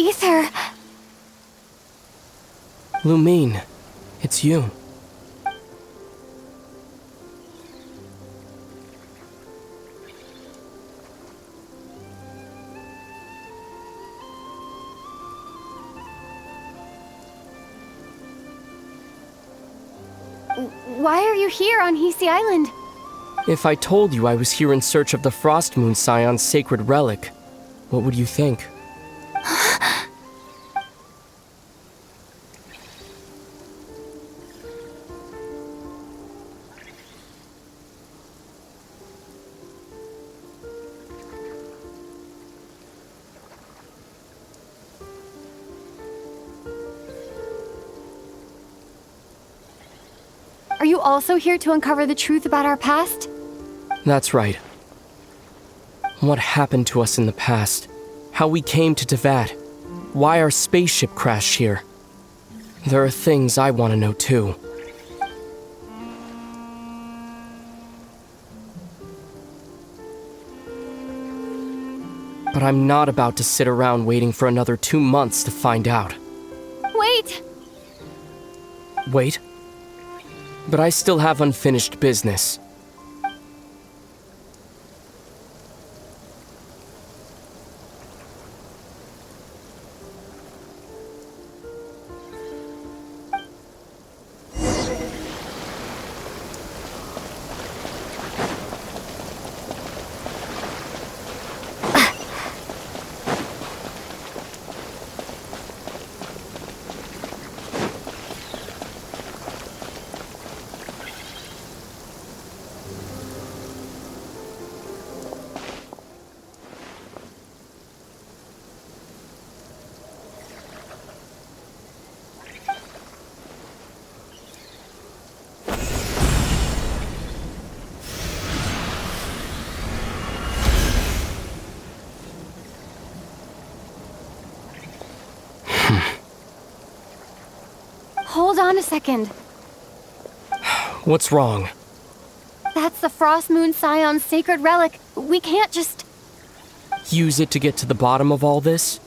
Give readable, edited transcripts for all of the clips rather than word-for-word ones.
Ether. Lumine, it's you. Why are you here on Hisi Island? If I told you I was here in search of the Frost Moon Scion's sacred relic, what would you think? Are you also here to uncover the truth about our past? That's right. What happened to us in the past? How we came to Teyvat? Why our spaceship crashed here? There are things I want to know too. But I'm not about to sit around waiting for another 2 months to find out. Wait! Wait? But I still have unfinished business. Hold on a second. What's wrong? That's the Frost Moon Scion's sacred relic. We can't just... Use it to get to the bottom of all this?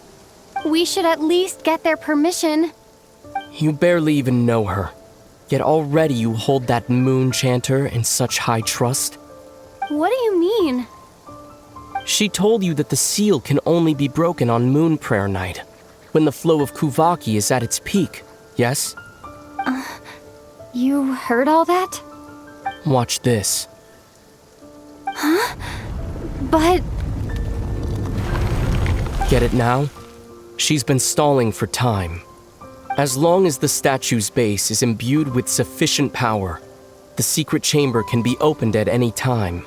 We should at least get their permission. You barely even know her. Yet already you hold that moon chanter in such high trust. What do you mean? She told you that the seal can only be broken on Moon Prayer Night, when the flow of Kuvaki is at its peak, yes? You heard all that? Watch this. Huh? But... Get it now? She's been stalling for time. As long as the statue's base is imbued with sufficient power, the secret chamber can be opened at any time.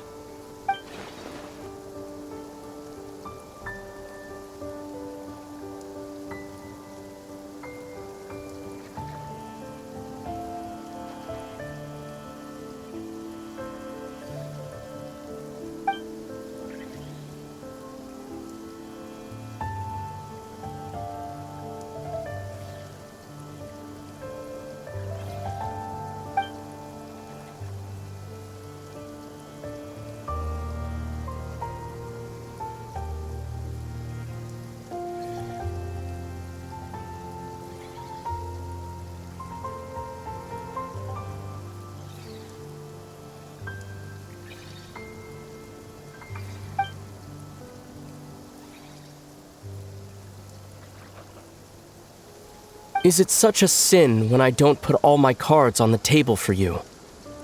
Is it such a sin when I don't put all my cards on the table for you,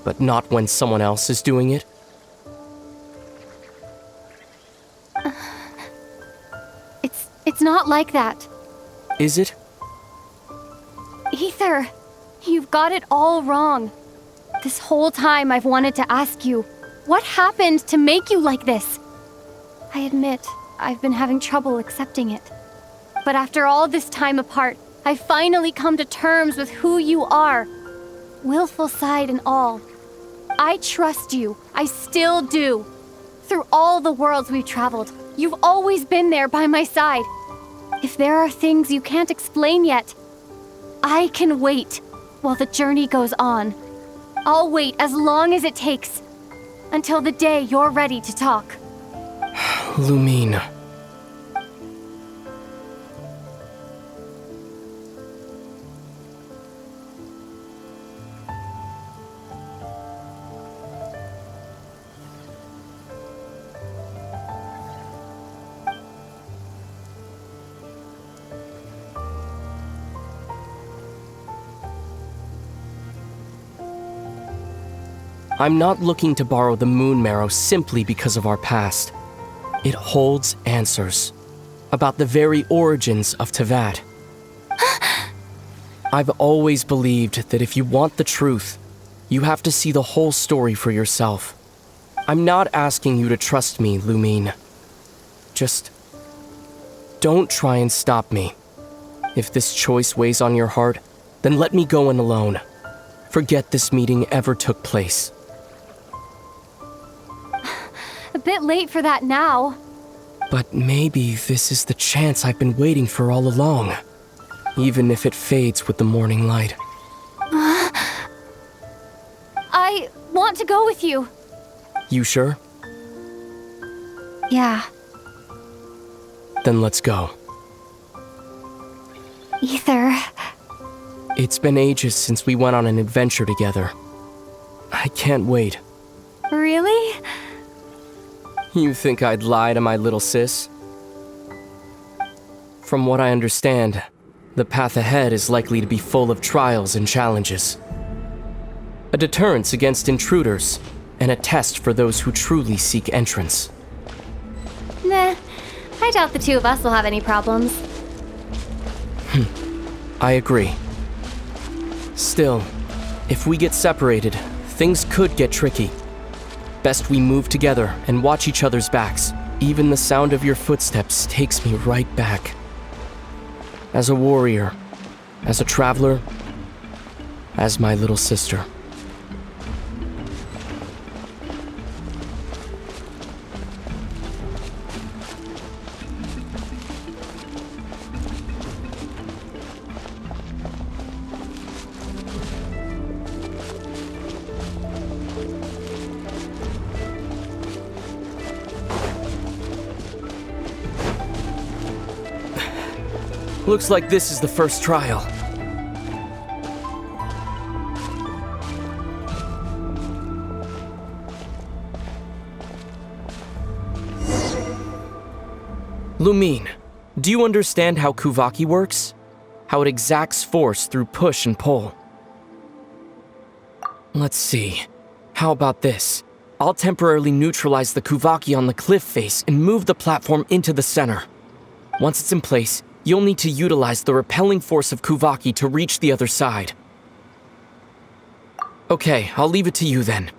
but not when someone else is doing it? It's not like that. Is it? Ether, you've got it all wrong. This whole time I've wanted to ask you, what happened to make you like this? I admit, I've been having trouble accepting it. But after all this time apart, I've finally come to terms with who you are. Willful side and all. I trust you. I still do. Through all the worlds we've traveled, you've always been there by my side. If there are things you can't explain yet, I can wait while the journey goes on. I'll wait as long as it takes, until the day you're ready to talk. Lumine. I'm not looking to borrow the moon marrow simply because of our past. It holds answers about the very origins of Teyvat. I've always believed that if you want the truth, you have to see the whole story for yourself. I'm not asking you to trust me, Lumine. Just don't try and stop me. If this choice weighs on your heart, then let me go in alone. Forget this meeting ever took place. A bit late for that now. But maybe this is the chance I've been waiting for all along. Even if it fades with the morning light. I want to go with you. You sure? Yeah. Then let's go. Ether. It's been ages since we went on an adventure together. I can't wait. Really? You think I'd lie to my little sis? From what I understand, the path ahead is likely to be full of trials and challenges. A deterrence against intruders, and a test for those who truly seek entrance. Nah, I doubt the two of us will have any problems. I agree. Still, if we get separated, things could get tricky. Best we move together and watch each other's backs. Even the sound of your footsteps takes me right back. As a warrior, as a traveler, as my little sister. Looks like this is the first trial. Lumine, do you understand how Kuvaki works? How it exacts force through push and pull? Let's see. How about this? I'll temporarily neutralize the Kuvaki on the cliff face and move the platform into the center. Once it's in place, you'll need to utilize the repelling force of Kuvaki to reach the other side. Okay, I'll leave it to you then.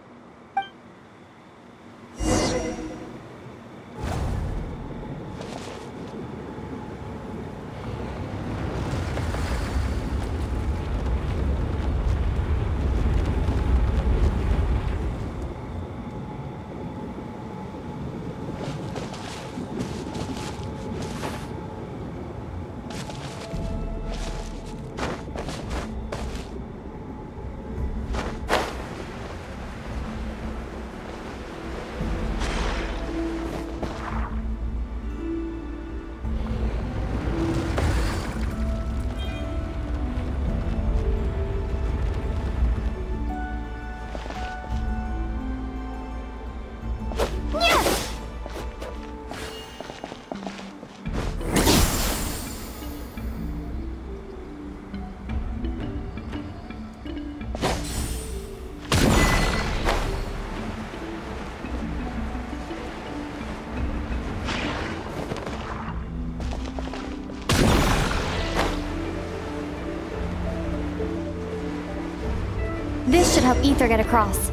This should help Ether get across.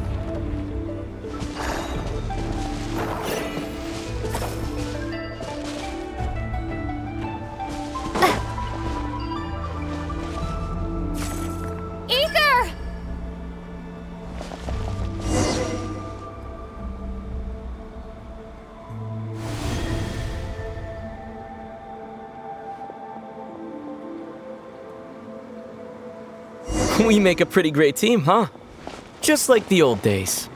Ether! We make a pretty great team, huh? Just like the old days.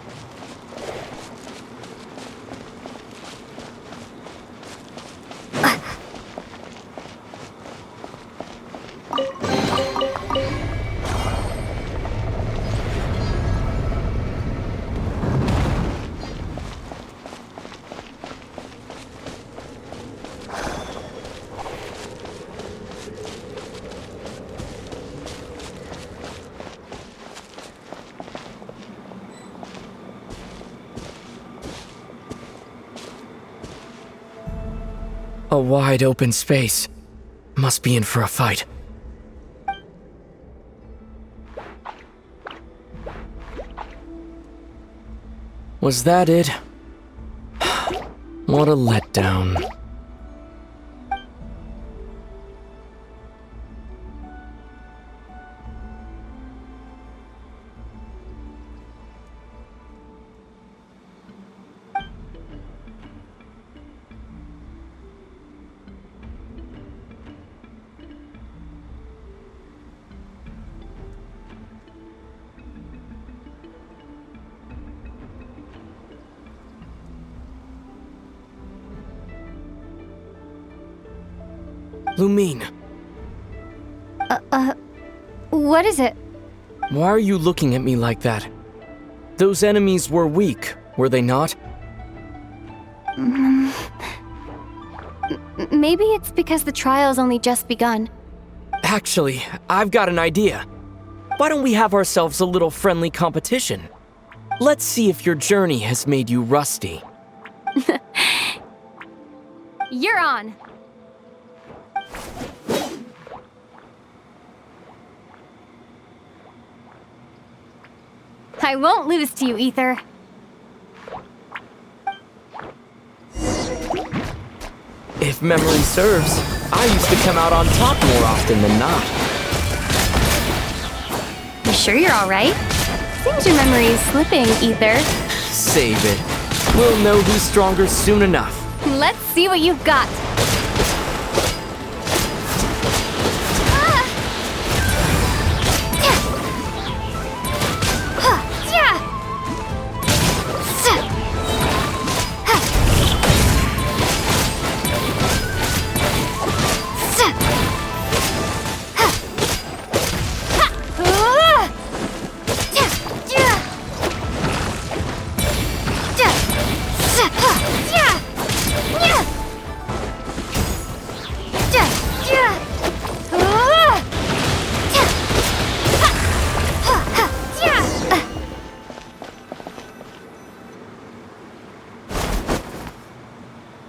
A wide open space. Must be in for a fight. Was that it? What a letdown. Lumine, What is it? why are you looking at me like that? Those enemies were weak, were they not? Maybe it's because the trial's only just begun. Actually, I've got an idea. Why don't we have ourselves a little friendly competition? Let's see if your journey has made you rusty. You're on! I won't lose to you, Ether. If memory serves, I used to come out on top more often than not. You sure you're alright? Seems your memory is slipping, Ether. Save it. We'll know who's stronger soon enough. Let's see what you've got.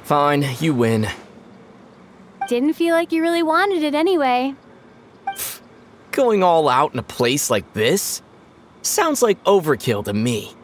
Fine, you win. Didn't feel like you really wanted it anyway. Going all out in a place like this? Sounds like overkill to me.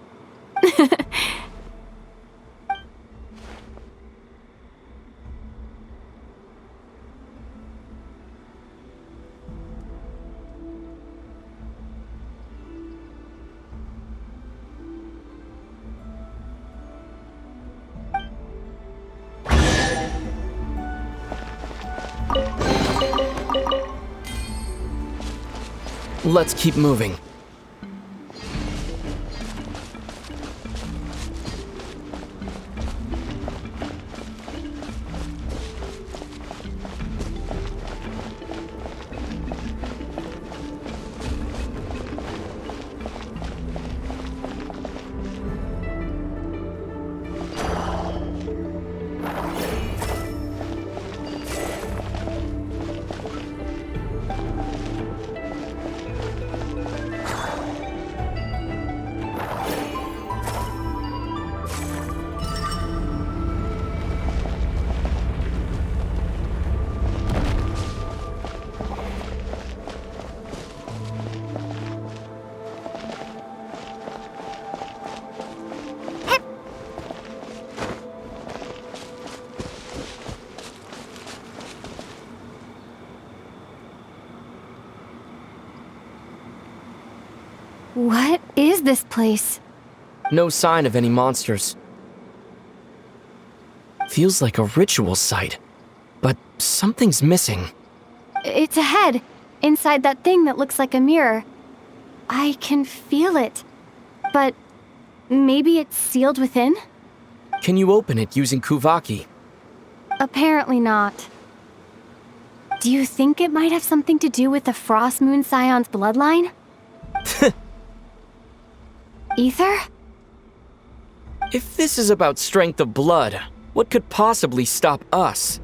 Let's keep moving. What is this place? No sign of any monsters. Feels like a ritual site, but something's missing. It's a head, inside that thing that looks like a mirror. I can feel it. But maybe it's sealed within? Can you open it using Kuvaki? Apparently not. Do you think it might have something to do with the Frost Moon Scion's bloodline? Ether? If this is about strength of blood, what could possibly stop us?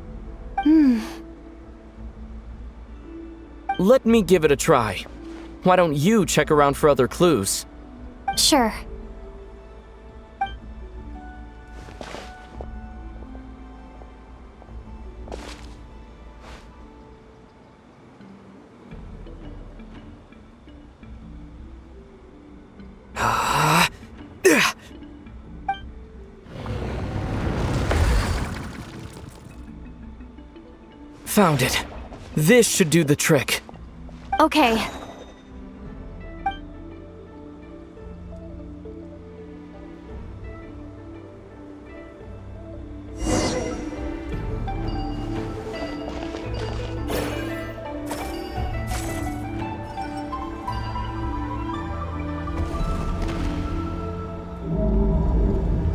Let me give it a try. Why don't you check around for other clues? Sure. Found it. This should do the trick. Okay.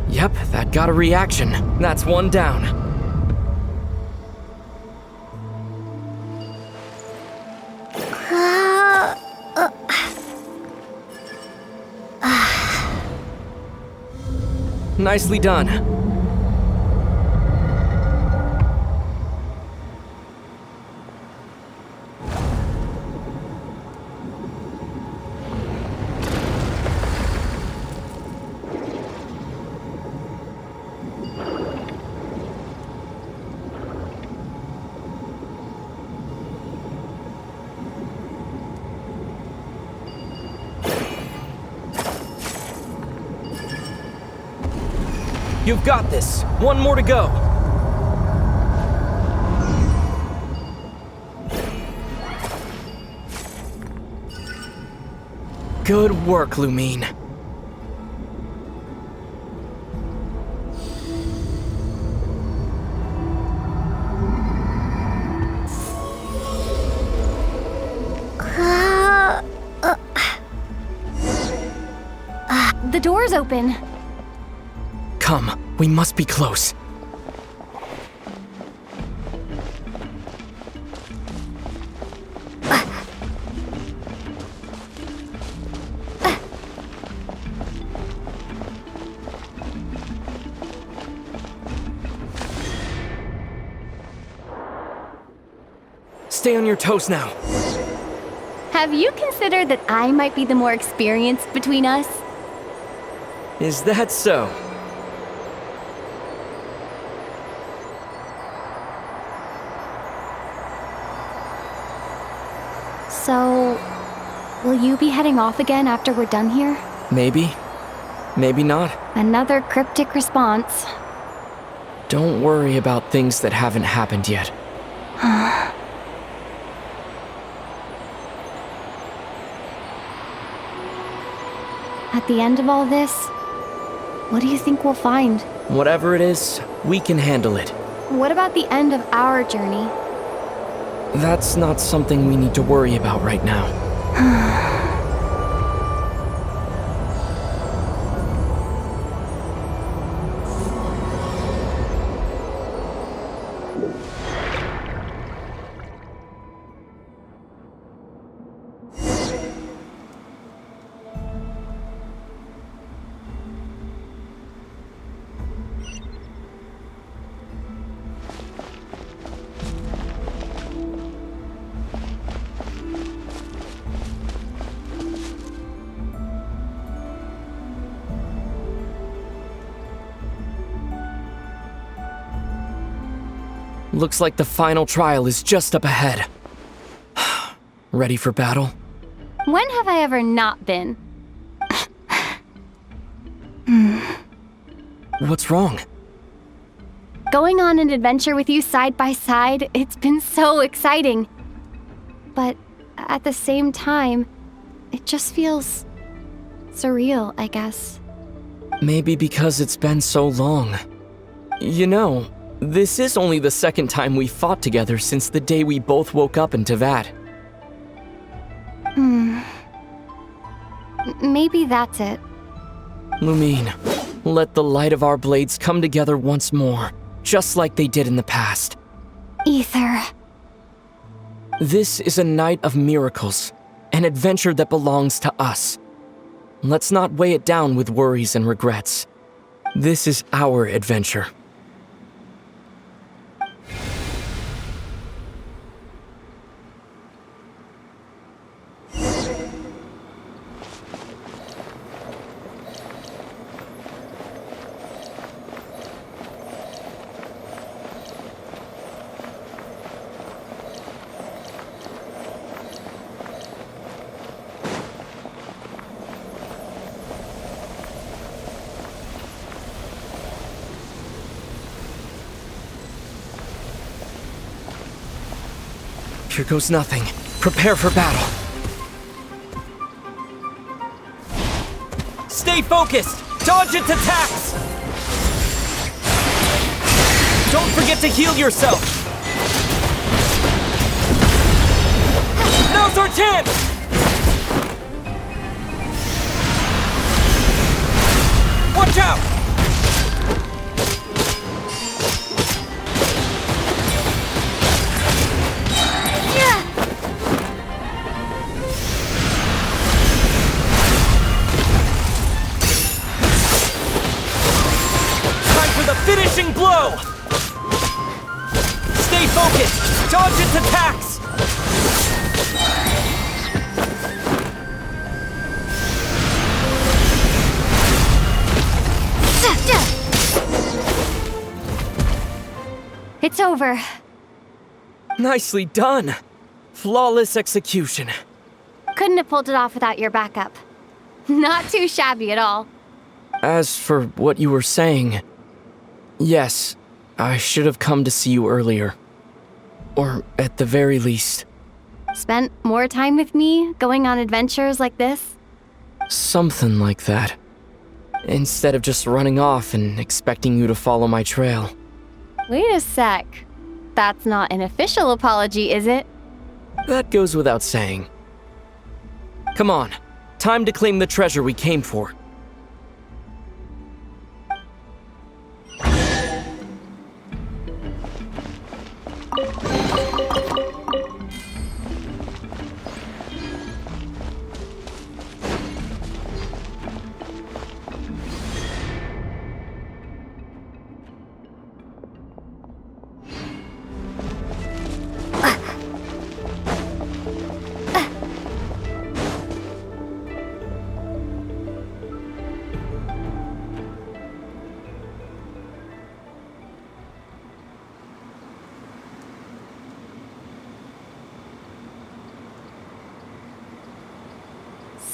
Yep, that got a reaction. That's one down. Nicely done. You've got this. One more to go. Good work, Lumine. The door's open. Come, we must be close. Stay on your toes now. Have you considered that I might be the more experienced between us? Is that so? So, will you be heading off again after we're done here? Maybe. Maybe not. Another cryptic response. Don't worry about things that haven't happened yet. At the end of all this, what do you think we'll find? Whatever it is, we can handle it. What about the end of our journey? That's not something we need to worry about right now. Looks like the final trial is just up ahead. Ready for battle? When have I ever not been? What's wrong? Going on an adventure with you side by side, it's been so exciting. But at the same time, it just feels surreal, I guess. Maybe because it's been so long. You know, this is only the second time we fought together since the day we both woke up in Teyvat. Maybe that's it. Lumine, let the light of our blades come together once more, just like they did in the past. Ether. This is a night of miracles, an adventure that belongs to us. Let's not weigh it down with worries and regrets. This is our adventure. Here goes nothing. Prepare for battle. Stay focused! Dodge its attacks! Don't forget to heal yourself! Now's our chance! Watch out! Finishing blow! Stay focused! Dodge its attacks! It's over. Nicely done. Flawless execution. Couldn't have pulled it off without your backup. Not too shabby at all. As for what you were saying... Yes, I should have come to see you earlier. Or at the very least. Spent more time with me, going on adventures like this? Something like that. Instead of just running off and expecting you to follow my trail. Wait a sec. That's not an official apology, is it? That goes without saying. Come on, time to claim the treasure we came for.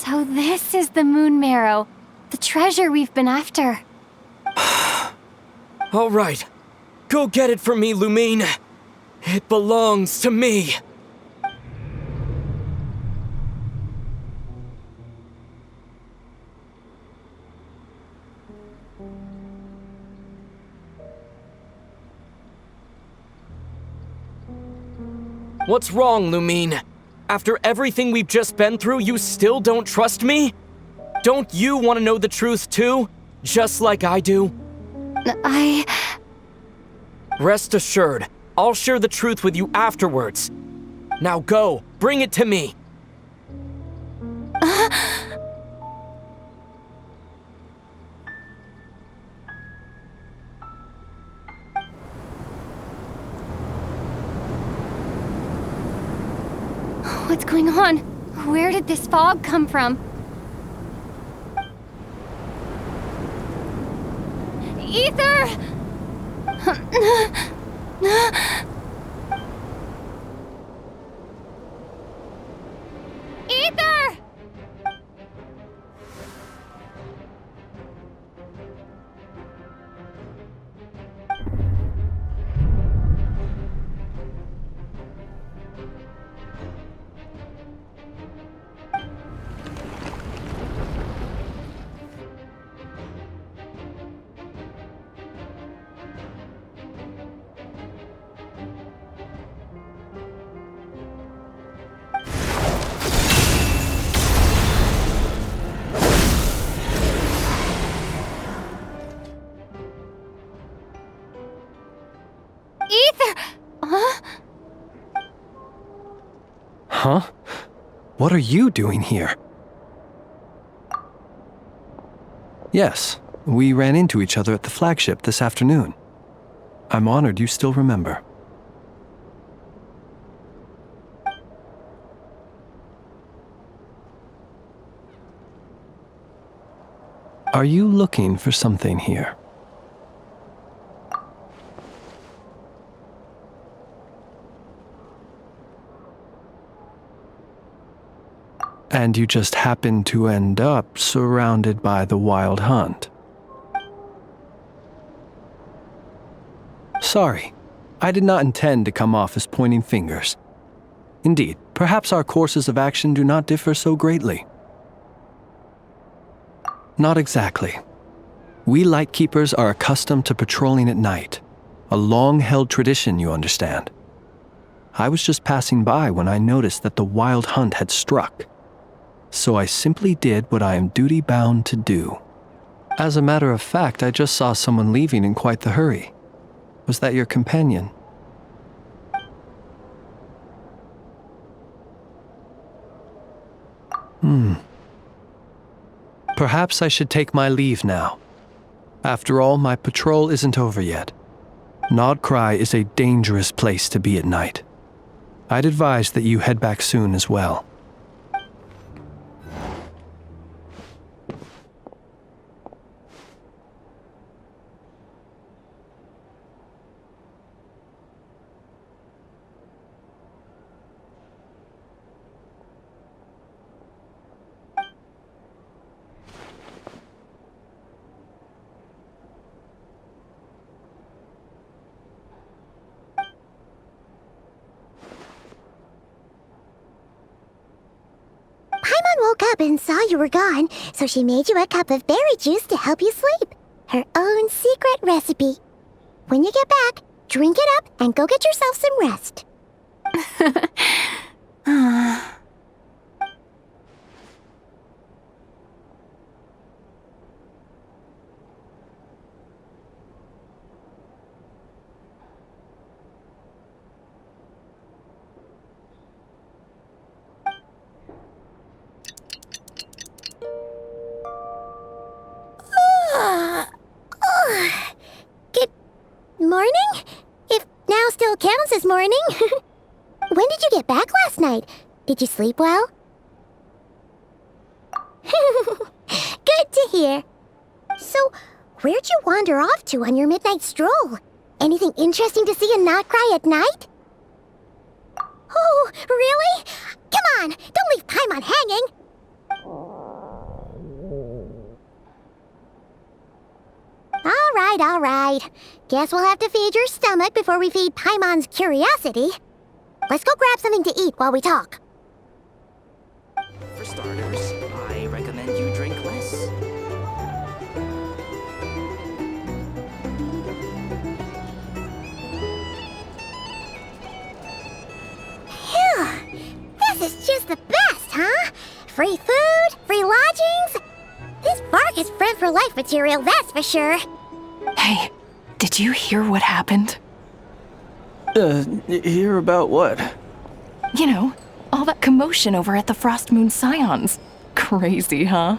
So this is the Moon Marrow, the treasure we've been after. All right, go get it for me, Lumine. It belongs to me. What's wrong, Lumine? After everything we've just been through, you still don't trust me? Don't you want to know the truth too? Just like I do? Rest assured, I'll share the truth with you afterwards. Now go, bring it to me. What's going on? Where did this fog come from? Ether! Ether! Huh? What are you doing here? Yes, we ran into each other at the flagship this afternoon. I'm honored you still remember. Are you looking for something here? And you just happened to end up surrounded by the Wild Hunt. Sorry, I did not intend to come off as pointing fingers. Indeed, perhaps our courses of action do not differ so greatly. Not exactly. We Lightkeepers are accustomed to patrolling at night. A long-held tradition, you understand. I was just passing by when I noticed that the wild hunt had struck. So I simply did what I am duty-bound to do. As a matter of fact, I just saw someone leaving in quite the hurry. Was that your companion? Perhaps I should take my leave now. After all, my patrol isn't over yet. Nod-Krai is a dangerous place to be at night. I'd advise that you head back soon as well. Woke up and saw you were gone, so she made you a cup of berry juice to help you sleep. Her own secret recipe. When you get back, drink it up and go get yourself some rest. Good morning? If now still counts as morning. When did you get back last night? Did you sleep well? Good to hear. So, where'd you wander off to on your midnight stroll? Anything interesting to see in Nod-Krai at night? Oh, really? Come on, don't leave Paimon hanging. All right. Guess we'll have to feed your stomach before we feed Paimon's curiosity. Let's go grab something to eat while we talk. For starters, I recommend you drink less. Phew! This is just the best, huh? Free food, free lodgings. This bark is friend for life material, that's for sure. Hey, did you hear what happened? Hear about what? You know, all that commotion over at the Frost Moon Scions. Crazy, huh?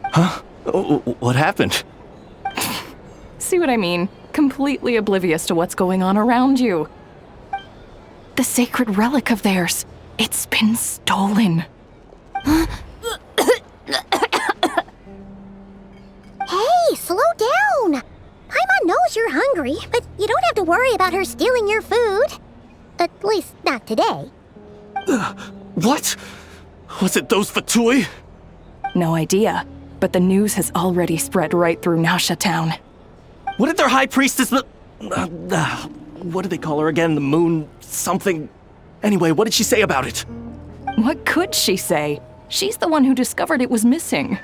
Huh? What happened? See what I mean? Completely oblivious to what's going on around you. The sacred relic of theirs. It's been stolen. Hey, slow down! Paimon knows you're hungry, but you don't have to worry about her stealing your food. At least, not today. What? Was it those Fatui? No idea, but the news has already spread right through Nasha Town. What did their high priestess... what do they call her again? The moon... something... Anyway, what did she say about it? What could she say? She's the one who discovered it was missing.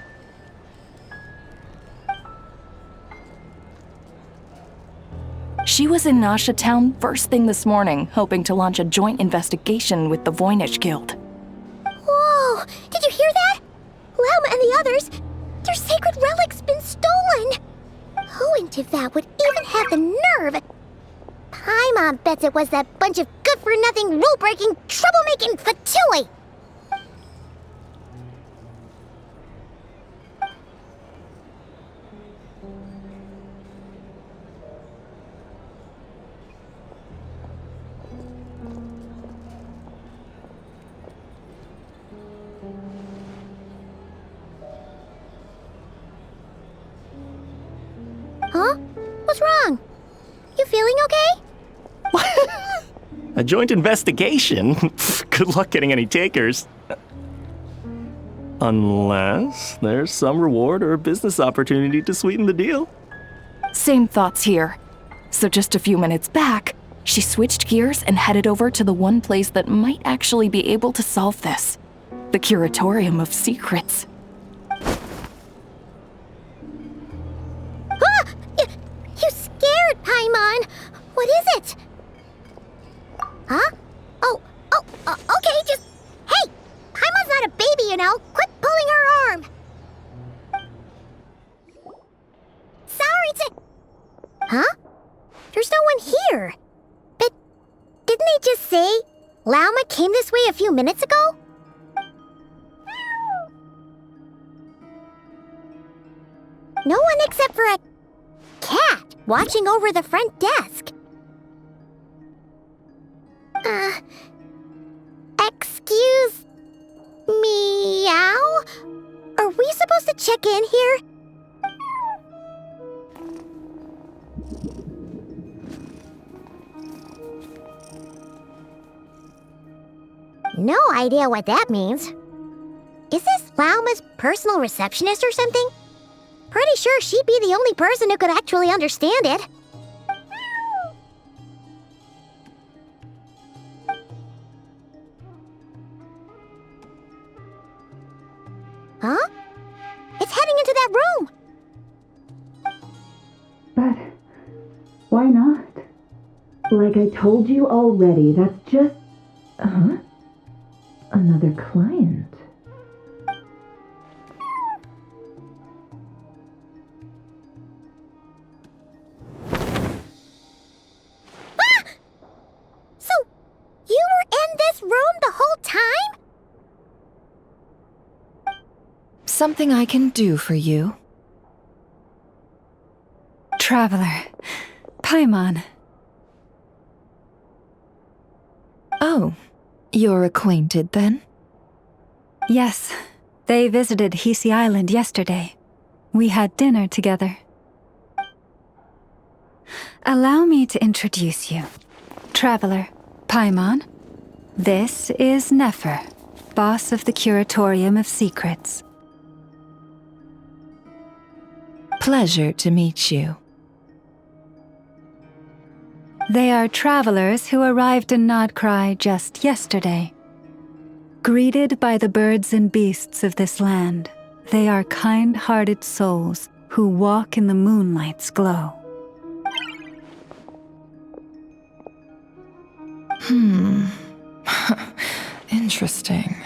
She was in Nasha Town first thing this morning, hoping to launch a joint investigation with the Voynich Guild. Whoa! Did you hear that? Lelma and the others, their sacred relic's been stolen! Who in Tivat would even have the nerve? Paimon bets it was that bunch of good-for-nothing, rule-breaking, troublemaking Fatui! Huh? What's wrong? You feeling okay? A joint investigation? Good luck getting any takers. Unless there's some reward or business opportunity to sweeten the deal. Same thoughts here. So just a few minutes back, she switched gears and headed over to the one place that might actually be able to solve this. The Curatorium of Secrets. Ah! You scared, Paimon! What is it? Huh? Okay, just... Hey! Paimon's not a baby, you know! Quit pulling her arm! Sorry to... Huh? There's no one here. But didn't they just say Lauma came this way a few minutes ago? No one except for a cat watching over the front desk. Excuse... meow? Are we supposed to check in here? No idea what that means. Is this Lauma's personal receptionist or something? Pretty sure she'd be the only person who could actually understand it. Huh? It's heading into that room! But why not? Like I told you already, that's just... Huh? Another client. Ah! So, you were in this room the whole time? Something I can do for you? Traveler. Paimon. Oh, you're acquainted then? Yes, they visited Hisi Island yesterday. We had dinner together. Allow me to introduce you. Traveler, Paimon. This is Nefer, boss of the Curatorium of Secrets. Pleasure to meet you. They are travelers who arrived in Nod-Krai just yesterday. Greeted by the birds and beasts of this land, they are kind-hearted souls who walk in the moonlight's glow. Interesting.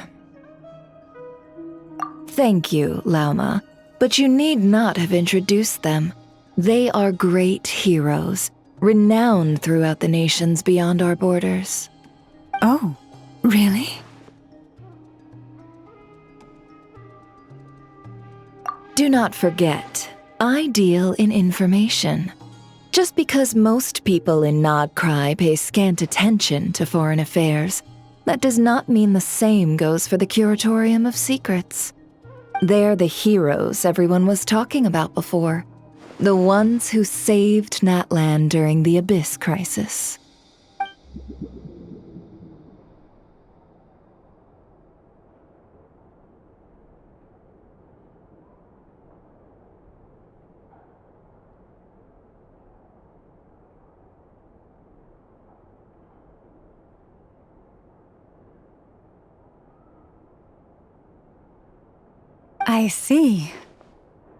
Thank you, Lauma, but you need not have introduced them. They are great heroes, renowned throughout the nations beyond our borders. Oh, really? Do not forget, I deal in information. Just because most people in Nod-Krai pay scant attention to foreign affairs, that does not mean the same goes for the Curatorium of Secrets. They're the heroes everyone was talking about before. The ones who saved Natlan during the Abyss crisis. I see.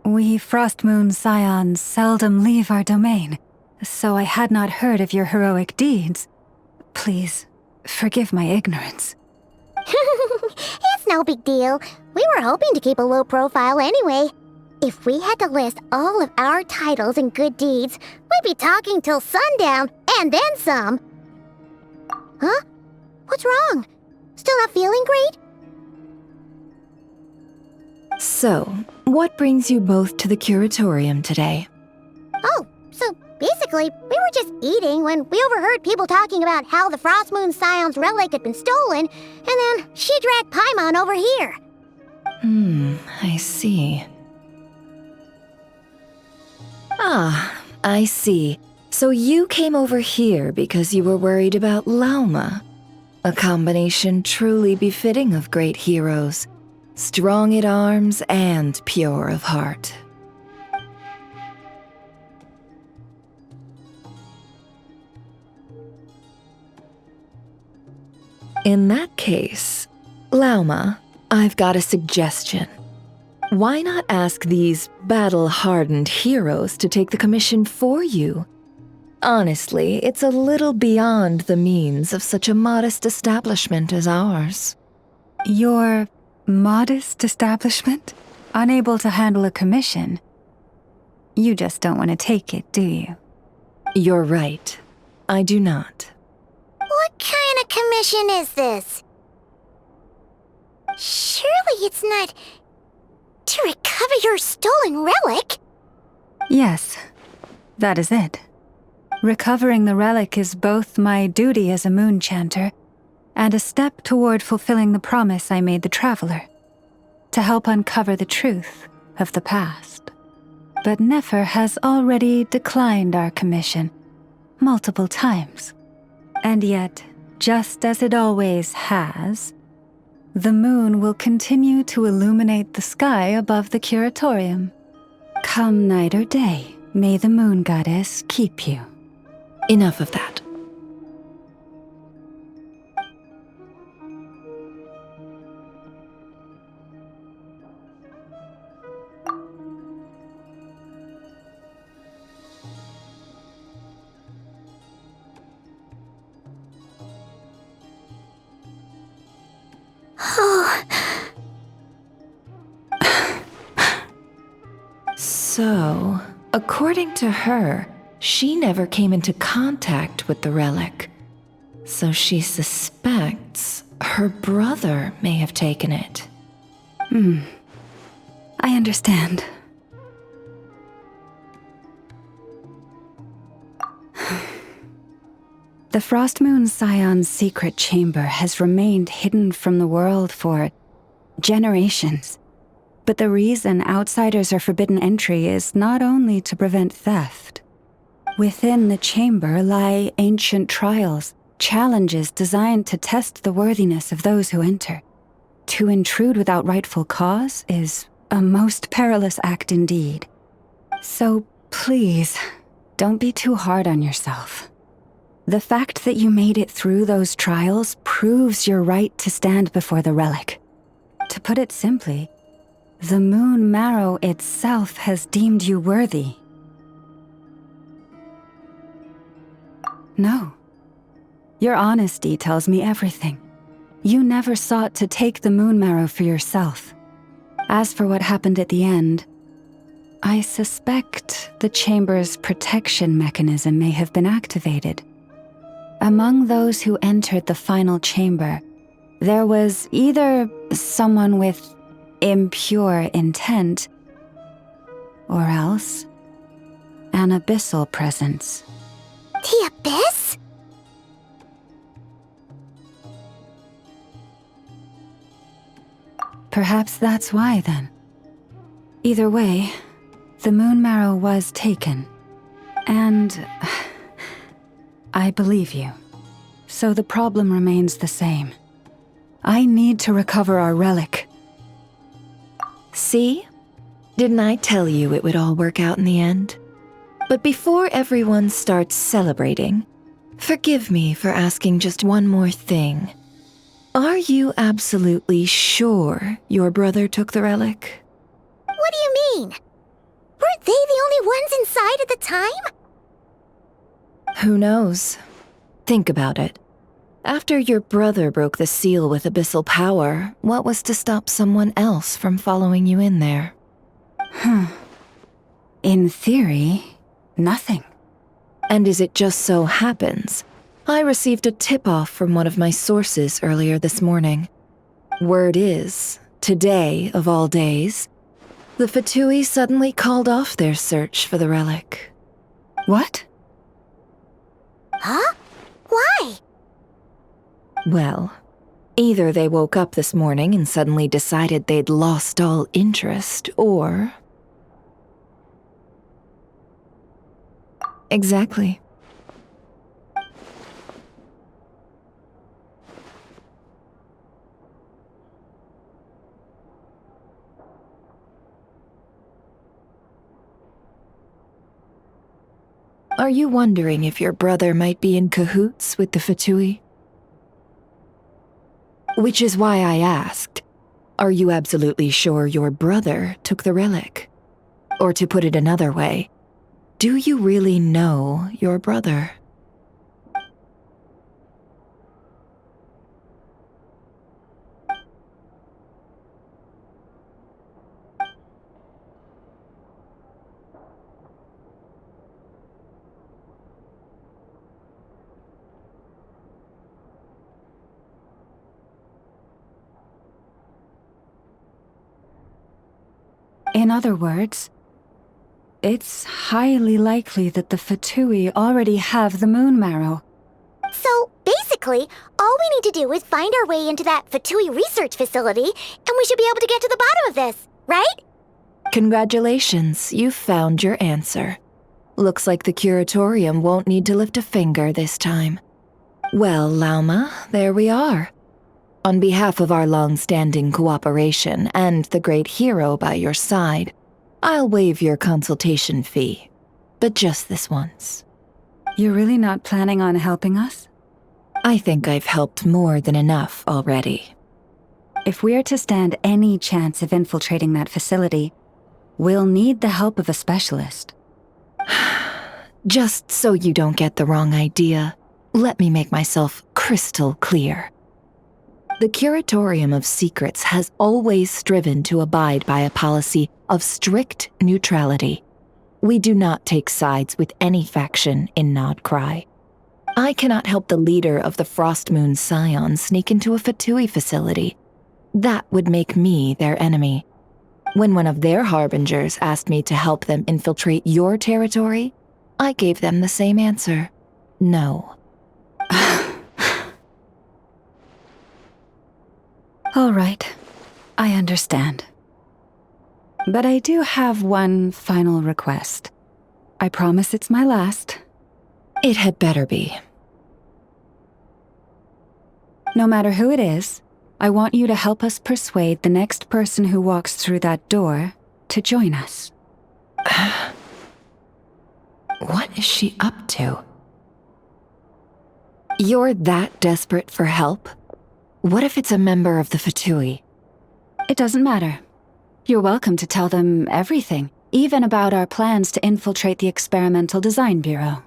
We Frostmoon Scions seldom leave our domain, so I had not heard of your heroic deeds. Please, forgive my ignorance. It's no big deal. We were hoping to keep a low profile anyway. If we had to list all of our titles and good deeds, we'd be talking till sundown, and then some. Huh? What's wrong? Still not feeling great? So, what brings you both to the Curatorium today? Oh, so basically, we were just eating when we overheard people talking about how the Frostmoon Scion's relic had been stolen, and then she dragged Paimon over here. I see. Ah, I see. So you came over here because you were worried about Lauma. A combination truly befitting of great heroes. Strong at arms and pure of heart. In that case, Lauma, I've got a suggestion. Why not ask these battle-hardened heroes to take the commission for you? Honestly, it's a little beyond the means of such a modest establishment as ours. Your modest establishment? Unable to handle a commission? You just don't want to take it, do you? You're right. I do not. What kind of commission is this? Surely it's not to recover your stolen relic? Yes, that is it. Recovering the relic is both my duty as a moon chanter and a step toward fulfilling the promise I made the traveler, to help uncover the truth of the past. But Nefer has already declined our commission multiple times. And yet, just as it always has, the moon will continue to illuminate the sky above the curatorium. Come night or day, may the moon goddess keep you. Enough of that. So, according to her, she never came into contact with the relic. So she suspects her brother may have taken it. I understand. The Frost Moon Scion's secret chamber has remained hidden from the world for generations. But the reason outsiders are forbidden entry is not only to prevent theft. Within the chamber lie ancient trials, challenges designed to test the worthiness of those who enter. To intrude without rightful cause is a most perilous act indeed. So please, don't be too hard on yourself. The fact that you made it through those trials proves your right to stand before the relic. To put it simply, the moon marrow itself has deemed you worthy. No. Your honesty tells me everything. You never sought to take the moon marrow for yourself. As for what happened at the end, I suspect the chamber's protection mechanism may have been activated. Among those who entered the final chamber, there was either someone with impure intent, or else an abyssal presence. The abyss? Perhaps that's why, then. Either way, the moon marrow was taken. And I believe you. So the problem remains the same. I need to recover our relic. See? Didn't I tell you it would all work out in the end? But before everyone starts celebrating, forgive me for asking just one more thing. Are you absolutely sure your brother took the relic? What do you mean? Weren't they the only ones inside at the time? Who knows? Think about it. After your brother broke the seal with abyssal power, what was to stop someone else from following you in there? In theory, nothing. And as it just so happens, I received a tip-off from one of my sources earlier this morning. Word is, today of all days, the Fatui suddenly called off their search for the relic. What? Huh? Why? Well, either they woke up this morning and suddenly decided they'd lost all interest, or... Exactly. Are you wondering if your brother might be in cahoots with the Fatui? Which is why I asked, are you absolutely sure your brother took the relic? Or to put it another way, do you really know your brother? In other words, it's highly likely that the Fatui already have the moon marrow. So, basically, all we need to do is find our way into that Fatui research facility, and we should be able to get to the bottom of this, right? Congratulations, you've found your answer. Looks like the curatorium won't need to lift a finger this time. Well, Lauma, there we are. On behalf of our long-standing cooperation and the great hero by your side, I'll waive your consultation fee, but just this once. You're really not planning on helping us? I think I've helped more than enough already. If we're to stand any chance of infiltrating that facility, we'll need the help of a specialist. Just so you don't get the wrong idea, let me make myself crystal clear. The Curatorium of Secrets has always striven to abide by a policy of strict neutrality. We do not take sides with any faction in Nod-Krai. I cannot help the leader of the Frost Moon Scions sneak into a Fatui facility. That would make me their enemy. When one of their harbingers asked me to help them infiltrate your territory, I gave them the same answer. No. All right, I understand. But I do have one final request. I promise it's my last. It had better be. No matter who it is, I want you to help us persuade the next person who walks through that door to join us. What is she up to? You're that desperate for help? What if it's a member of the Fatui? It doesn't matter. You're welcome to tell them everything, even about our plans to infiltrate the Experimental Design Bureau.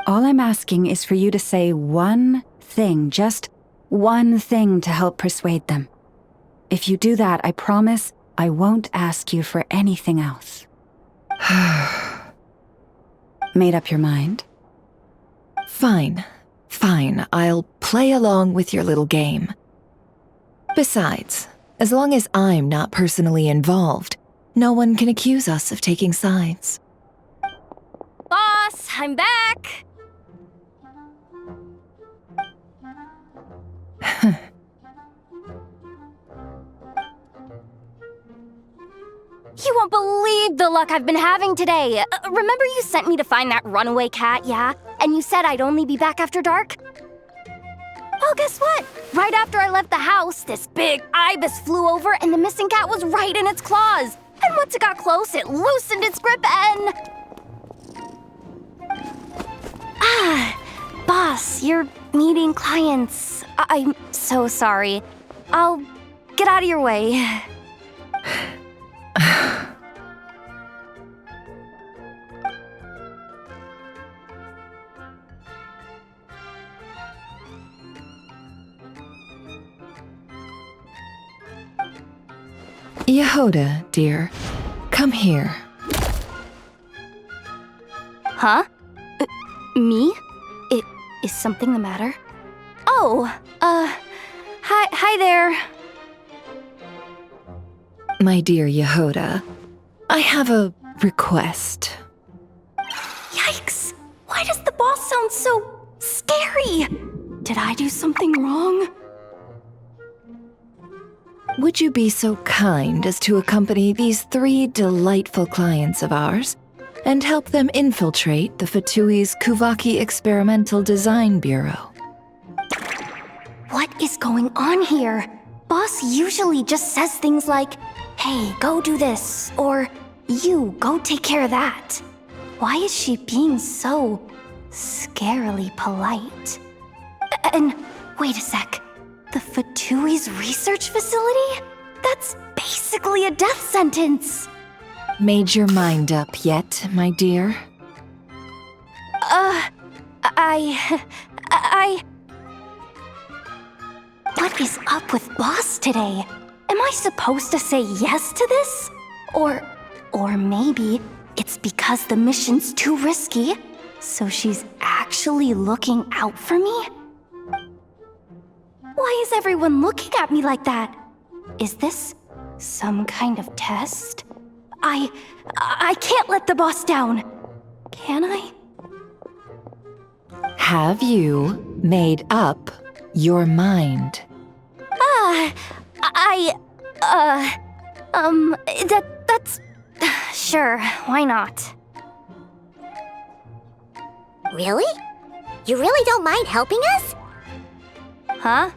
All I'm asking is for you to say one thing, just one thing to help persuade them. If you do that, I promise I won't ask you for anything else. Made up your mind? Fine. Fine, I'll play along with your little game. Besides, as long as I'm not personally involved, no one can accuse us of taking sides. Boss, I'm back! You won't believe the luck I've been having today. Remember you sent me to find that runaway cat, yeah? And you said I'd only be back after dark? Well, guess what? Right after I left the house, this big ibis flew over and the missing cat was right in its claws. And once it got close, it loosened its grip and... Boss, you're meeting clients. I'm so sorry. I'll get out of your way. Yehoda, dear, come here. Huh? Me? Is something the matter? Oh, hi there. My dear Yehoda, I have a request. Yikes! Why does the boss sound so scary? Did I do something wrong? Would you be so kind as to accompany these 3 delightful clients of ours and help them infiltrate the Fatui's Kuvaki Experimental Design Bureau? What is going on here? Boss usually just says things like, hey, go do this, or you, go take care of that. Why is she being so scarily polite? And wait a sec. The Fatui's research facility? That's basically a death sentence. Made your mind up yet, my dear? What is up with Boss today? Am I supposed to say yes to this? Or maybe it's because the mission's too risky, so she's actually looking out for me? Why is everyone looking at me like that? Is this some kind of test? I can't let the boss down. Can I? Have you made up your mind? That's... Sure, why not? Really? You really don't mind helping us? Huh?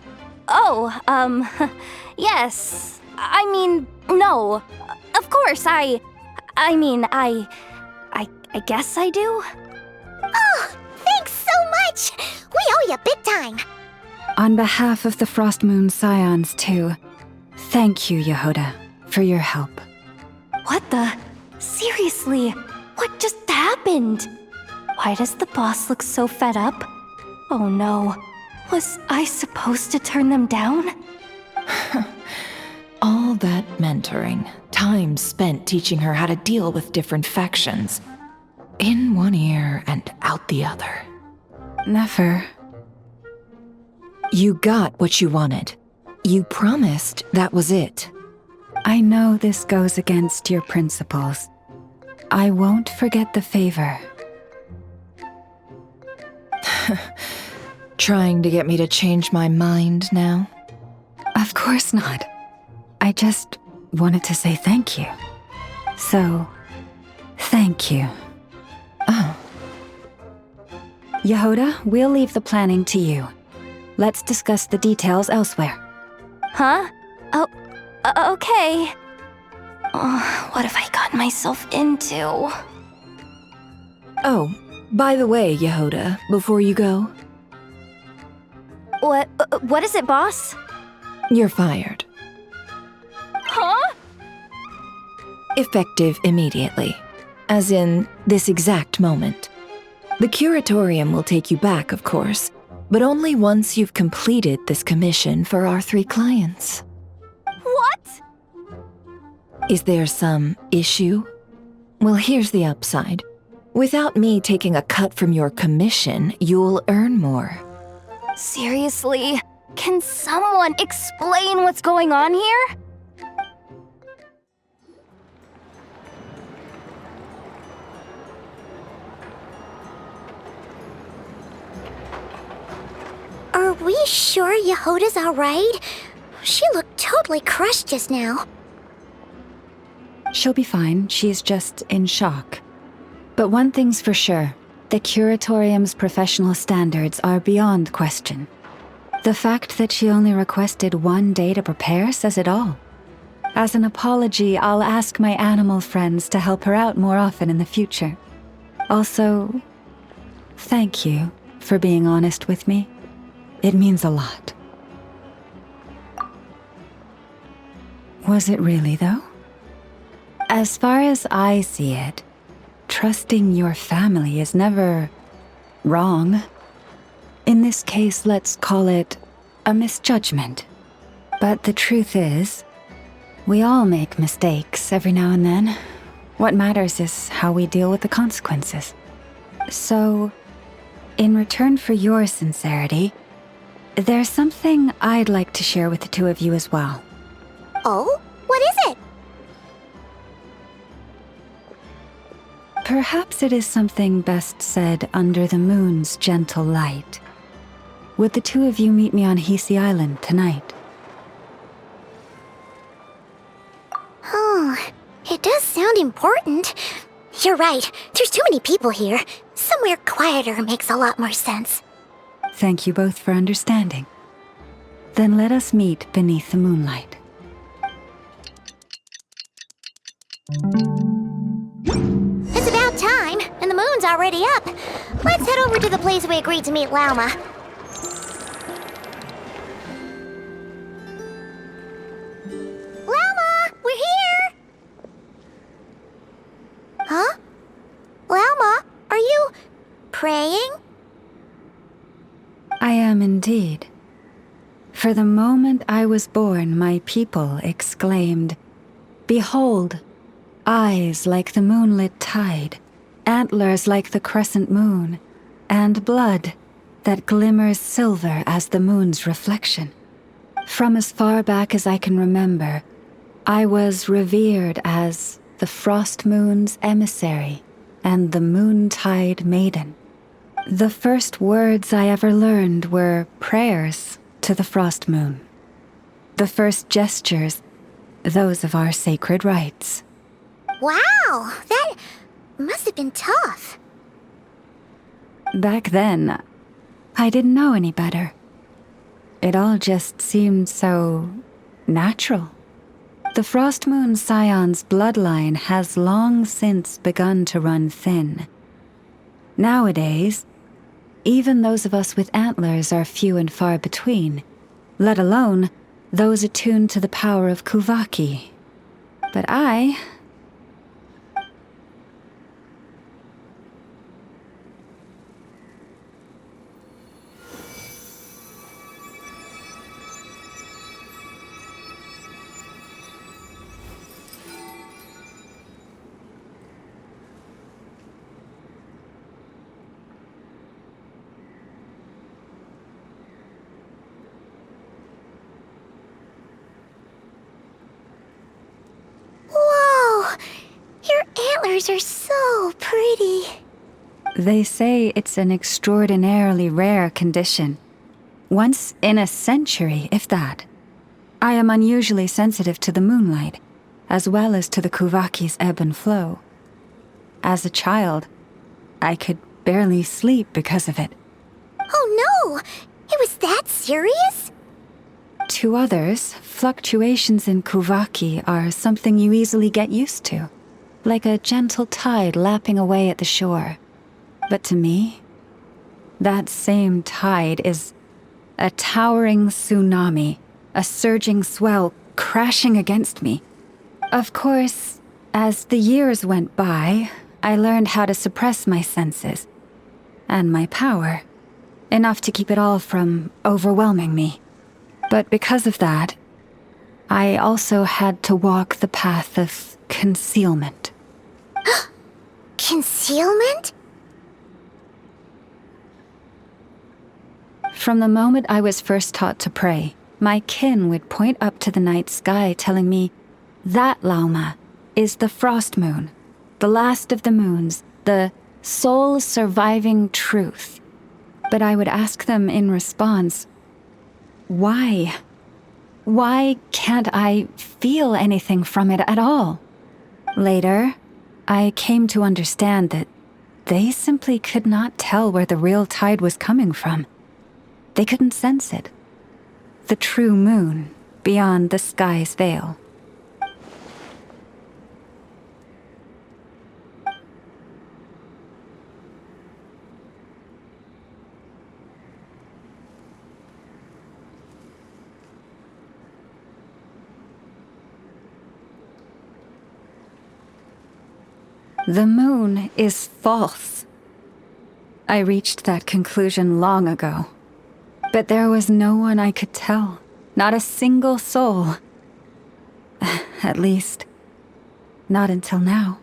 Oh, yes. I mean, no. Of course, I guess I do. Oh, thanks so much! We owe you big time! On behalf of the Frost Moon Scions, too, thank you, Yehoda, for your help. What the? Seriously, what just happened? Why does the boss look so fed up? Oh no, was I supposed to turn them down? All that mentoring, time spent teaching her how to deal with different factions. In one ear and out the other. Never. You got what you wanted. You promised that was it. I know this goes against your principles. I won't forget the favor. Trying to get me to change my mind now? Of course not. I just wanted to say thank you. So, thank you. Oh. Yehoda, we'll leave the planning to you. Let's discuss the details elsewhere. Huh? Oh, okay. Oh, what have I gotten myself into? Oh, by the way, Yehoda, before you go... What is it, boss? You're fired. Huh? Effective immediately. As in, this exact moment. The curatorium will take you back, of course, but only once you've completed this commission for our 3 clients. What? Is there some issue? Well, here's the upside. Without me taking a cut from your commission, you'll earn more. Seriously? Can someone explain what's going on here? Are we sure Yehoda's alright? She looked totally crushed just now. She'll be fine. She's just in shock. But one thing's for sure. The curatorium's professional standards are beyond question. The fact that she only requested 1 day to prepare says it all. As an apology, I'll ask my animal friends to help her out more often in the future. Also, thank you for being honest with me. It means a lot. Was it really, though? As far as I see it, trusting your family is never wrong. In this case, let's call it a misjudgment. But the truth is, we all make mistakes every now and then. What matters is how we deal with the consequences. So, in return for your sincerity, there's something I'd like to share with the 2 of you as well. Oh? What is it? Perhaps it is something best said under the moon's gentle light. Would the 2 of you meet me on Hisi Island tonight? Oh, it does sound important. You're right, there's too many people here. Somewhere quieter makes a lot more sense. Thank you both for understanding. Then let us meet beneath the moonlight. It's about time, and the moon's already up. Let's head over to the place we agreed to meet Lauma. praying? I am indeed. For the moment I was born, my people exclaimed, "Behold, eyes like the moonlit tide, antlers like the crescent moon, and blood that glimmers silver as the moon's reflection." From as far back as I can remember, I was revered as the frost moon's emissary and the moontide maiden. The first words I ever learned were prayers to the frost moon. The first gestures, those of our sacred rites. Wow, that must have been tough. Back then, I didn't know any better. It all just seemed so natural. The Frost Moon Scion's bloodline has long since begun to run thin. Nowadays, even those of us with antlers are few and far between, let alone those attuned to the power of Kuvaki. But I... Antlers are so pretty. They say it's an extraordinarily rare condition. Once in a century, if that. I am unusually sensitive to the moonlight, as well as to the Kuvaki's ebb and flow. As a child, I could barely sleep because of it. Oh no! It was that serious? To others, fluctuations in Kuvaki are something you easily get used to, like a gentle tide lapping away at the shore. But to me, that same tide is a towering tsunami, a surging swell crashing against me. Of course, as the years went by, I learned how to suppress my senses and my power, enough to keep it all from overwhelming me. But because of that, I also had to walk the path of concealment. Concealment? From the moment I was first taught to pray, my kin would point up to the night sky telling me, "That, Lauma, is the frost moon, the last of the moons, the sole surviving truth." But I would ask them in response, why? Why can't I feel anything from it at all? Later, I came to understand that they simply could not tell where the real tide was coming from. They couldn't sense it. The true moon beyond the sky's veil. The moon is false. I reached that conclusion long ago. But there was no one I could tell. Not a single soul. At least, not until now.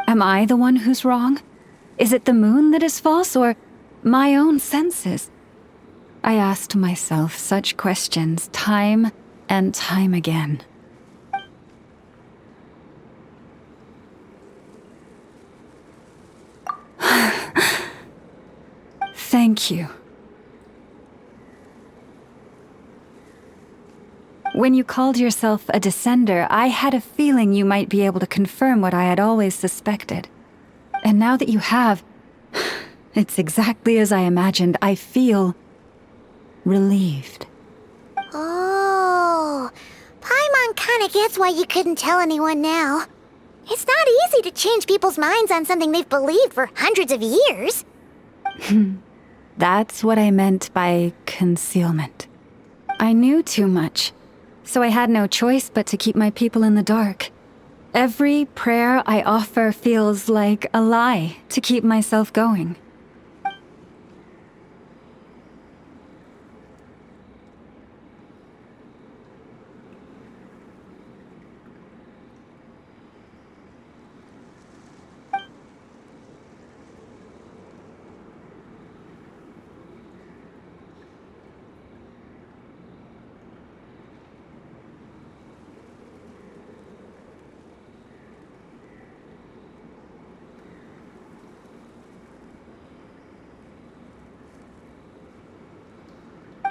Am I the one who's wrong? Is it the moon that is false, or my own senses? I asked myself such questions time and time again. Thank you. When you called yourself a descender, I had a feeling you might be able to confirm what I had always suspected. And now that you have, it's exactly as I imagined. I feel relieved. Oh, Paimon kinda gets why you couldn't tell anyone now. It's not easy to change people's minds on something they've believed for hundreds of years. That's what I meant by concealment. I knew too much, so I had no choice but to keep my people in the dark. Every prayer I offer feels like a lie to keep myself going.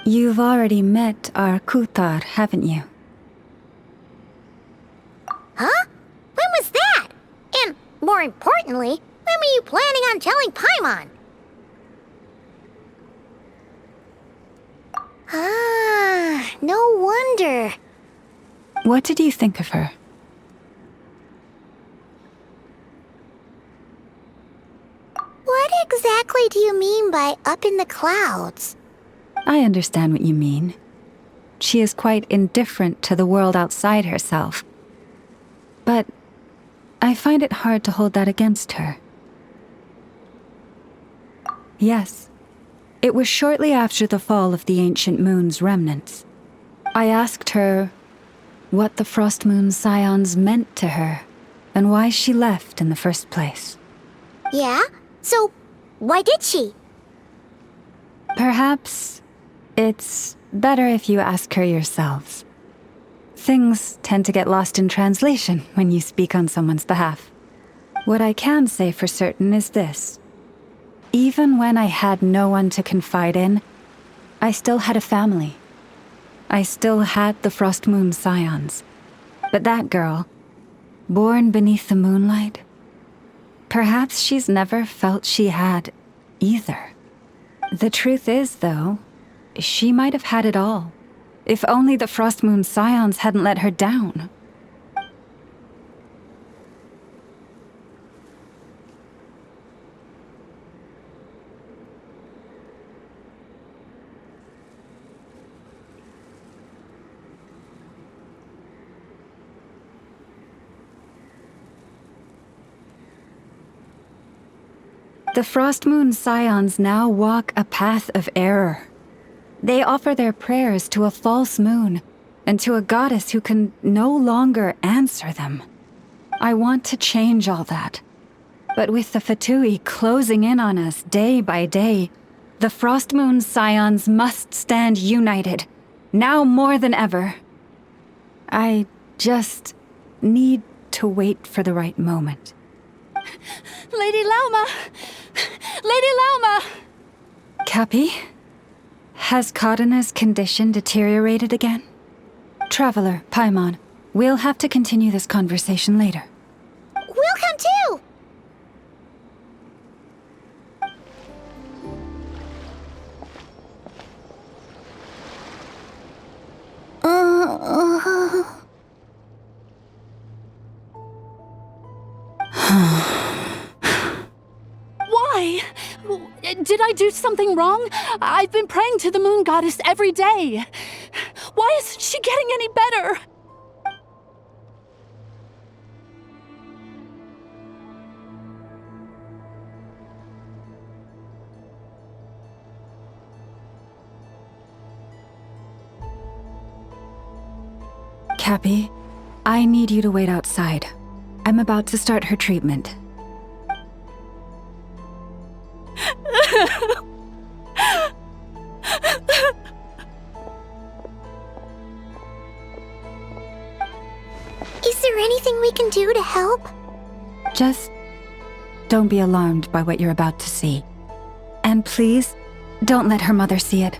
You've already met our Kutar, haven't you? Huh? When was that? And, more importantly, when were you planning on telling Paimon? Ah, no wonder. What did you think of her? What exactly do you mean by up in the clouds? I understand what you mean. She is quite indifferent to the world outside herself. But I find it hard to hold that against her. Yes, it was shortly after the fall of the ancient moon's remnants. I asked her what the Frost Moon Scions meant to her, and why she left in the first place. Yeah? So, why did she? Perhaps it's better if you ask her yourselves. Things tend to get lost in translation when you speak on someone's behalf. What I can say for certain is this. Even when I had no one to confide in, I still had a family. I still had the Frost Moon Scions. But that girl, born beneath the moonlight, perhaps she's never felt she had either. The truth is, though, she might have had it all. If only the Frost Moon Scions hadn't let her down. The Frost Moon Scions now walk a path of error. They offer their prayers to a false moon, and to a goddess who can no longer answer them. I want to change all that. But with the Fatui closing in on us day by day, the Frost Moon Scions must stand united, now more than ever. I just need to wait for the right moment. Lady Lauma! Lady Lauma! Cappy? Has Kadena's condition deteriorated again? Traveler, Paimon, we'll have to continue this conversation later. We'll come too! Why? Did I do something wrong? I've been praying to the moon goddess every day. Why isn't she getting any better? Cappy, I need you to wait outside. I'm about to start her treatment. Is there anything we can do to help? Just don't be alarmed by what you're about to see. And please, don't let her mother see it.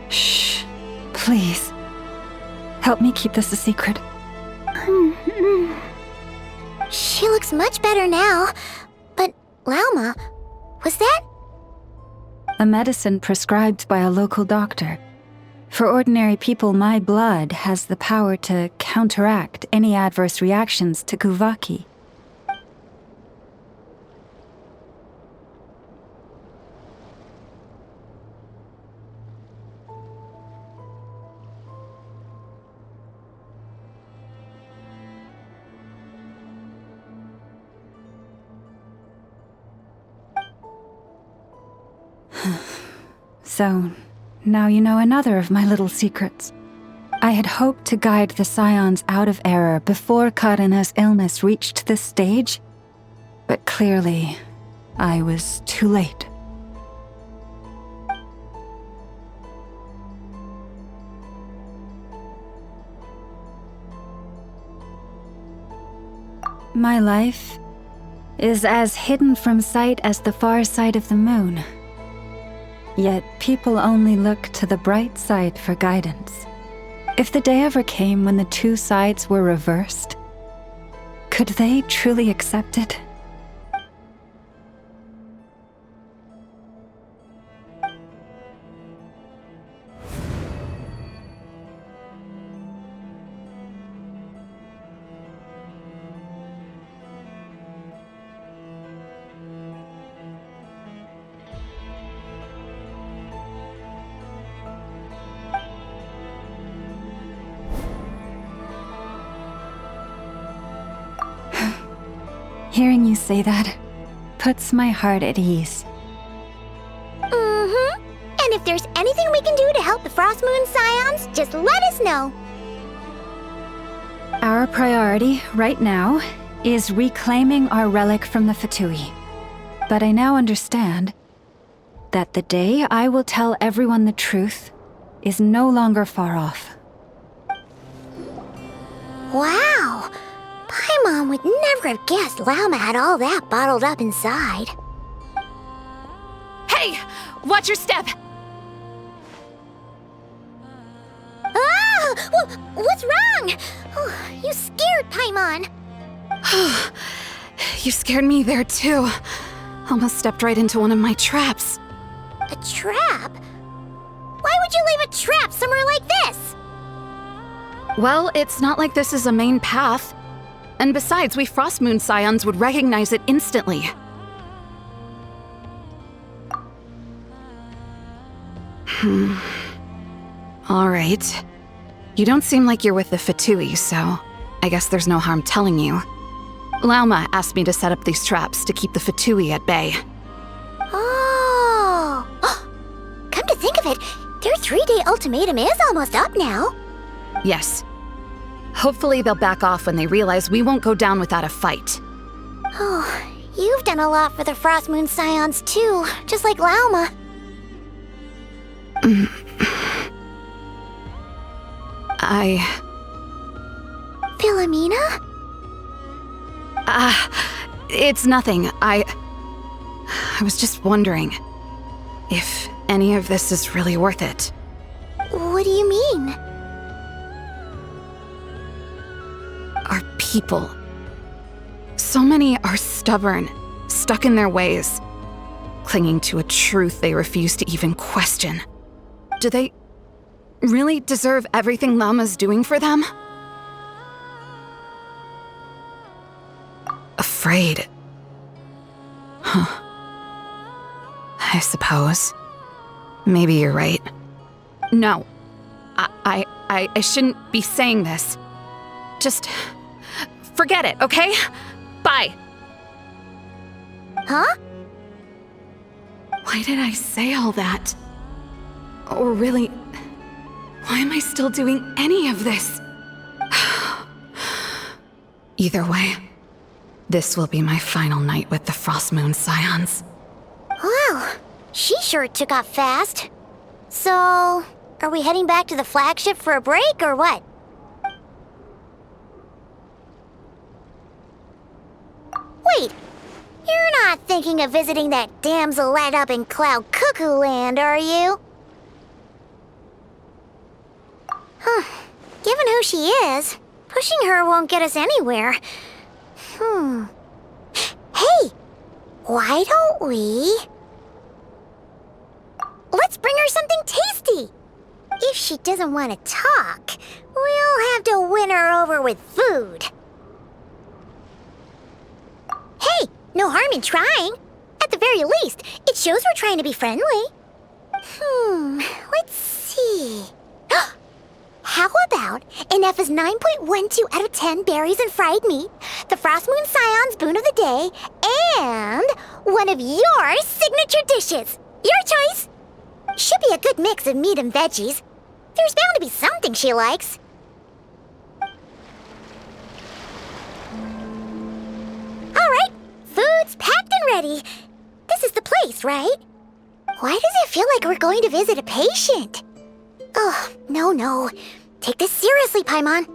Shh. Please. Help me keep this a secret. She looks much better now. But, Lauma, was that? A medicine prescribed by a local doctor. For ordinary people, my blood has the power to counteract any adverse reactions to Kuvaki. So, now you know another of my little secrets. I had hoped to guide the Scions out of error before Karina's illness reached this stage, but clearly, I was too late. My life is as hidden from sight as the far side of the moon. Yet people only look to the bright side for guidance. If the day ever came when the two sides were reversed, could they truly accept it? Hearing you say that puts my heart at ease. Mm-hmm. And if there's anything we can do to help the Frost Moon Scions, just let us know. Our priority right now is reclaiming our relic from the Fatui. But I now understand that the day I will tell everyone the truth is no longer far off. Wow! Paimon would never have guessed Lauma had all that bottled up inside. Hey! Watch your step! Ah! What's wrong? Oh, you scared Paimon. You scared me there too. Almost stepped right into one of my traps. A trap? Why would you leave a trap somewhere like this? Well, it's not like this is a main path. And besides, we Frost Moon Scions would recognize it instantly. Alright. You don't seem like you're with the Fatui, so I guess there's no harm telling you. Lauma asked me to set up these traps to keep the Fatui at bay. Oh! Come to think of it, their 3-day ultimatum is almost up now. Yes. Hopefully they'll back off when they realize we won't go down without a fight. Oh, you've done a lot for the Frost Moon Scions too, just like Lauma. Philomena? It's nothing. I was just wondering if any of this is really worth it. What do you mean? Our people. So many are stubborn, stuck in their ways, clinging to a truth they refuse to even question. Do they really deserve everything Lauma's doing for them? Afraid. Huh. I suppose. Maybe you're right. No. I shouldn't be saying this. Just forget it, okay? Bye. Huh? Why did I say all that? Or really, why am I still doing any of this? Either way, this will be my final night with the Frost Moon Scions. Wow, she sure took off fast. So, are we heading back to the flagship for a break or what? Wait, you're not thinking of visiting that damsel light up in Cloud Cuckoo Land, are you? Huh. Given who she is, pushing her won't get us anywhere. Hey, why don't we... Let's bring her something tasty. If she doesn't want to talk, we'll have to win her over with food. Hey, no harm in trying. At the very least, it shows we're trying to be friendly. Let's see. How about an F's 9.12 out of 10 berries and fried meat, the Frost Moon Scion's boon of the day, and one of your signature dishes. Your choice. Should be a good mix of meat and veggies. There's bound to be something she likes. Alright, food's packed and ready. This is the place, right? Why does it feel like we're going to visit a patient? Oh, no. Take this seriously, Paimon.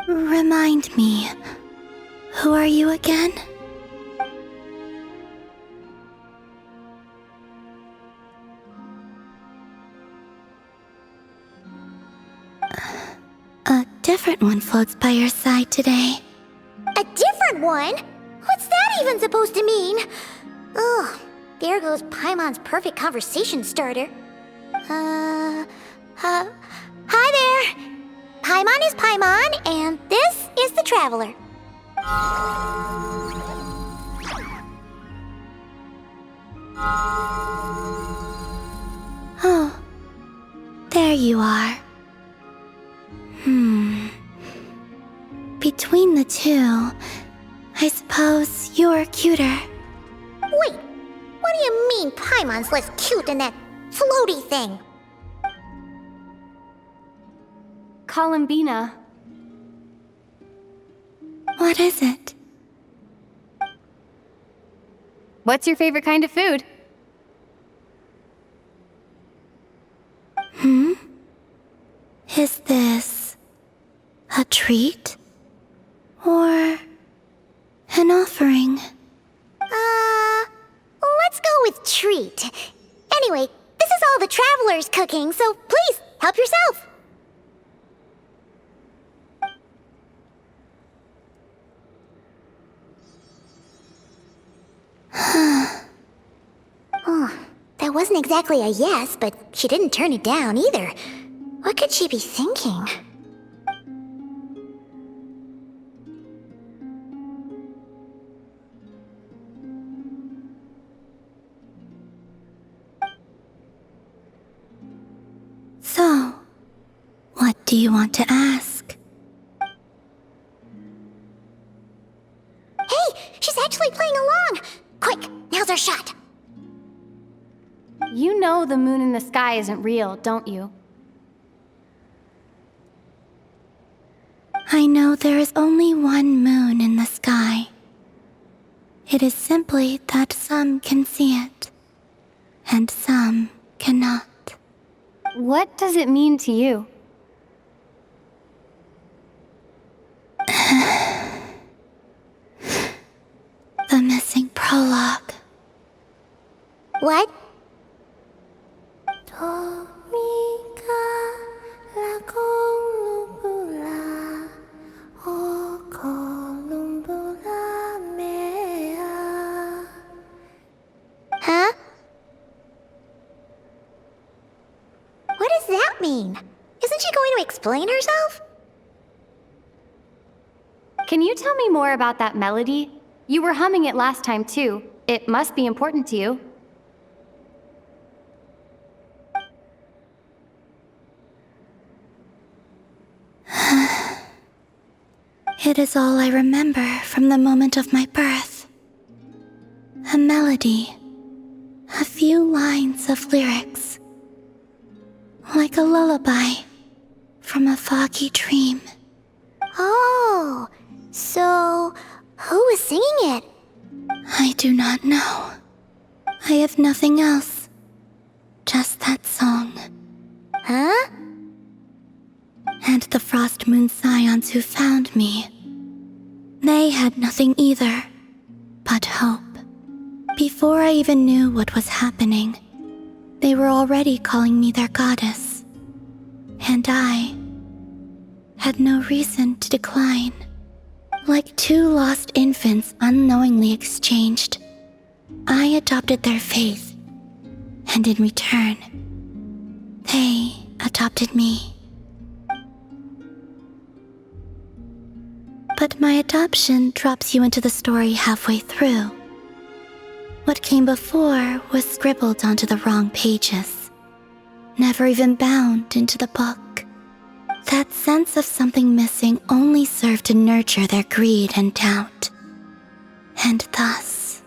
Remind me, who are you again? A different one floats by your side today. A different one? What's that even supposed to mean? Ugh, there goes Paimon's perfect conversation starter. Hi there! Paimon is Paimon, and this is the Traveler. Oh, there you are. Between the two, I suppose you're cuter. Wait, what do you mean Paimon's less cute than that floaty thing? Columbina. What is it? What's your favorite kind of food? Is this a treat? Or an offering? Let's go with treat. Anyway, this is all the Traveler's cooking, so please, help yourself. Oh, that wasn't exactly a yes, but she didn't turn it down either. What could she be thinking? So, what do you want to ask? Hey, she's actually playing along! Quick, now's our shot! You know the moon in the sky isn't real, don't you? I know there is only one moon in the sky. It is simply that some can see it, and some cannot. What does it mean to you? The missing prologue. What? Huh? What does that mean? Isn't she going to explain herself? Can you tell me more about that melody? You were humming it last time too. It must be important to you. It is all I remember from the moment of my birth. A melody. A few lines of lyrics. Like a lullaby from a foggy dream. Oh, so who was singing it? I do not know. I have nothing else. Just that song. Huh? And the Frost Moon Scions who found me. They had nothing either, but hope. Before I even knew what was happening, they were already calling me their goddess. And I had no reason to decline. Like two lost infants unknowingly exchanged, I adopted their faith. And in return, they adopted me. But my adoption drops you into the story halfway through. What came before was scribbled onto the wrong pages, never even bound into the book. That sense of something missing only served to nurture their greed and doubt. And thus,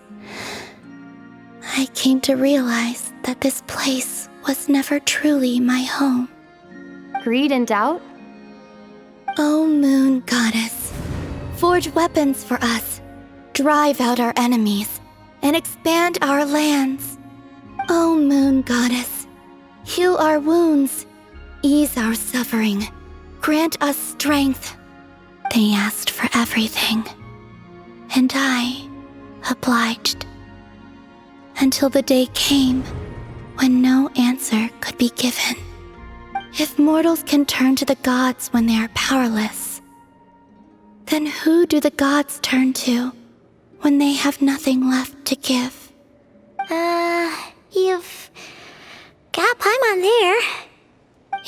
I came to realize that this place was never truly my home. Greed and doubt? O Moon Goddess, forge weapons for us, drive out our enemies, and expand our lands. O Moon Goddess, heal our wounds, ease our suffering, grant us strength. They asked for everything, and I obliged. Until the day came when no answer could be given. If mortals can turn to the gods when they are powerless, then who do the gods turn to when they have nothing left to give? You've got Paimon there.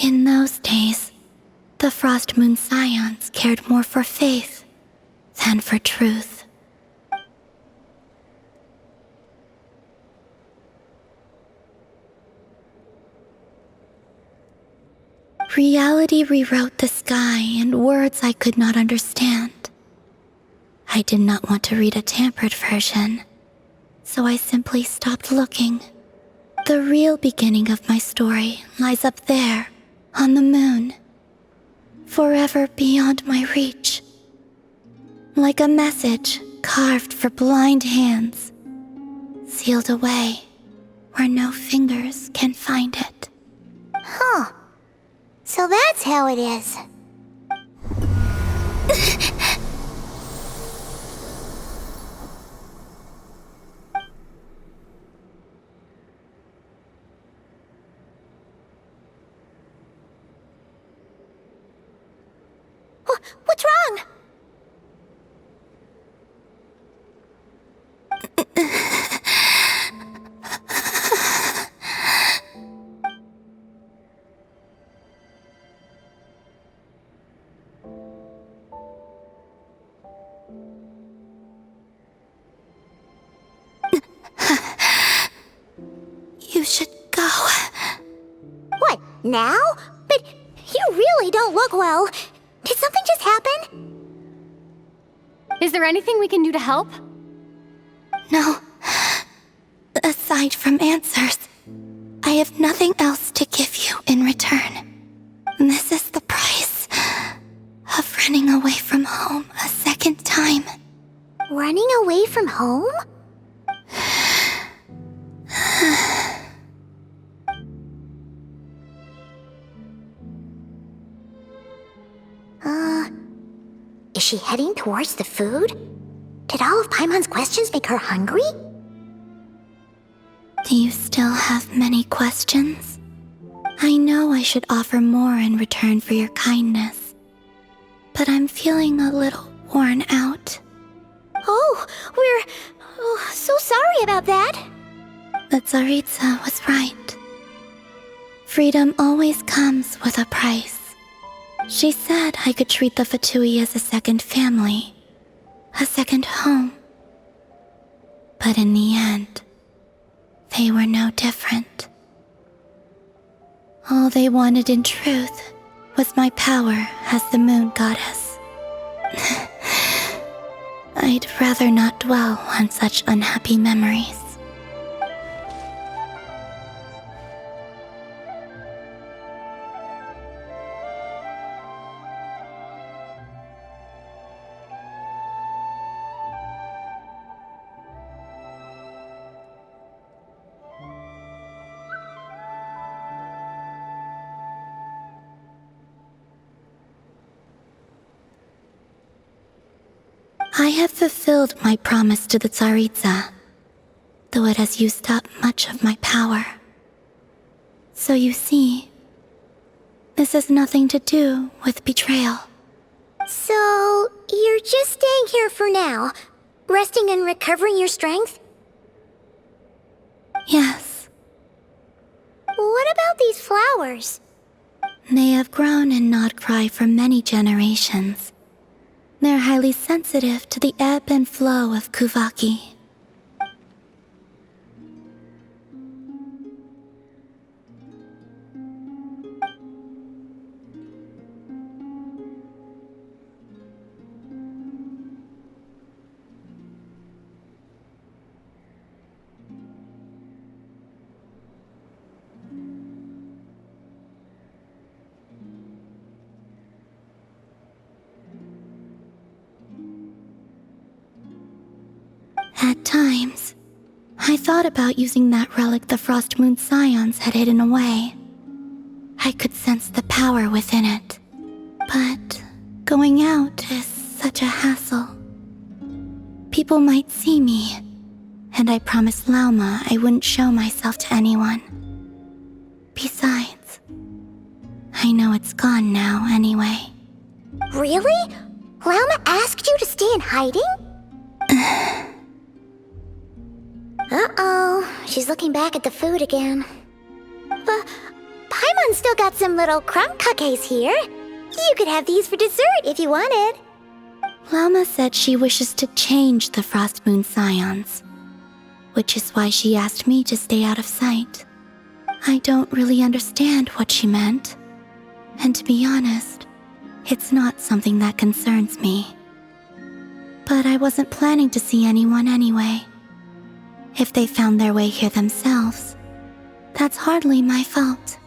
In those days, the Frost Moon Scions cared more for faith than for truth. Reality rewrote the sky in words I could not understand. I did not want to read a tampered version, so I simply stopped looking. The real beginning of my story lies up there, on the moon, forever beyond my reach. Like a message carved for blind hands, sealed away where no fingers can find it. Huh. So that's how it is. What's wrong? You should go. What, now? But you really don't look well. Did something just happen? Is there anything we can do to help? No. Aside from answers, I have nothing else to give you in return. This is the price of running away from home a second time. Running away from home? Is she heading towards the food? Did all of Paimon's questions make her hungry? Do you still have many questions? I know I should offer more in return for your kindness, but I'm feeling a little worn out. Oh, we're so sorry about that. The Tsaritsa was right. Freedom always comes with a price. She said I could treat the Fatui as a second family, a second home. But in the end, they were no different. All they wanted in truth was my power as the moon goddess. I'd rather not dwell on such unhappy memories. I have fulfilled my promise to the Tsaritsa, though it has used up much of my power. So you see, this has nothing to do with betrayal. So, you're just staying here for now, resting and recovering your strength? Yes. What about these flowers? They have grown in Nod-Krai for many generations. They're highly sensitive to the ebb and flow of Kuvaki. At times, I thought about using that relic the Frost Moon Scions had hidden away. I could sense the power within it. But going out is such a hassle. People might see me, and I promised Lauma I wouldn't show myself to anyone. Besides, I know it's gone now anyway. Really? Lauma asked you to stay in hiding? Uh-oh, she's looking back at the food again. But Paimon's still got some little crumb cookies here. You could have these for dessert if you wanted. Lauma said she wishes to change the Frost Moon Scions, which is why she asked me to stay out of sight. I don't really understand what she meant, and to be honest, it's not something that concerns me. But I wasn't planning to see anyone anyway. If they found their way here themselves, that's hardly my fault.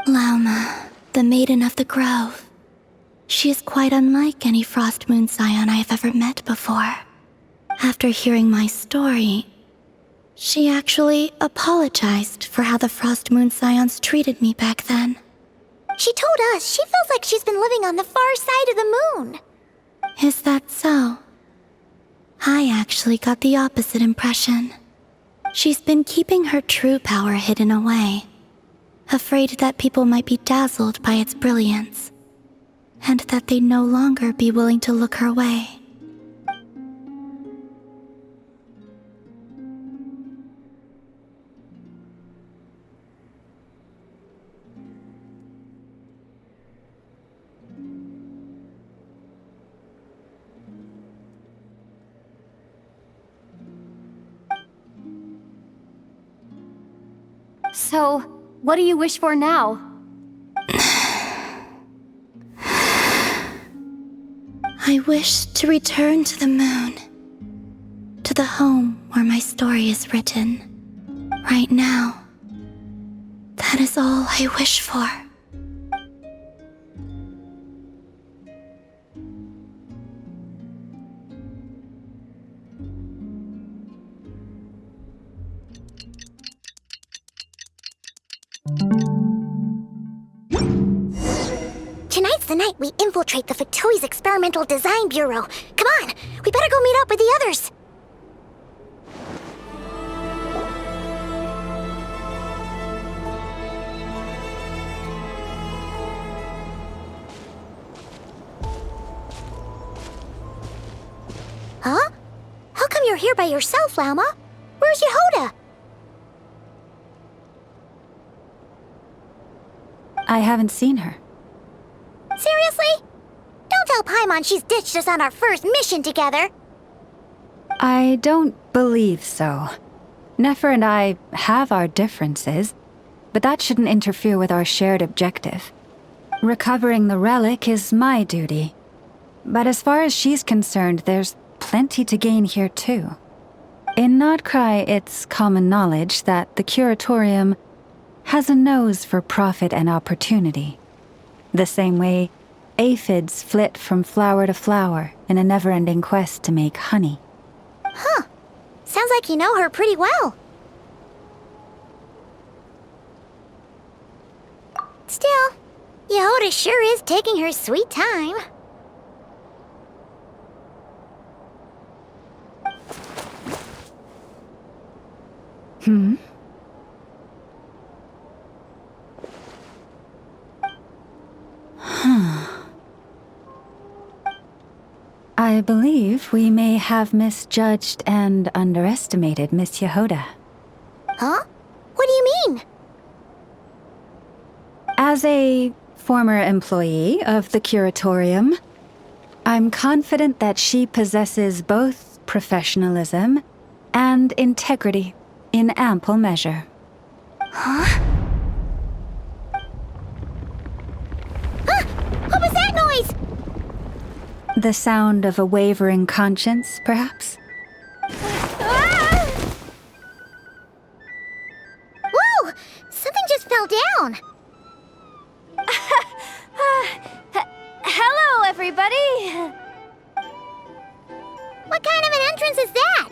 Lauma, the Maiden of the Grove. She is quite unlike any Frost Moon Scion I have ever met before. After hearing my story, she actually apologized for how the Frost Moon Scions treated me back then. She told us she feels like she's been living on the far side of the moon. Is that so? I actually got the opposite impression. She's been keeping her true power hidden away, afraid that people might be dazzled by its brilliance, and that they'd no longer be willing to look her way. So, what do you wish for now? I wish to return to the moon, to the home where my story is written. Right now, that is all I wish for. Thank you. the night we infiltrate the Fatui's Experimental Design Bureau. Come on, we better go meet up with the others. Huh? How come you're here by yourself, Lauma? Where's Yehoda? I haven't seen her. Seriously? Don't tell Paimon she's ditched us on our first mission together. I don't believe so. Nefer and I have our differences, but that shouldn't interfere with our shared objective. Recovering the relic is my duty. But as far as she's concerned, there's plenty to gain here too. In Nod-Krai, it's common knowledge that the Curatorium has a nose for profit and opportunity. The same way aphids flit from flower to flower in a never-ending quest to make honey. Huh. Sounds like you know her pretty well. Still, Yehoda sure is taking her sweet time. I believe we may have misjudged and underestimated Miss Yehoda. Huh? What do you mean? As a former employee of the Curatorium, I'm confident that she possesses both professionalism and integrity in ample measure. Huh? Huh? What was that noise? The sound of a wavering conscience, perhaps? Ah! Whoa! Something just fell down. Hello, everybody! What kind of an entrance is that?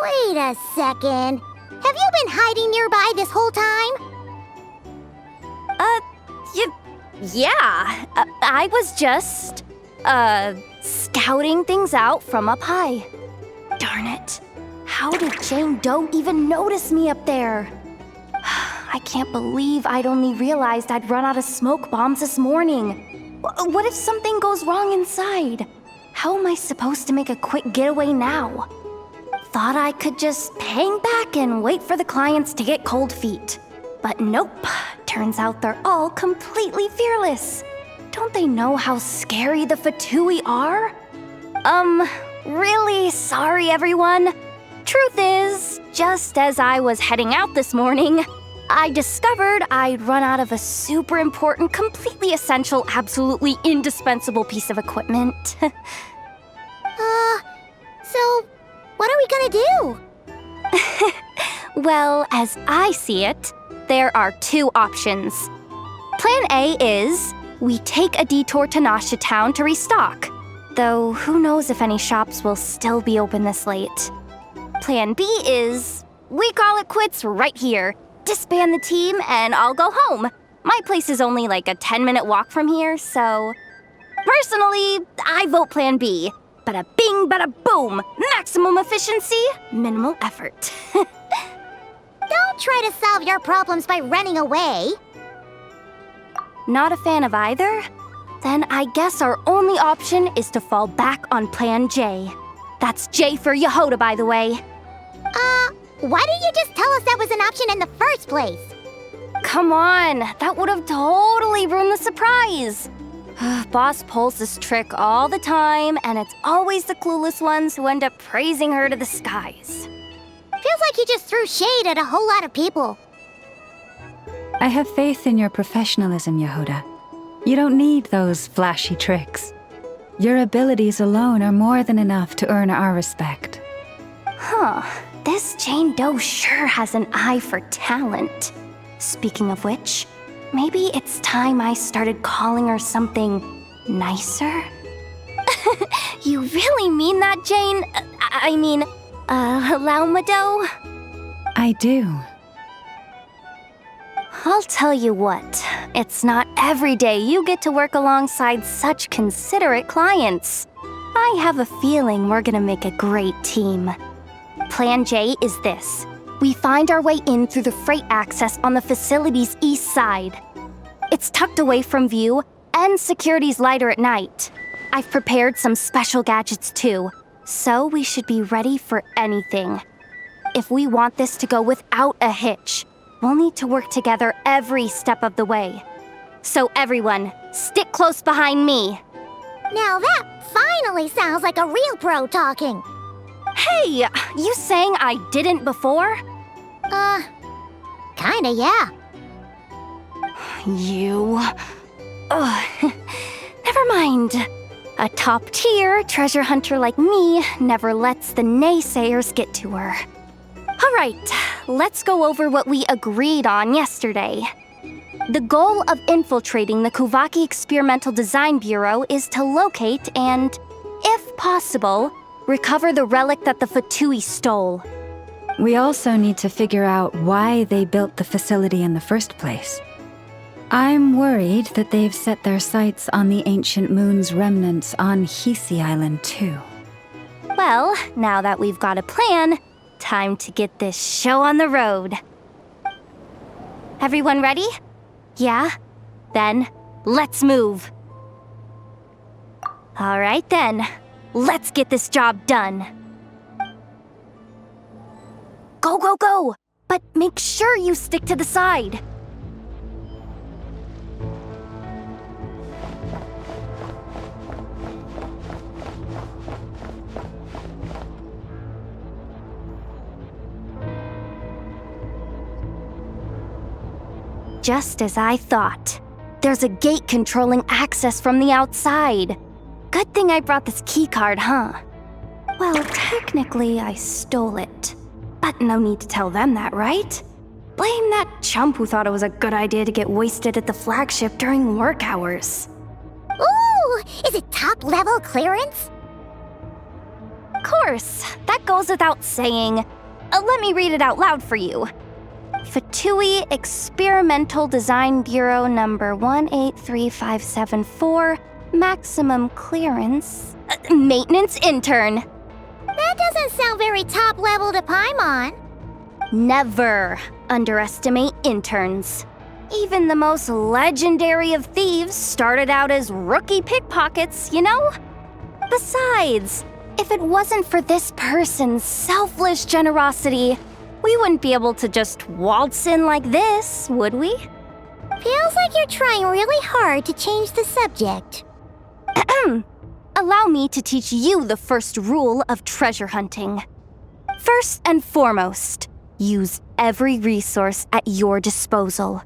Wait a second. Have you been hiding nearby this whole time? Yeah. I was just, scouting things out from up high. Darn it. How did Jane Doe even notice me up there? I can't believe I'd only realized I'd run out of smoke bombs this morning. What if something goes wrong inside? How am I supposed to make a quick getaway now? Thought I could just hang back and wait for the clients to get cold feet. But nope. Turns out they're all completely fearless. Don't they know how scary the Fatui are? Really sorry, everyone. Truth is, just as I was heading out this morning, I discovered I'd run out of a super important, completely essential, absolutely indispensable piece of equipment. So, what are we gonna do? Well, as I see it, there are two options. Plan A is we take a detour to Nasha Town to restock, though who knows if any shops will still be open this late. Plan B is we call it quits right here, disband the team, and I'll go home. My place is only like a 10-minute walk from here, so... Personally, I vote Plan B. Bada bing, bada boom! Maximum efficiency, minimal effort. Don't try to solve your problems by running away. Not a fan of either? Then I guess our only option is to fall back on Plan J. That's J for Yehoda, by the way. Why didn't you just tell us that was an option in the first place? Come on, that would have totally ruined the surprise. Boss pulls this trick all the time, and it's always the clueless ones who end up praising her to the skies. Feels like you just threw shade at a whole lot of people. I have faith in your professionalism, Yehoda. You don't need those flashy tricks. Your abilities alone are more than enough to earn our respect. Huh. This Jane Doe sure has an eye for talent. Speaking of which, maybe it's time I started calling her something nicer? You really mean that, Jane? Lauma Doe? I do. I'll tell you what, it's not every day you get to work alongside such considerate clients. I have a feeling we're gonna make a great team. Plan J is this. We find our way in through the freight access on the facility's east side. It's tucked away from view, and security's lighter at night. I've prepared some special gadgets too, so we should be ready for anything. If we want this to go without a hitch, we'll need to work together every step of the way. So everyone, stick close behind me. Now that finally sounds like a real pro talking. Hey, you saying I didn't before? Kinda, yeah. You... Ugh. Never mind. A top-tier treasure hunter like me never lets the naysayers get to her. All right, let's go over what we agreed on yesterday. The goal of infiltrating the Kuvaki Experimental Design Bureau is to locate and, if possible, recover the relic that the Fatui stole. We also need to figure out why they built the facility in the first place. I'm worried that they've set their sights on the ancient moon's remnants on Hisi Island too. Well, now that we've got a plan, time to get this show on the road. Everyone ready? Yeah? Then, let's move. All right then, let's get this job done. Go, go, go! But make sure you stick to the side. Just as I thought. There's a gate controlling access from the outside. Good thing I brought this keycard, huh? Well, technically I stole it. But no need to tell them that, right? Blame that chump who thought it was a good idea to get wasted at the flagship during work hours. Ooh, is it top-level clearance? Of course, that goes without saying. Let me read it out loud for you. Fatui Experimental Design Bureau number 183574, maximum clearance, maintenance intern. That doesn't sound very top-level to Paimon. Never underestimate interns. Even the most legendary of thieves started out as rookie pickpockets, you know? Besides, if it wasn't for this person's selfless generosity, we wouldn't be able to just waltz in like this, would we? Feels like you're trying really hard to change the subject. Allow me to teach you the first rule of treasure hunting. First and foremost, use every resource at your disposal.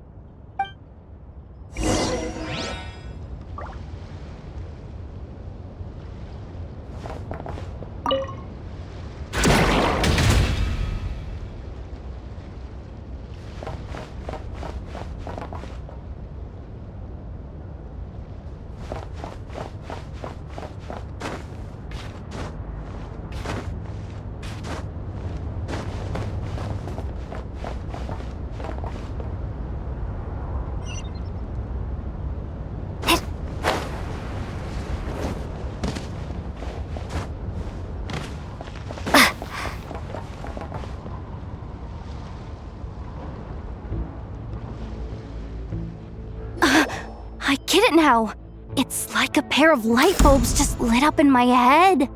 I get it now. It's like a pair of light bulbs just lit up in my head.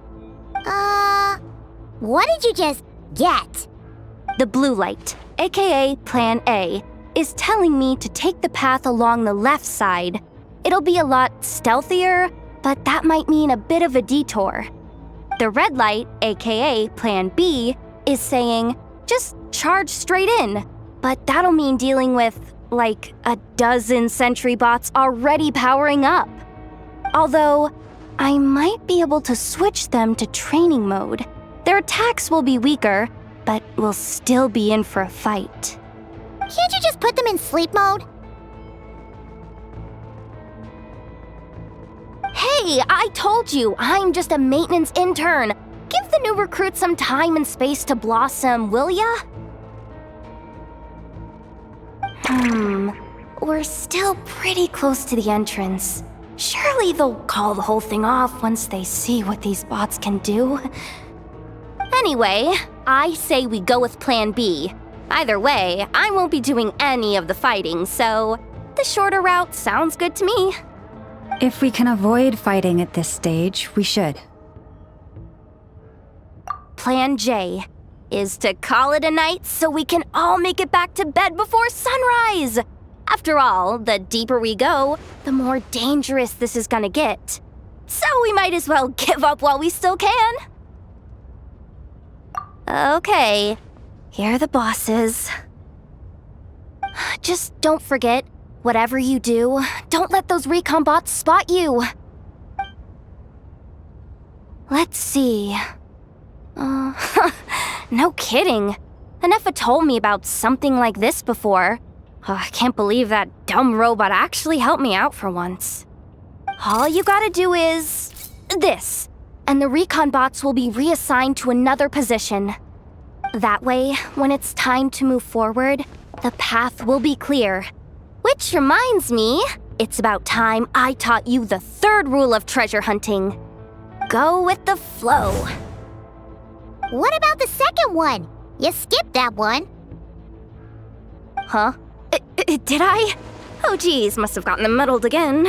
What did you just get? The blue light, aka Plan A, is telling me to take the path along the left side. It'll be a lot stealthier, but that might mean a bit of a detour. The red light, aka Plan B, is saying, just charge straight in. But that'll mean dealing with, like, a dozen sentry bots already powering up. Although, I might be able to switch them to training mode. Their attacks will be weaker, but we'll still be in for a fight. Can't you just put them in sleep mode? Hey, I told you, I'm just a maintenance intern. Give the new recruit some time and space to blossom, will ya? we're still pretty close to the entrance. Surely they'll call the whole thing off once they see what these bots can do. Anyway, I say we go with Plan B. Either way, I won't be doing any of the fighting, so the shorter route sounds good to me. If we can avoid fighting at this stage, we should. Plan J is to call it a night so we can all make it back to bed before sunrise. After all, the deeper we go, the more dangerous this is gonna get. So we might as well give up while we still can. Okay, here are the bosses. Just don't forget, whatever you do, don't let those recon bots spot you. Let's see. No kidding. Anefa told me about something like this before. I can't believe that dumb robot actually helped me out for once. All you gotta do is this, and the recon bots will be reassigned to another position. That way, when it's time to move forward, the path will be clear. Which reminds me, it's about time I taught you the third rule of treasure hunting. Go with the flow. What about the second one? You skipped that one. Huh? Did I? Oh geez, must have gotten muddled again.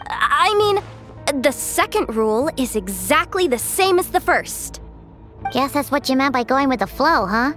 I mean, the second rule is exactly the same as the first. Guess that's what you meant by going with the flow, huh?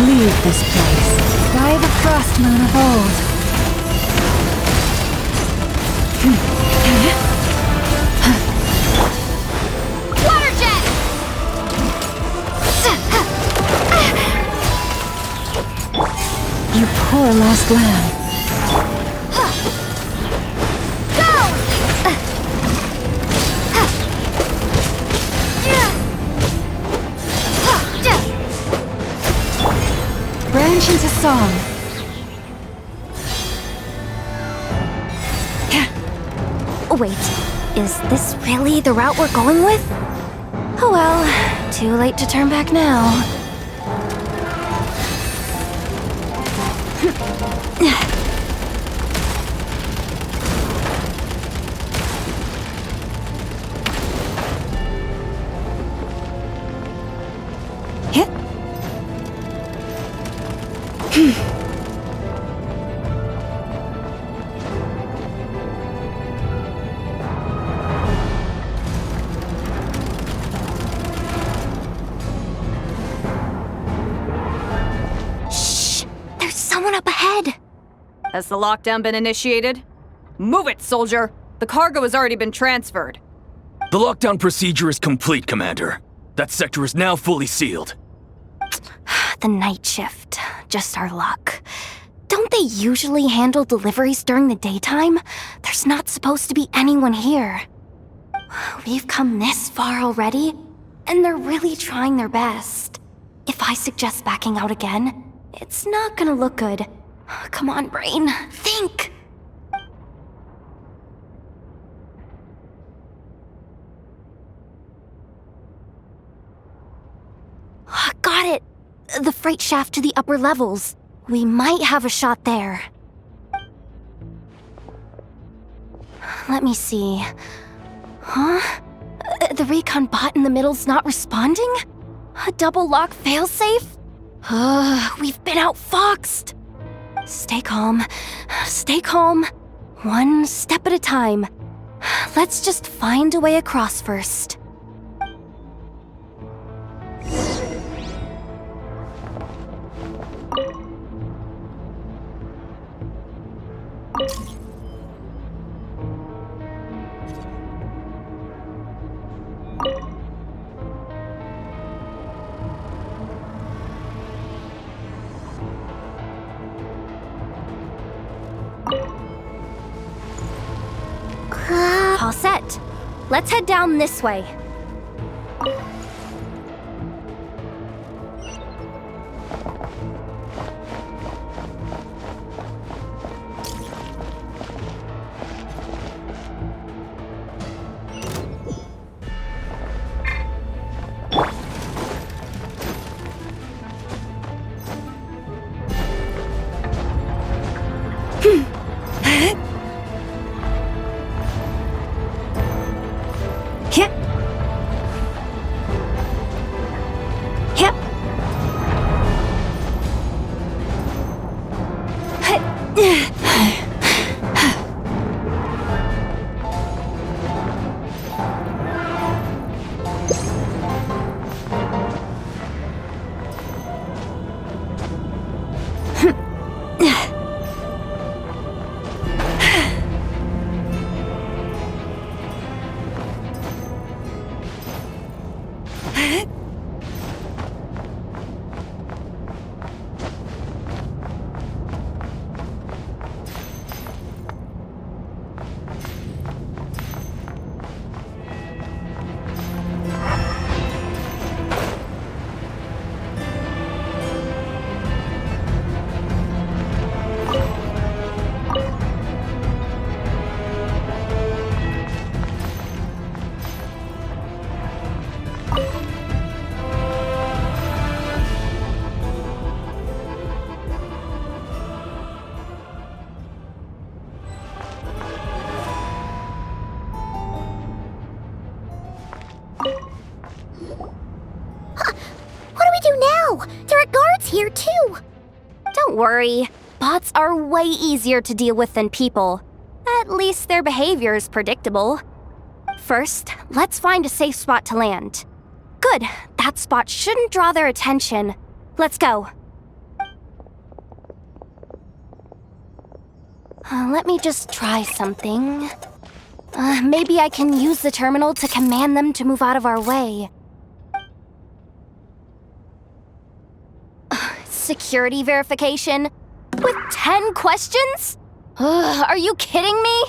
Leave this place, by the frost moon of old. Water jet! You poor lost lamb. Branch into song. Wait, is this really the route we're going with? Oh well, too late to turn back now. Has the lockdown been initiated? Move it, soldier! The cargo has already been transferred. The lockdown procedure is complete, Commander. That sector is now fully sealed. The night shift. Just our luck. Don't they usually handle deliveries during the daytime? There's not supposed to be anyone here. We've come this far already, and they're really trying their best. If I suggest backing out again, it's not gonna look good. Come on, brain. Think! Got it! The freight shaft to the upper levels. We might have a shot there. Let me see. Huh? The recon bot in the middle's not responding? A double lock failsafe? We've been outfoxed! Stay calm. Stay calm. One step at a time. Let's just find a way across first. All set. Let's head down this way. Here too. Don't worry. Bots are way easier to deal with than people. At least their behavior is predictable. First, let's find a safe spot to land. Good. That spot shouldn't draw their attention. Let's go. Let me just try something. Maybe I can use the terminal to command them to move out of our way. Security verification? With 10 questions? Are you kidding me?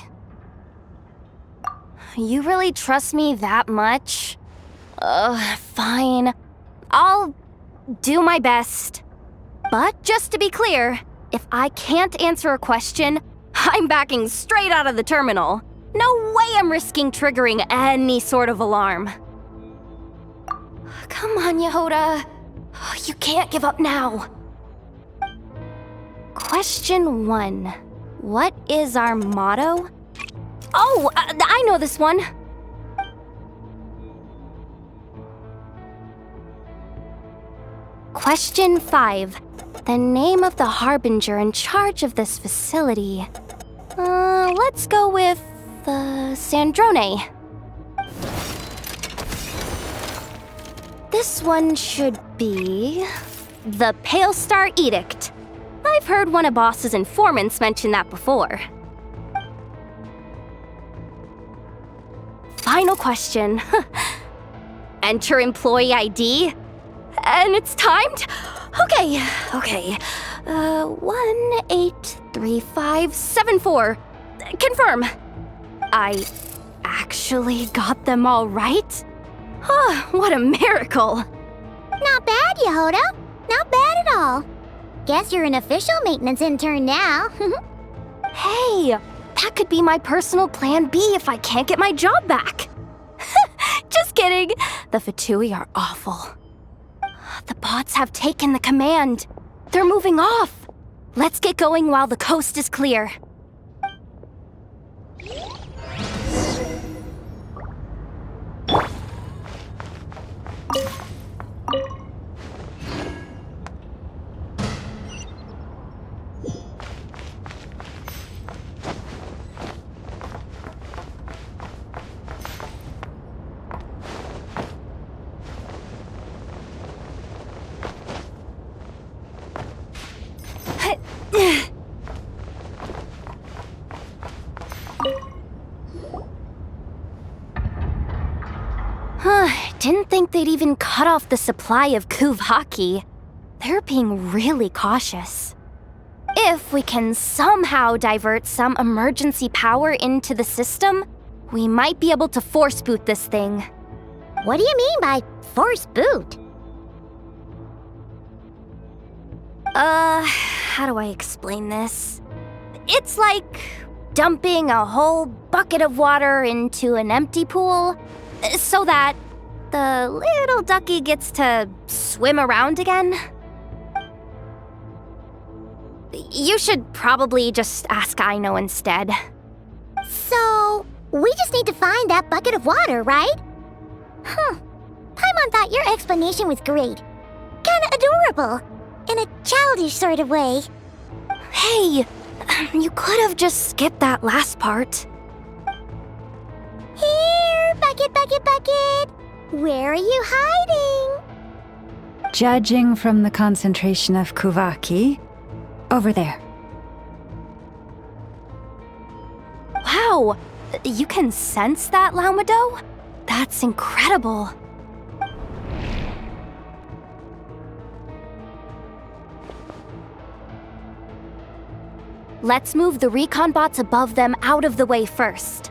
You really trust me that much? Fine. I'll do my best. But just to be clear, if I can't answer a question, I'm backing straight out of the terminal. No way I'm risking triggering any sort of alarm. Come on, Yehoda. You can't give up now. Question 1. What is our motto? Oh, I know this one. Question 5. The name of the harbinger in charge of this facility. Let's go with Sandrone. This one should be the Pale Star Edict. I've heard one of Boss's informants mention that before. Final question. Enter employee ID. And it's timed? Okay. 183574. Confirm. I actually got them all right? What a miracle. Not bad, Yehoda. Not bad at all. Guess you're an official maintenance intern now. Hey, that could be my personal plan B if I can't get my job back. Just kidding. The Fatui are awful. The bots have taken the command. They're moving off. Let's get going while the coast is clear. Didn't think they'd even cut off the supply of Kuvaki. They're being really cautious. If we can somehow divert some emergency power into the system, we might be able to force boot this thing. What do you mean by force boot? How do I explain this? It's like dumping a whole bucket of water into an empty pool, so that the little ducky gets to swim around again. You should probably just ask Aino instead. So, we just need to find that bucket of water, right? Paimon thought your explanation was great. Kinda adorable. In a childish sort of way. Hey, you could have just skipped that last part. Here, bucket, bucket, bucket. Where are you hiding? Judging from the concentration of Kuvaki, over there. Wow, you can sense that, Laumado? That's incredible. Let's move the recon bots above them out of the way first.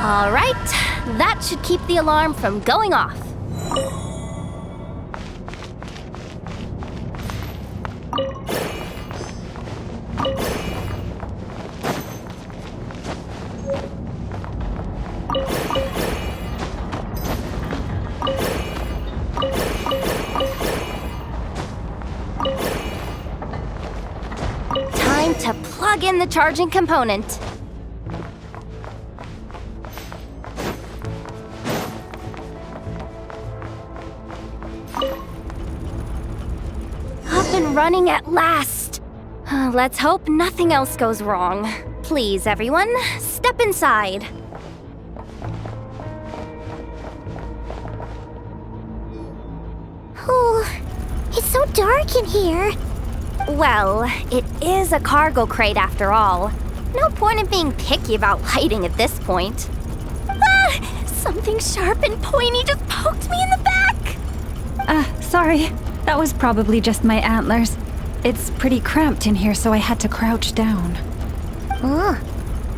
All right, that should keep the alarm from going off. Time to plug in the charging component. Running at last. Let's hope nothing else goes wrong. Please, everyone, step inside. Oh, it's so dark in here. Well, it is a cargo crate after all. No point in being picky about lighting at this point. Ah! Something sharp and pointy just poked me in the back! Sorry. That was probably just my antlers. It's pretty cramped in here, so I had to crouch down. Oh,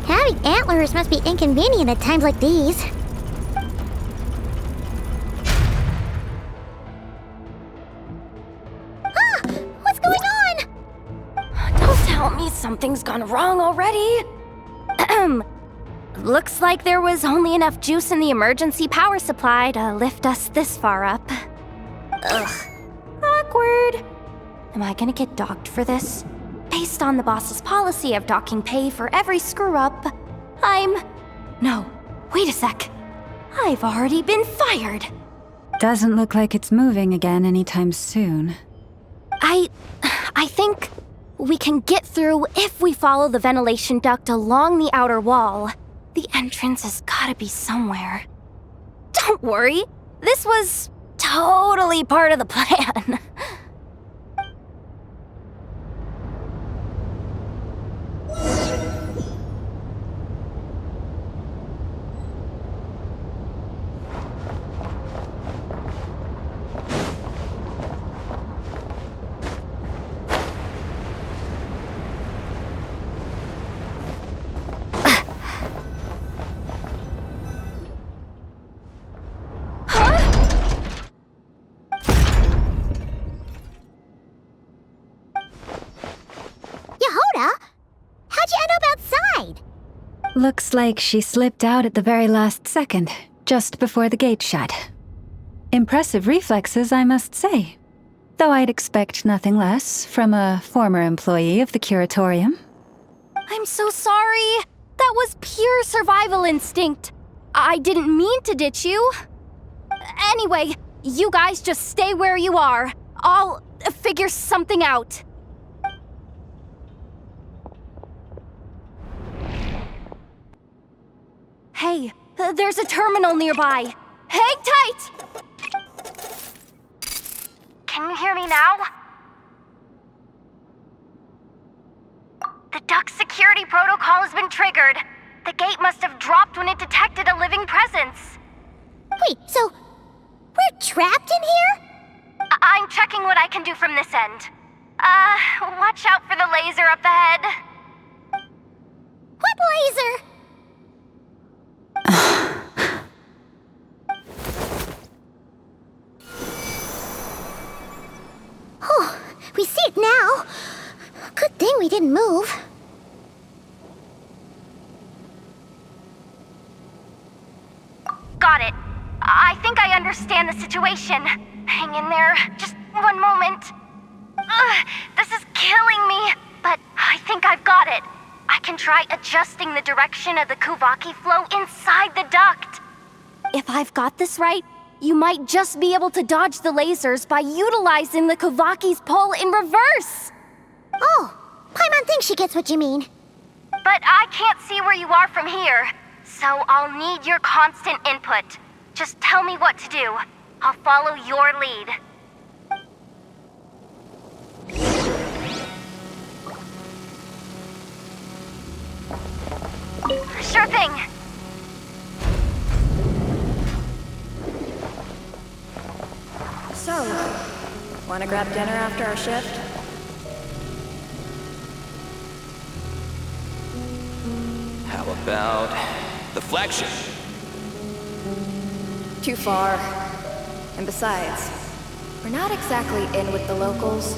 having antlers must be inconvenient at times like these. Ah! What's going on? Don't tell me something's gone wrong already. Looks like there was only enough juice in the emergency power supply to lift us this far up. Ugh. Awkward. Am I gonna get docked for this? Based on the boss's policy of docking pay for every screw-up, No, wait a sec. I've already been fired. Doesn't look like it's moving again anytime soon. I think we can get through if we follow the ventilation duct along the outer wall. The entrance has gotta be somewhere. Don't worry, this was totally part of the plan. Looks like she slipped out at the very last second, just before the gate shut. Impressive reflexes, I must say. Though I'd expect nothing less from a former employee of the Curatorium. I'm so sorry. That was pure survival instinct. I didn't mean to ditch you. Anyway, you guys just stay where you are. I'll figure something out. Hey, there's a terminal nearby. Hang tight! Can you hear me now? The duck security protocol has been triggered. The gate must have dropped when it detected a living presence. Wait, so we're trapped in here? I'm checking what I can do from this end. Watch out for the laser up ahead. What laser? Oh, we see it now. Good thing we didn't move. Got it. I think I understand the situation. Hang in there. Just one moment. This is killing me, but I think I've got it. I can try adjusting the direction of the Kuvaki flow inside the duct. If I've got this right, you might just be able to dodge the lasers by utilizing the Kuvaki's pull in reverse. Oh, Paimon thinks she gets what you mean. But I can't see where you are from here, so I'll need your constant input. Just tell me what to do. I'll follow your lead. Sure thing. So, wanna grab dinner after our shift? How about the flagship? Too far. And besides, we're not exactly in with the locals.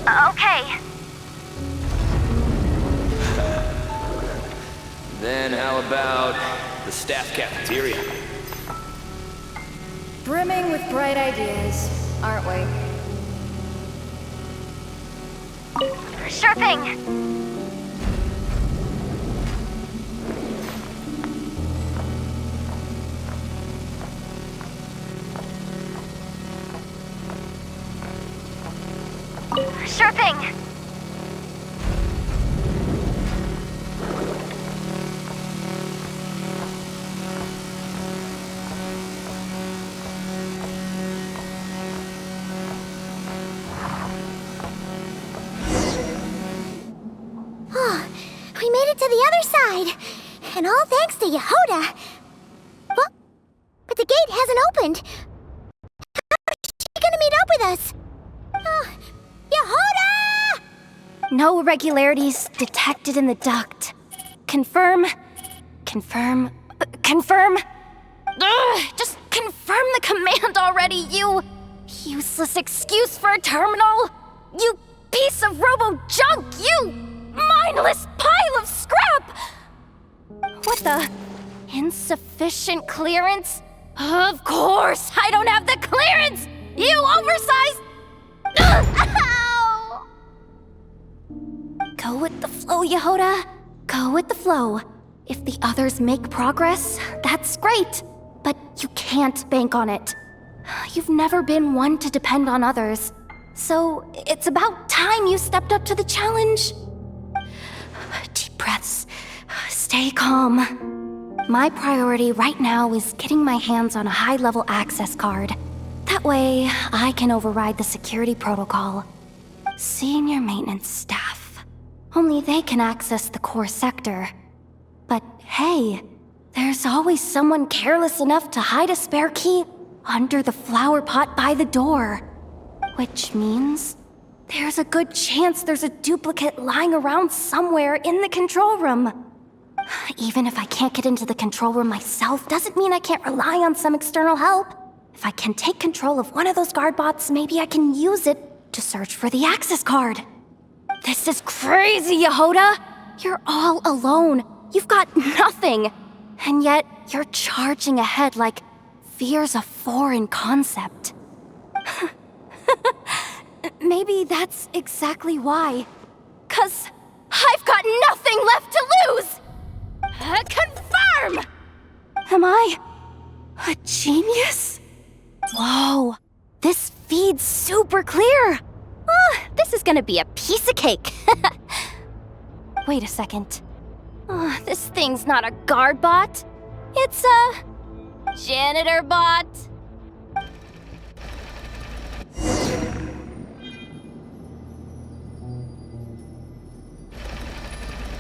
Okay. Then how about the staff cafeteria? Brimming with bright ideas, aren't we? Sure thing. Sure thing. Oh, we made it to the other side. And all thanks to Yehoda. Well, but the gate hasn't opened. How's she gonna meet up with us? Yehoda! No irregularities detected in the duct. Confirm. Confirm. Confirm. Ugh, just confirm the command already, you useless excuse for a terminal. You piece of robo-junk, you mindless pile of scrap! What the? Insufficient clearance? Of course, I don't have the clearance! You oversized... Ow! Go with the flow, Yehoda. Go with the flow. If the others make progress, that's great. But you can't bank on it. You've never been one to depend on others. So it's about time you stepped up to the challenge. Deep breaths. Stay calm. My priority right now is getting my hands on a high-level access card. That way, I can override the security protocol. Senior maintenance staff. Only they can access the core sector. But hey, there's always someone careless enough to hide a spare key under the flower pot by the door. Which means there's a good chance there's a duplicate lying around somewhere in the control room. Even if I can't get into the control room myself, doesn't mean I can't rely on some external help. If I can take control of one of those guard bots, maybe I can use it to search for the access card. This is crazy, Yehoda! You're all alone. You've got nothing. And yet, you're charging ahead like fear's a foreign concept. Maybe that's exactly why. 'Cause I've got nothing left to lose! Confirm! Am I a genius? Whoa, this feed's super clear. Oh, this is gonna be a piece of cake. Wait a second. Oh, this thing's not a guard bot. It's a janitor bot.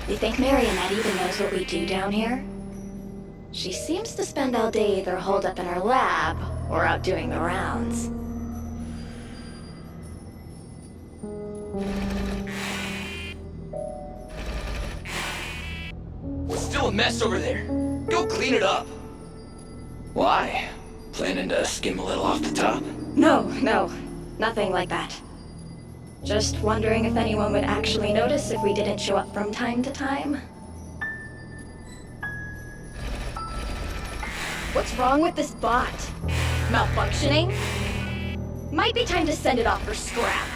You think Marionette even knows what we do down here? She seems to spend all day either holed up in her lab or out doing the rounds. It's still a mess over there. Go clean it up. Why? Planning to skim a little off the top? No, nothing like that. Just wondering if anyone would actually notice if we didn't show up from time to time. What's wrong with this bot? Malfunctioning? Might be time to send it off for scrap.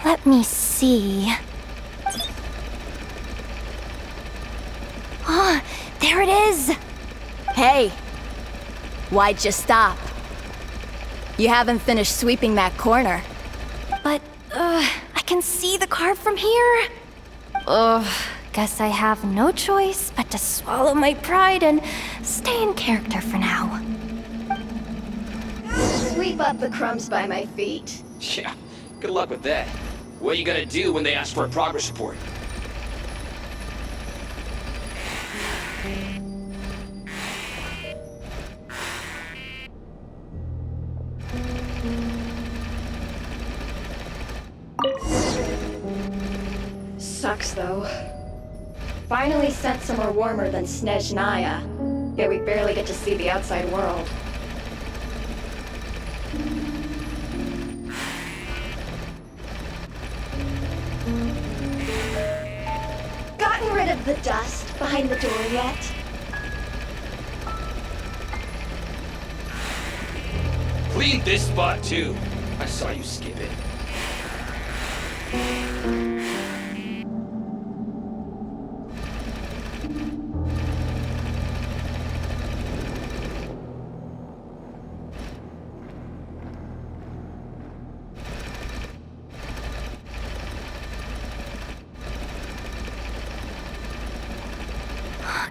Let me see. Ah, there it is! Hey! Why'd you stop? You haven't finished sweeping that corner. But, I can see the card from here. Guess I have no choice but to swallow my pride and stay in character for now. Sweep up the crumbs by my feet. Yeah, good luck with that. What are you gonna do when they ask for a progress report? Sucks though. Finally sent somewhere warmer than Snezhnaya, yet we barely get to see the outside world. Gotten rid of the dust behind the door yet? Clean this spot too. I saw you skip it.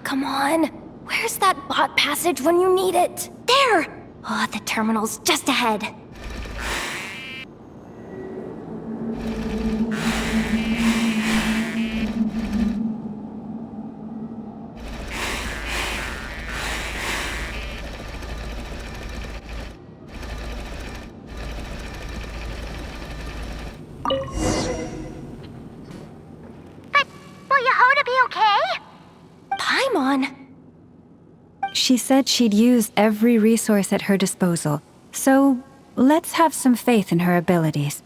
Come on. Where's that bot passage when you need it? There! Oh, the terminal's just ahead. But will Yehoda be okay? Paimon! She said she'd use every resource at her disposal, so let's have some faith in her abilities.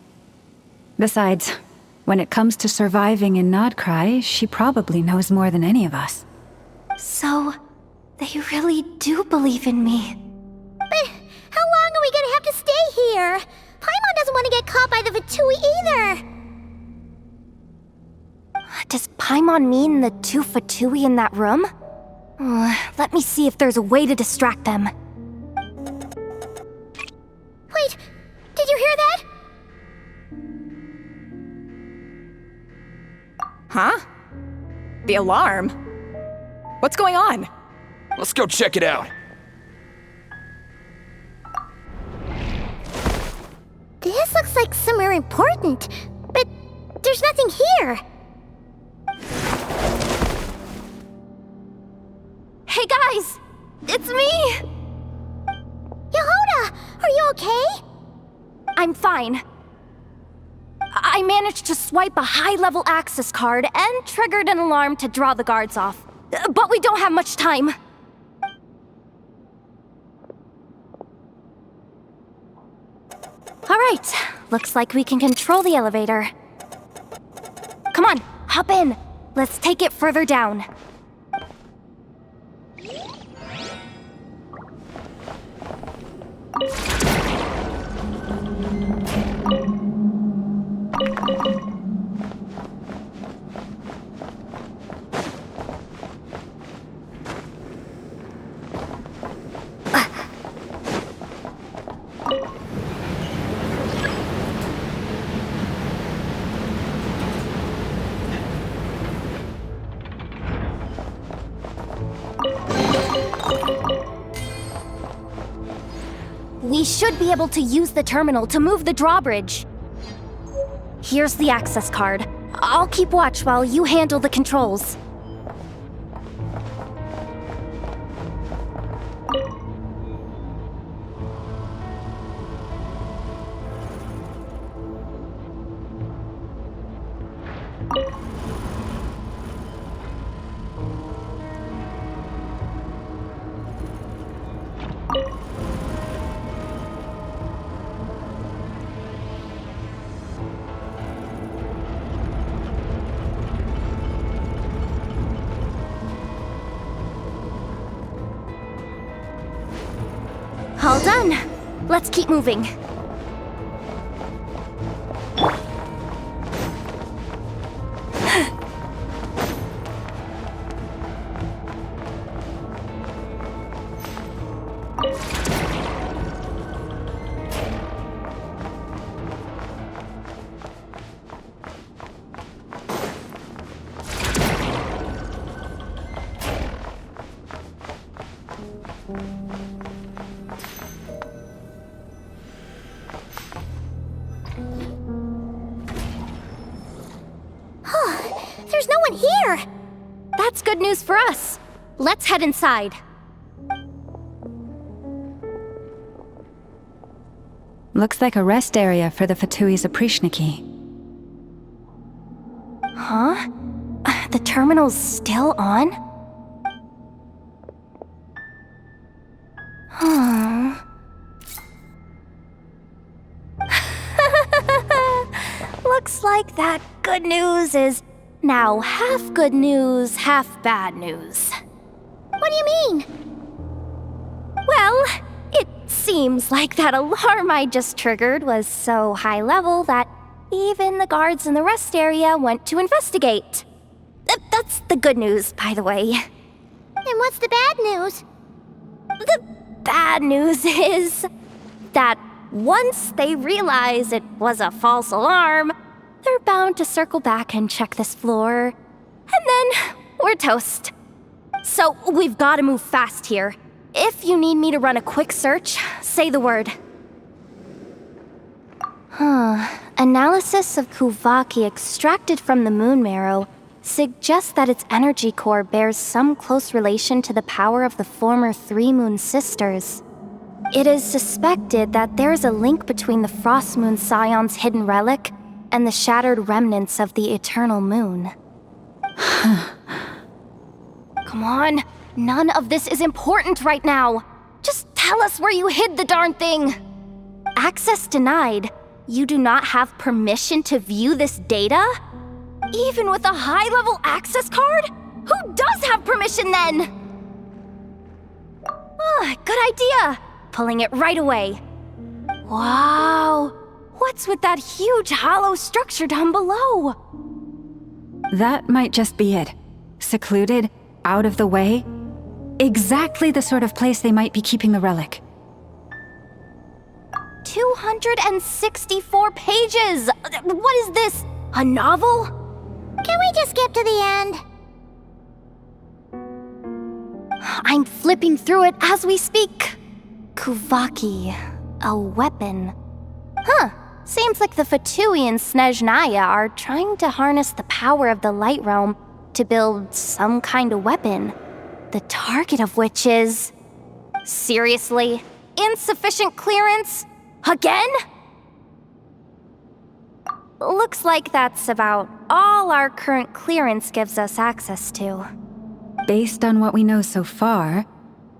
Besides, when it comes to surviving in Nod-Krai, she probably knows more than any of us. So, they really do believe in me. But how long are we gonna have to stay here? Paimon doesn't want to get caught by the Fatui either. Does Paimon mean the two Fatui in that room? Let me see if there's a way to distract them. Wait, did you hear that? Huh? The alarm? What's going on? Let's go check it out. This looks like somewhere important, but there's nothing here. Hey guys! It's me! Yehuda, are you okay? I'm fine. I managed to swipe a high-level access card and triggered an alarm to draw the guards off. But we don't have much time. Alright, looks like we can control the elevator. Come on, hop in. Let's take it further down. We should be able to use the terminal to move the drawbridge. Here's the access card. I'll keep watch while you handle the controls. All done. Let's keep moving. There's no one here! That's good news for us. Let's head inside. Looks like a rest area for the Fatui's Oprishniki. Huh? The terminal's still on? Huh. Looks like that good news is now half good news, half bad news. What do you mean? Well, it seems like that alarm I just triggered was so high level that even the guards in the rest area went to investigate. That's the good news, by the way. And what's the bad news? The bad news is that once they realize it was a false alarm, they're bound to circle back and check this floor. And then we're toast. So we've got to move fast here. If you need me to run a quick search, say the word. Analysis of Kuvaki extracted from the moon marrow suggests that its energy core bears some close relation to the power of the former Three Moon Sisters. It is suspected that there is a link between the Frost Moon Scion's hidden relic and the shattered remnants of the Eternal Moon. Come on, none of this is important right now. Just tell us where you hid the darn thing. Access denied. You do not have permission to view this data? Even with a high-level access card? Who does have permission then? Good idea. Pulling it right away. Wow. What's with that huge hollow structure down below? That might just be it. Secluded, out of the way. Exactly the sort of place they might be keeping the relic. 264 pages! What is this? A novel? Can we just skip to the end? I'm flipping through it as we speak. Kuvaki, a weapon. Huh, Seems like the Fatui and Snezhnaya are trying to harness the power of the Light Realm to build some kind of weapon, the target of which is... Seriously? Insufficient clearance? Again? Looks like that's about all our current clearance gives us access to. Based on what we know so far,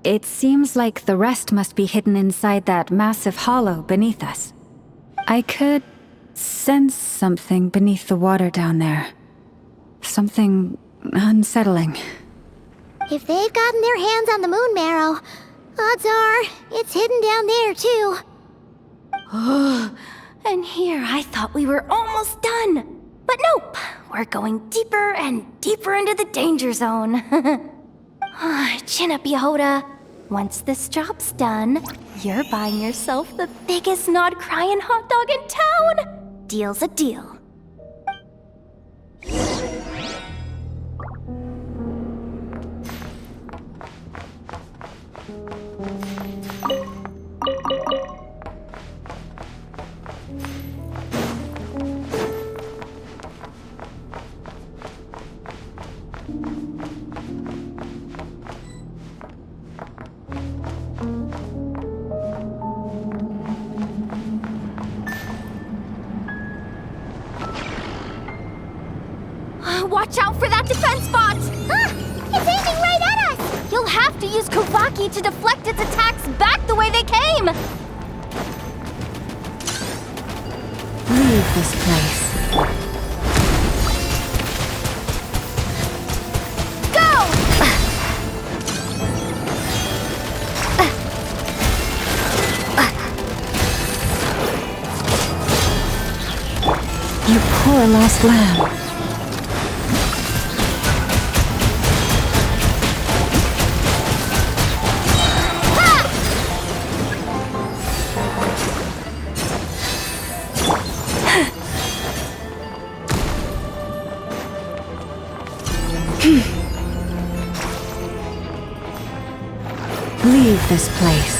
it seems like the rest must be hidden inside that massive hollow beneath us. I could sense something beneath the water down there. Something unsettling. If they've gotten their hands on the moon marrow, odds are it's hidden down there too. And here I thought we were almost done. But nope, we're going deeper and deeper into the danger zone. Chin up, Yehoda. Once this job's done, you're buying yourself the biggest Nod-Krai hot dog in town. Deal's a deal. Watch out for that defense bot! It's aiming right at us! You'll have to use Kuvaki to deflect its attacks back the way they came! Leave this place. Go! You poor lost lamb. Leave this place.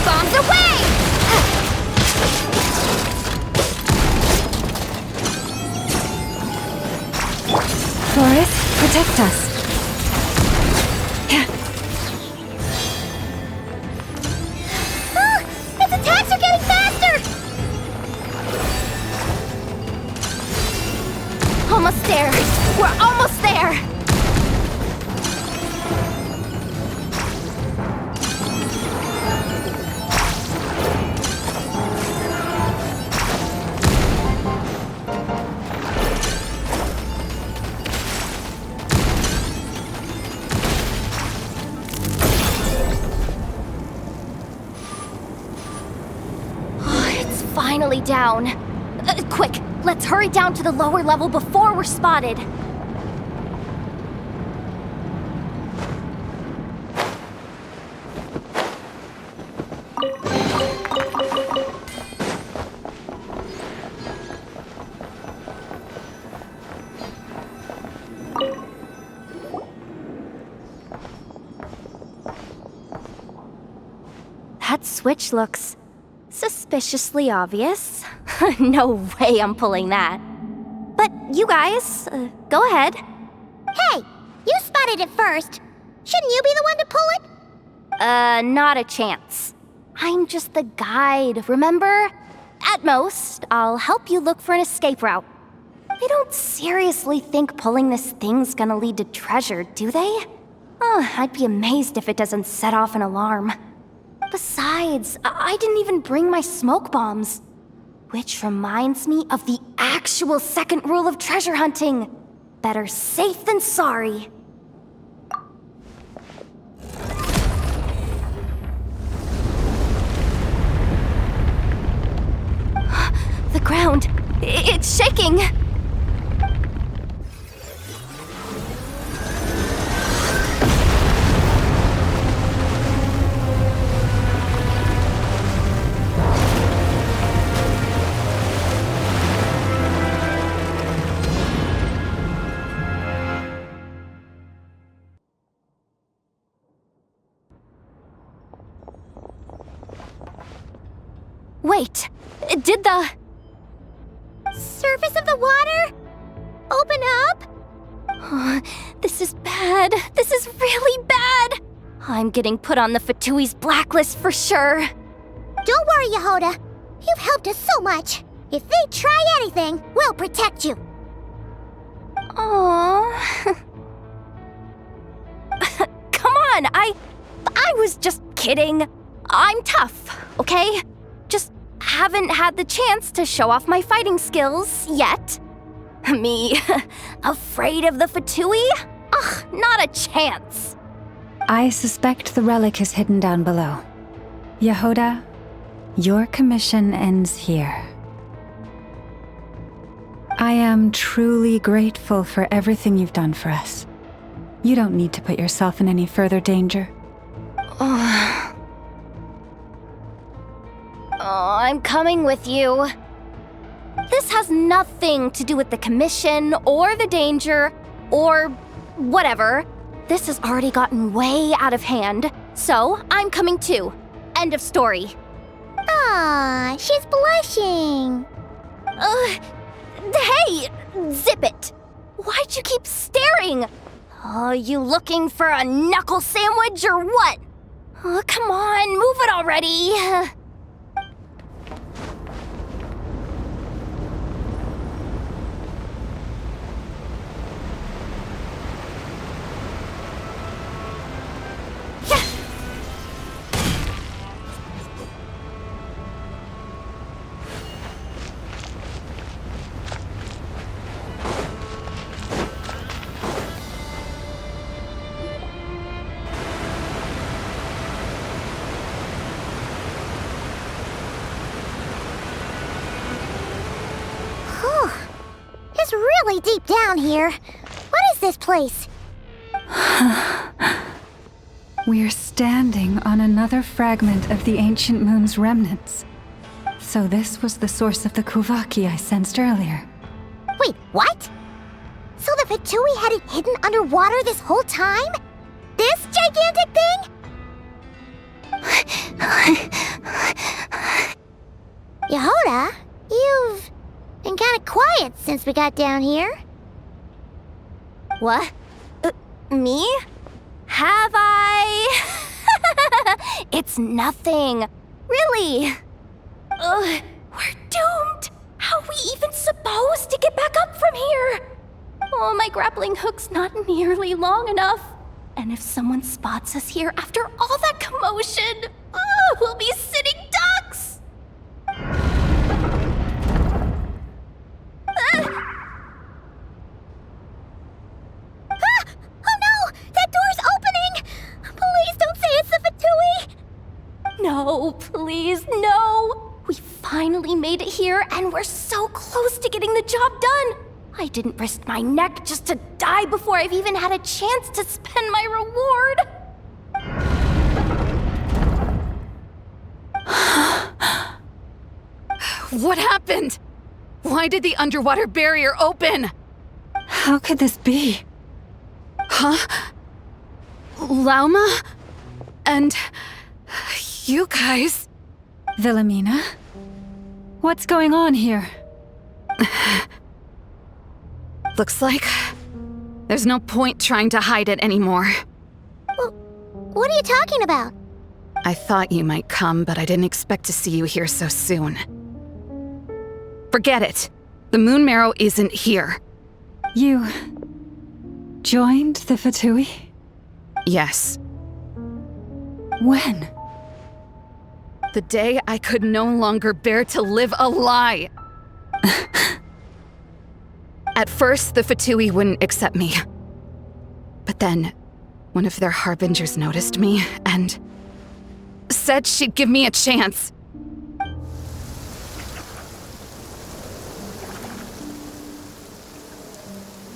Bombs away! Forest, protect us. Its attacks are getting faster! Almost there. We're almost there. It's finally down. Quick, let's hurry down to the lower level before we're spotted. That switch looks suspiciously obvious. No way I'm pulling that. But you guys, go ahead. Hey, you spotted it first. Shouldn't you be the one to pull it? Not a chance. I'm just the guide, remember? At most, I'll help you look for an escape route. They don't seriously think pulling this thing's gonna lead to treasure, do they? I'd be amazed if it doesn't set off an alarm. Besides, I didn't even bring my smoke bombs. Which reminds me of the actual second rule of treasure hunting. Better safe than sorry. The ground, it's shaking. Wait, did the surface of the water open up? This is bad. This is really bad. I'm getting put on the Fatui's blacklist for sure. Don't worry, Yehoda. You've helped us so much. If they try anything, we'll protect you. Aww. Come on, I was just kidding. I'm tough, okay? Just haven't had the chance to show off my fighting skills yet. Me, afraid of the Fatui? Ugh, not a chance. I suspect the relic is hidden down below. Yehoda, your commission ends here. I am truly grateful for everything you've done for us. You don't need to put yourself in any further danger. Oh, I'm coming with you. This has nothing to do with the commission or the danger or whatever. This has already gotten way out of hand, so I'm coming too. End of story. Ah, she's blushing. Hey, zip it. Why'd you keep staring? Oh, you looking for a knuckle sandwich or what? Oh, come on, move it already. It's really deep down here. What is this place? We're standing on another fragment of the ancient moon's remnants. So this was the source of the Kuvaki I sensed earlier. Wait, what? So the Fatui had it hidden underwater this whole time? This gigantic thing? Yehoda, you've been kind of quiet since we got down here. What? Me? Have I? It's nothing. Really. We're doomed. How are we even supposed to get back up from here? Oh, my grappling hook's not nearly long enough. And if someone spots us here after all that commotion, we'll be sitting ducks. Oh no! That door's opening! Please don't say it's the Fatui! No, please, no! We finally made it here, and we're so close to getting the job done! I didn't risk my neck just to die before I've even had a chance to spend my reward! What happened? Why did the underwater barrier open? How could this be? Huh? Lauma? And you guys? Wilhelmina? What's going on here? Looks like there's no point trying to hide it anymore. Well, what are you talking about? I thought you might come, but I didn't expect to see you here so soon. Forget it. The Moon Marrow isn't here. You joined the Fatui? Yes. When? The day I could no longer bear to live a lie. At first, the Fatui wouldn't accept me. But then, one of their harbingers noticed me and said she'd give me a chance.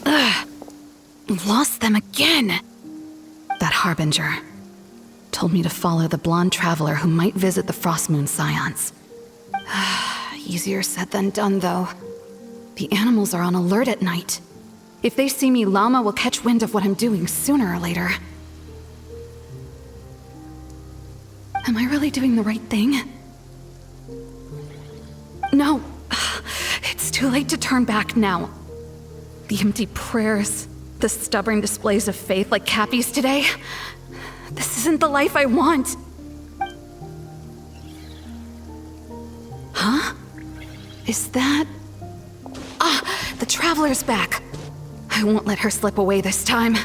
Ugh. Lost them again. That harbinger told me to follow the blonde traveler who might visit the Frost Moon Scions. Easier said than done, though. The animals are on alert at night. If they see me, Lauma will catch wind of what I'm doing sooner or later. Am I really doing the right thing? No. It's too late to turn back now. The empty prayers, the stubborn displays of faith like Cappy's today. This isn't the life I want. Huh? Is that... the Traveler's back. I won't let her slip away this time.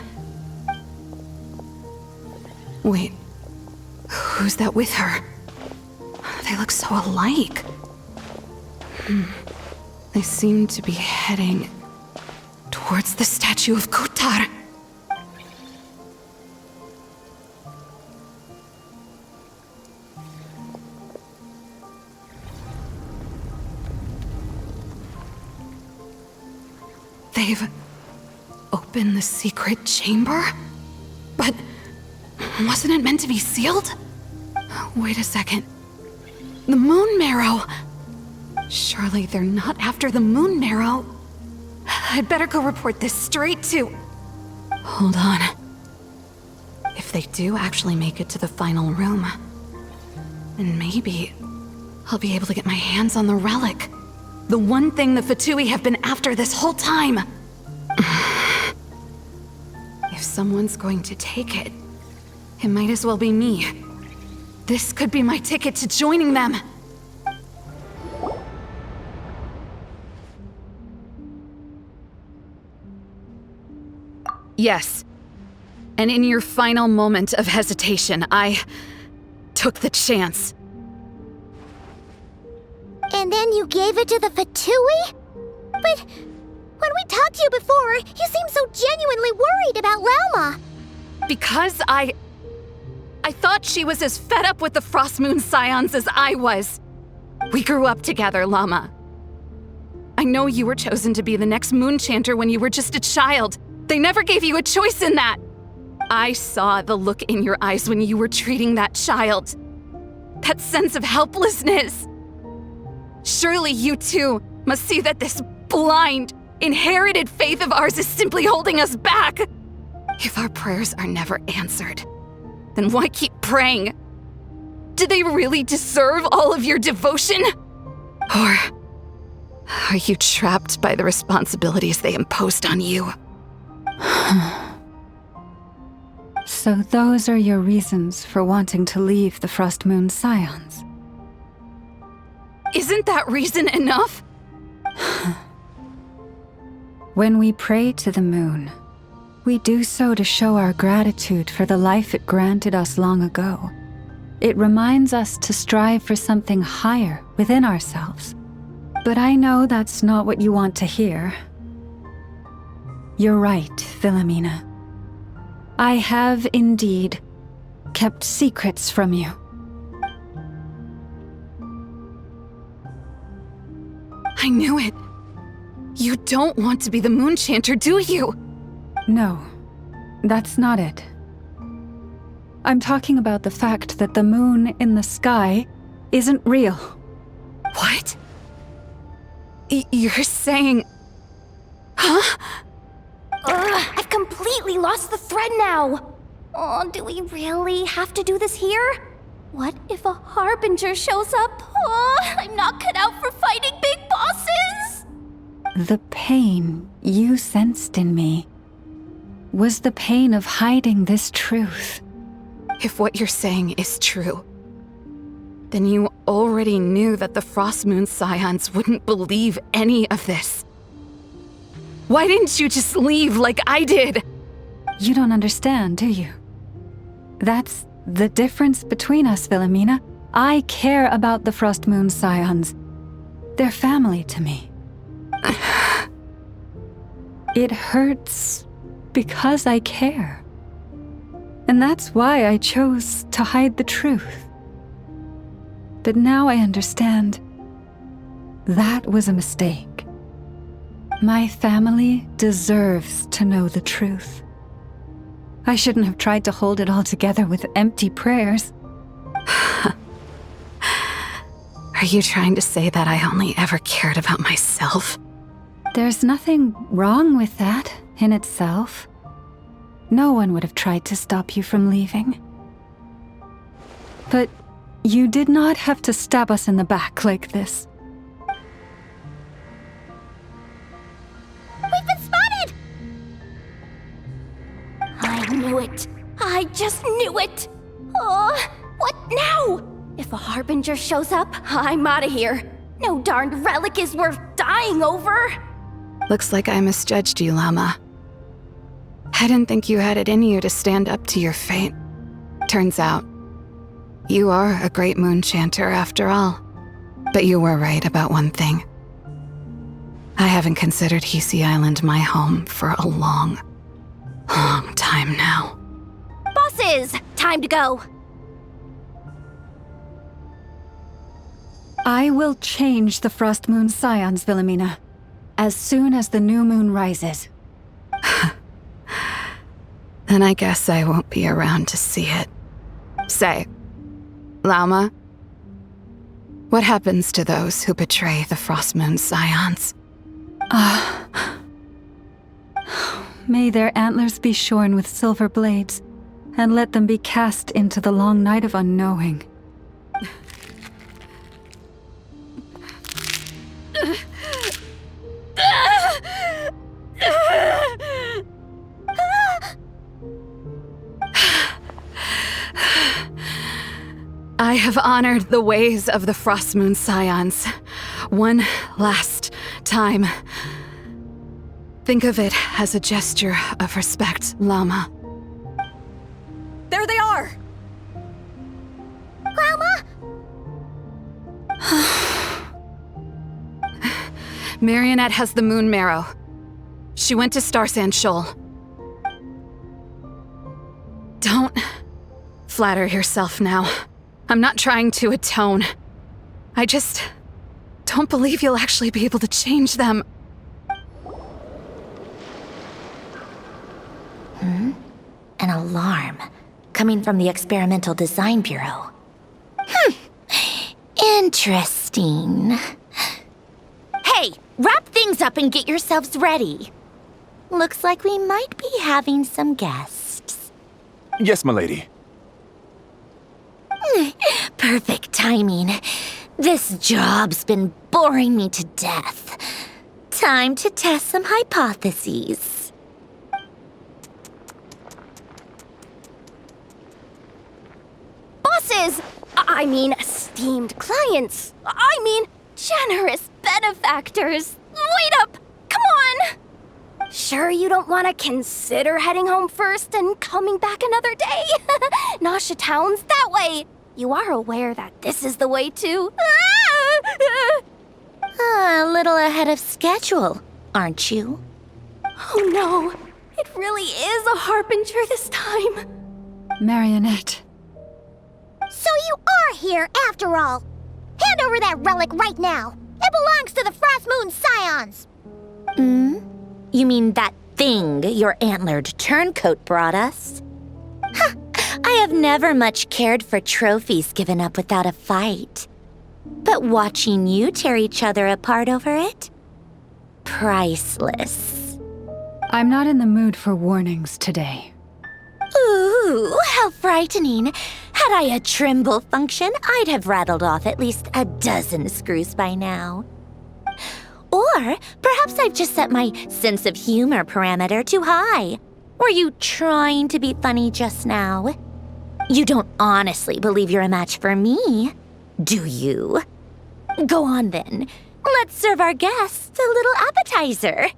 Wait, who's that with her? They look so alike. They seem to be heading towards the statue of Kutar. They've opened the secret chamber? But wasn't it meant to be sealed? Wait a second. The Moon Marrow! Surely they're not after the Moon Marrow. I'd better go report this straight to... Hold on. If they do actually make it to the final room, then maybe I'll be able to get my hands on the relic. The one thing the Fatui have been after this whole time. If someone's going to take it, it might as well be me. This could be my ticket to joining them. Yes. And in your final moment of hesitation, I took the chance. And then you gave it to the Fatui? But when we talked to you before, you seemed so genuinely worried about Lauma. Because I thought she was as fed up with the Frost Moon Scions as I was. We grew up together, Llama. I know you were chosen to be the next Moon Chanter when you were just a child. They never gave you a choice in that. I saw the look in your eyes when you were treating that child. That sense of helplessness. Surely you too must see that this blind, inherited faith of ours is simply holding us back. If our prayers are never answered, then why keep praying? Do they really deserve all of your devotion? Or are you trapped by the responsibilities they imposed on you? So those are your reasons for wanting to leave the Frost Moon Scions? Isn't that reason enough? When we pray to the moon, we do so to show our gratitude for the life it granted us long ago. It reminds us to strive for something higher within ourselves. But I know that's not what you want to hear. You're right, Philomena. I have indeed kept secrets from you. I knew it. You don't want to be the Moon Chanter, do you? No, that's not it. I'm talking about the fact that the moon in the sky isn't real. What? You're saying... Huh? I've completely lost the thread now. Oh, do we really have to do this here? What if a Harbinger shows up? Oh, I'm not cut out for fighting big bosses! The pain you sensed in me was the pain of hiding this truth. If what you're saying is true, then you already knew that the Frost Moon Scions wouldn't believe any of this. Why didn't you just leave like I did? You don't understand, do you? That's the difference between us, Philomena. I care about the Frost Moon Scions. They're family to me. It hurts because I care. And that's why I chose to hide the truth. But now I understand that was a mistake. My family deserves to know the truth. I shouldn't have tried to hold it all together with empty prayers. Are you trying to say that I only ever cared about myself? There's nothing wrong with that in itself. No one would have tried to stop you from leaving. But you did not have to stab us in the back like this. knew it. I just knew it. What now? If a Harbinger shows up, I'm out of here. No darned relic is worth dying over. Looks like I misjudged you, Llama. I didn't think you had it in you to stand up to your fate. Turns out, you are a great moon chanter after all. But you were right about one thing. I haven't considered Hisi Island my home for a long time now. Bosses! Time to go! I will change the Frost Moon Scions, Wilhelmina, as soon as the new moon rises. Then I guess I won't be around to see it. Say, Llama, what happens to those who betray the Frost Moon Scions? May their antlers be shorn with silver blades, and let them be cast into the long night of unknowing. I have honored the ways of the Frost Moon Scions one last time. Think of it as a gesture of respect, Llama. There they are! Grandma? Marionette has the moon marrow. She went to Star Sand Shoal. Don't flatter yourself now. I'm not trying to atone. I just don't believe you'll actually be able to change them. An alarm coming from the Experimental Design Bureau. Interesting. Hey, wrap things up and get yourselves ready. Looks like we might be having some guests. Yes, milady. Perfect timing. This job's been boring me to death. Time to test some hypotheses. Bosses! I mean, esteemed clients. I mean, generous benefactors. Wait up! Come on! Sure you don't want to consider heading home first and coming back another day? Nasha Town's that way. You are aware that this is the way to... A little ahead of schedule, aren't you? Oh no, it really is a Harbinger this time. Marionette. So you are here after all. Hand over that relic right now. It belongs to the Frost Moon Scions. You mean that thing your antlered turncoat brought us? I have never much cared for trophies given up without a fight. But watching you tear each other apart over it? Priceless. I'm not in the mood for warnings today. Ooh, how frightening. Had I a Trimble function, I'd have rattled off at least a dozen screws by now. Or perhaps I've just set my sense of humor parameter too high. Were you trying to be funny just now? You don't honestly believe you're a match for me, do you? Go on then. Let's serve our guests a little appetizer.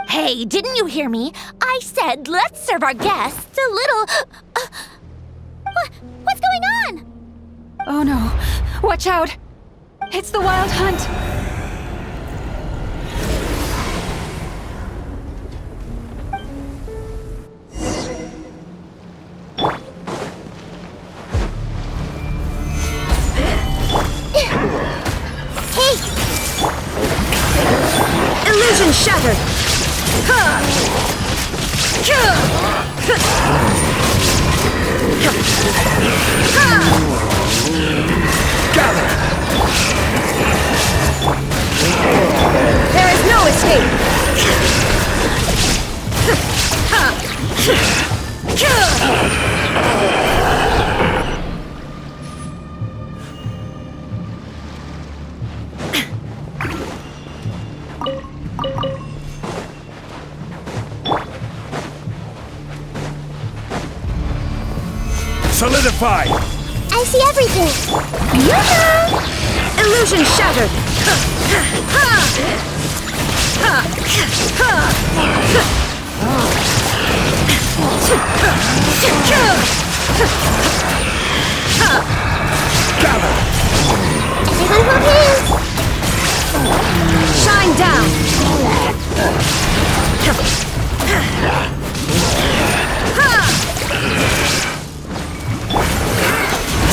Hey, didn't you hear me? I said let's serve our guests a little... What's going on? Oh no, watch out! It's the Wild Hunt! Illusion shattered! Gather! There is no escape! Solidify! I see everything. Yoo-hoo! Illusion shattered! Gather! Everyone hold hands! Shine down!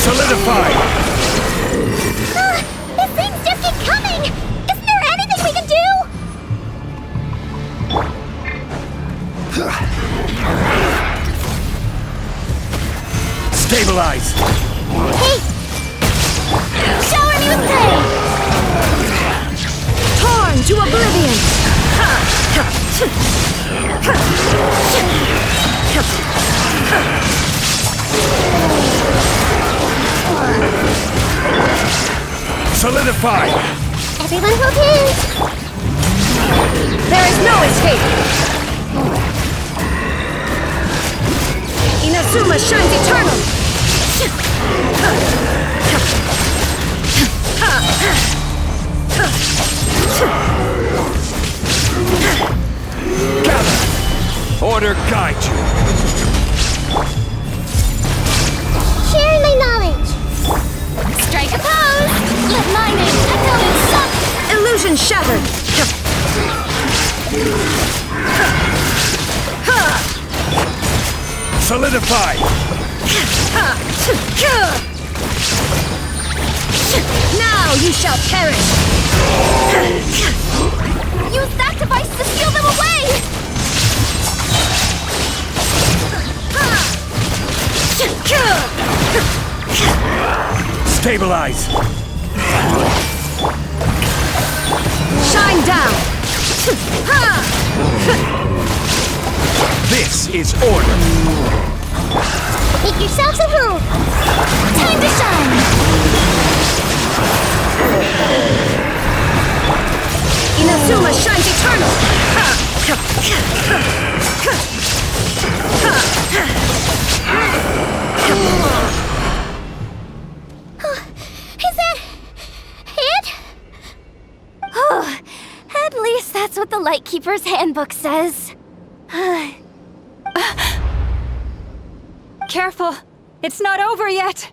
Solidify! These things just keep coming! Isn't there anything we can do? Stabilize! Hey! Shower me with praise! Torn to oblivion! Solidify! Everyone hold hands! There is no escape! Inazuma shines eternal! Gather! Order guide you! Sharing my knowledge! Strike a pose! Let my name echo in some... Illusion shattered! Solidify! Now you shall perish! Use that device to steal them away! Stabilize! Shine down! This is order! Make yourselves at home! Time to shine! Inazuma shines eternal! Is that it? At least that's what the Lightkeeper's Handbook says. Careful! It's not over yet!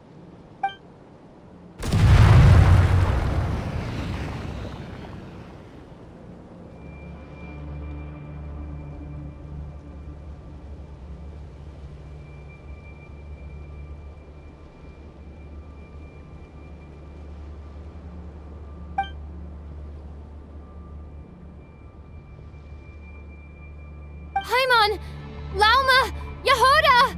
Paimon! Lauma! Yehoda!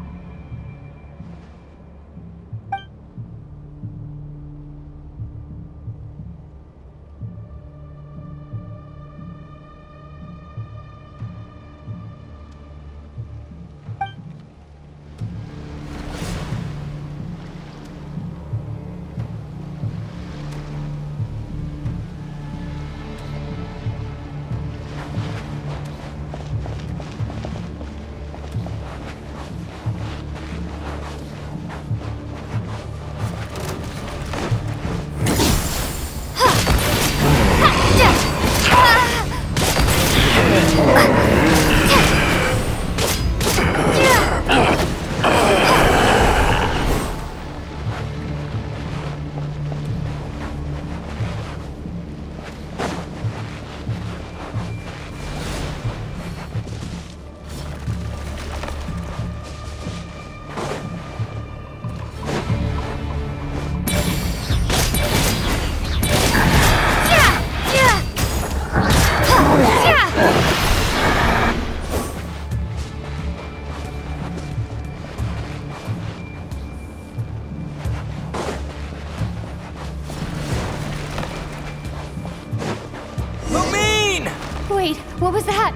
Wait, what was that?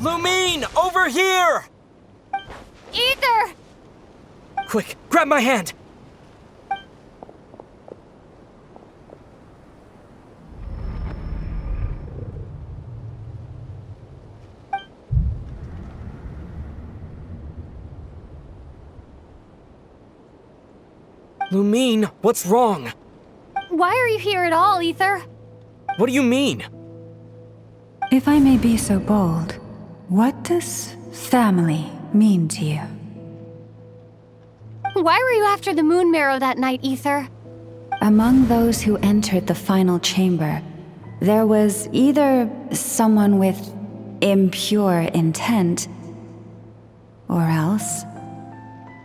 Lumine, over here! Ether! Quick, grab my hand! Lumine, what's wrong? Why are you here at all, Ether? What do you mean? If I may be so bold, what does family mean to you? Why were you after the Moon Marrow that night, Ether? Among those who entered the final chamber, there was either someone with impure intent, or else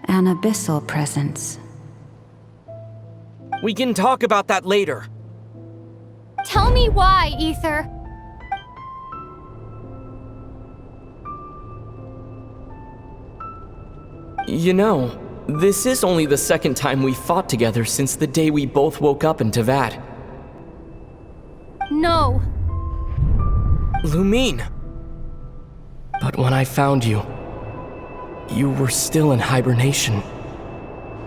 an abyssal presence. We can talk about that later. Tell me why, Ether. You know, this is only the second time we fought together since the day we both woke up in Teyvat. No. Lumine. But when I found you, you were still in hibernation.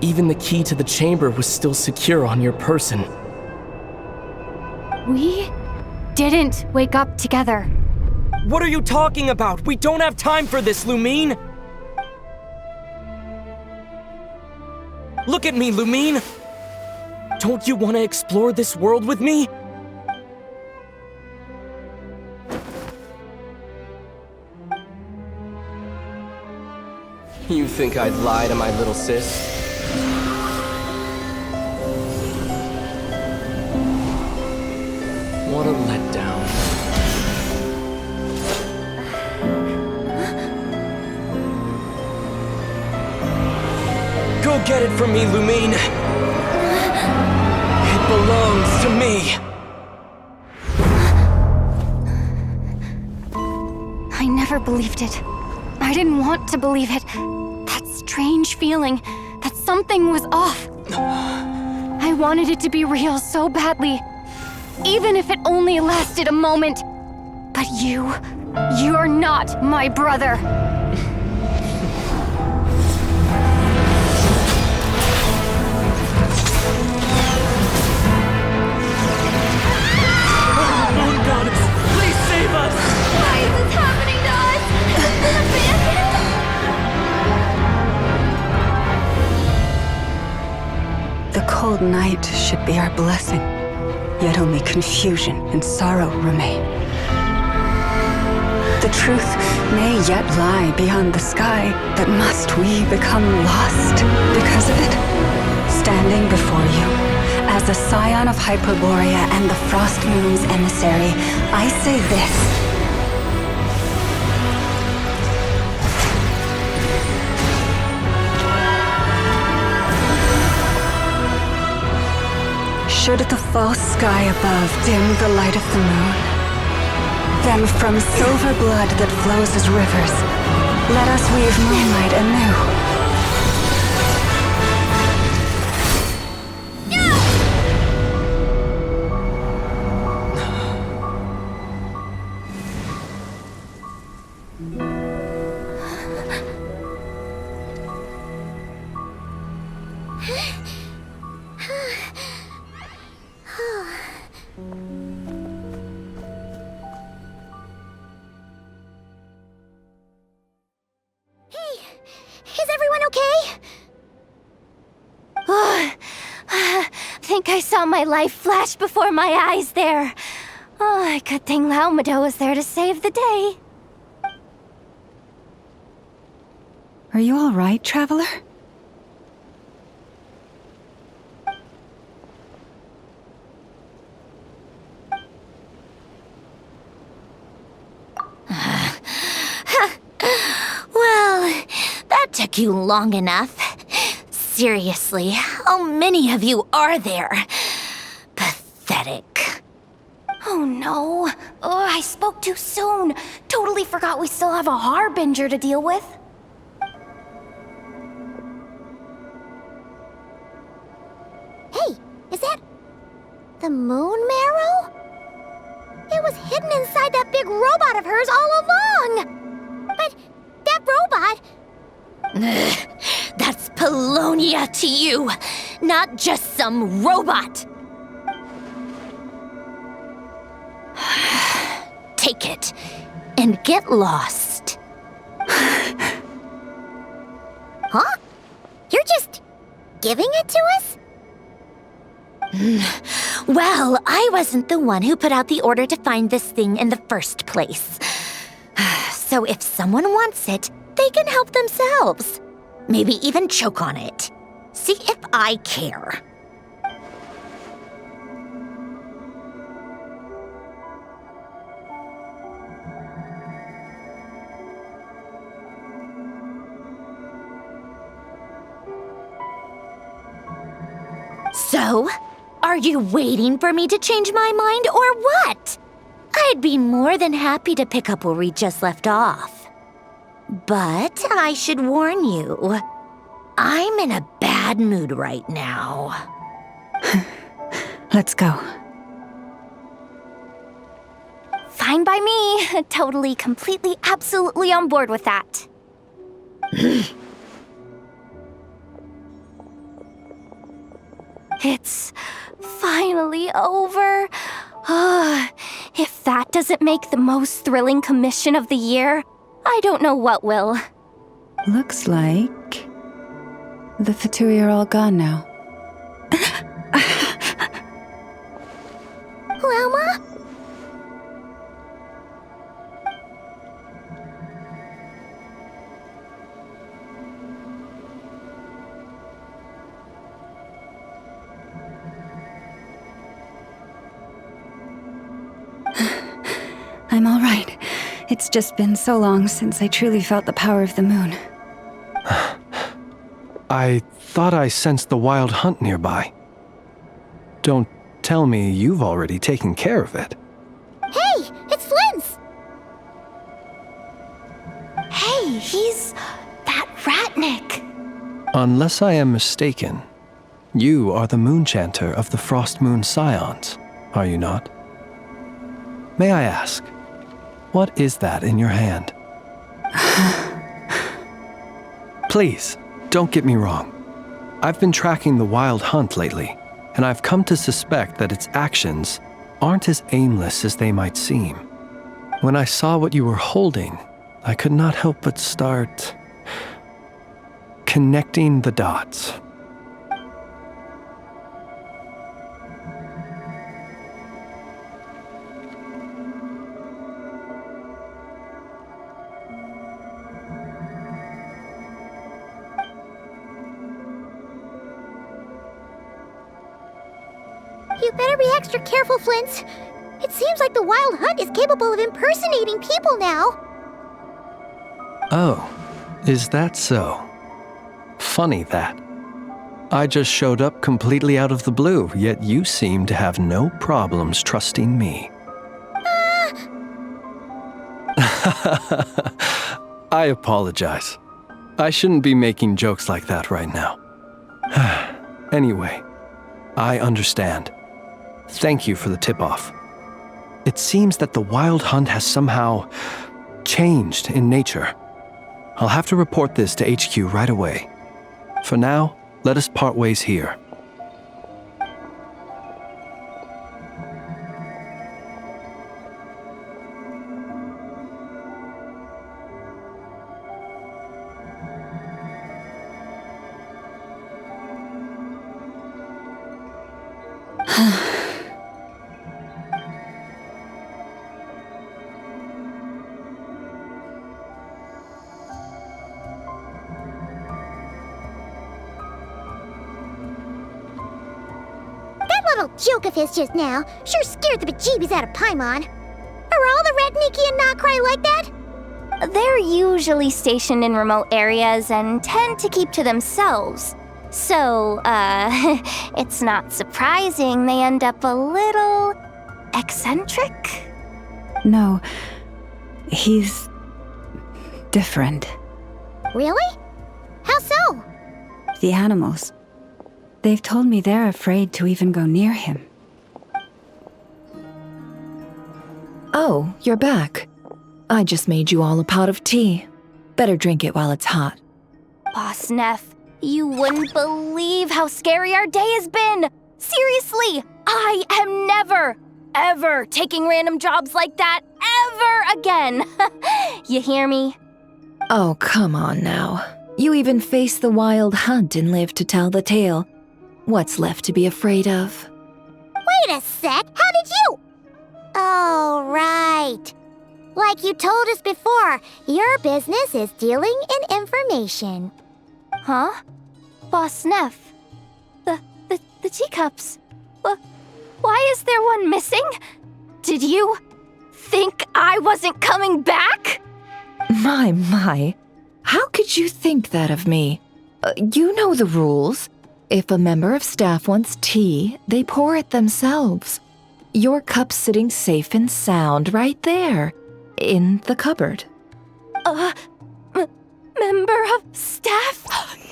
Even the key to the chamber was still secure on your person. We didn't wake up together. What are you talking about? We don't have time for this, Lumine! Look at me, Lumine! Don't you want to explore this world with me? You think I'd lie to my little sis? What a letdown. Go get it from me, Lumine! It belongs to me! I never believed it. I didn't want to believe it. That strange feeling that something was off. I wanted it to be real so badly. Even if it only lasted a moment. But you're not my brother. Moon Goddess, please save us! Why is this happening to us? Abandoned? The cold night should be our blessing, yet only confusion and sorrow remain. The truth may yet lie beyond the sky, but must we become lost because of it? Standing before you, as a scion of Hyperborea and the Frost Moon's emissary, I say this. Should the false sky above dim the light of the moon, then from silver blood that flows as rivers, let us weave moonlight anew. Is everyone okay? Think I saw my life flash before my eyes there. Oh, good thing Laumado was there to save the day. Are you all right, traveler? Well, that took you long enough. Seriously, how many of you are there? Pathetic. Oh no. Oh, I spoke too soon. Totally forgot we still have a Harbinger to deal with. Hey, is that the Moon Marrow? It was hidden inside that big robot of hers all along! But that robot... That's Polonia to you, not just some robot. Take it and get lost. Huh? You're just giving it to us? Well, I wasn't the one who put out the order to find this thing in the first place. So if someone wants it, they can help themselves. Maybe even choke on it. See if I care. So, are you waiting for me to change my mind or what? I'd be more than happy to pick up where we just left off. But I should warn you, I'm in a bad mood right now. Let's go. Fine by me. Totally, completely, absolutely on board with that. It's finally over. If that doesn't make the most thrilling commission of the year, I don't know what will. Looks like the Fatui are all gone now. Llama? I'm all right. It's just been so long since I truly felt the power of the moon. I thought I sensed the wild hunt nearby. Don't tell me you've already taken care of it. Hey, it's Flynn's! Hey, he's that Ratnik. Unless I am mistaken, you are the Moonchanter of the Frost Moon Scions, are you not? May I ask, what is that in your hand? Please, don't get me wrong. I've been tracking the wild hunt lately, and I've come to suspect that its actions aren't as aimless as they might seem. When I saw what you were holding, I could not help but start connecting the dots. You better be extra careful, Flint. It seems like the Wild Hunt is capable of impersonating people now. Oh, is that so? Funny that. I just showed up completely out of the blue, yet you seem to have no problems trusting me. I apologize. I shouldn't be making jokes like that right now. Anyway, I understand. Thank you for the tip-off. It seems that the Wild Hunt has somehow changed in nature. I'll have to report this to HQ right away. For now, let us part ways here. Joke of his just now sure scared the bejeebies out of Paimon. Are all the Ratniki and Nod-Krai like that? They're usually stationed in remote areas and tend to keep to themselves. So, it's not surprising they end up a little eccentric. No, he's different. Really? How so? The animals. They've told me they're afraid to even go near him. Oh, you're back. I just made you all a pot of tea. Better drink it while it's hot. Boss Neff, you wouldn't believe how scary our day has been! Seriously, I am never, ever taking random jobs like that ever again! You hear me? Oh, come on now. You even faced the Wild Hunt and lived to tell the tale. What's left to be afraid of? Wait a sec, how did you? Oh, right. Like you told us before, your business is dealing in information. Huh? Boss Neff. The teacups. Why is there one missing? Did you think I wasn't coming back? My. How could you think that of me? You know the rules. If a member of staff wants tea, they pour it themselves. Your cup's sitting safe and sound right there, in the cupboard. Member of staff?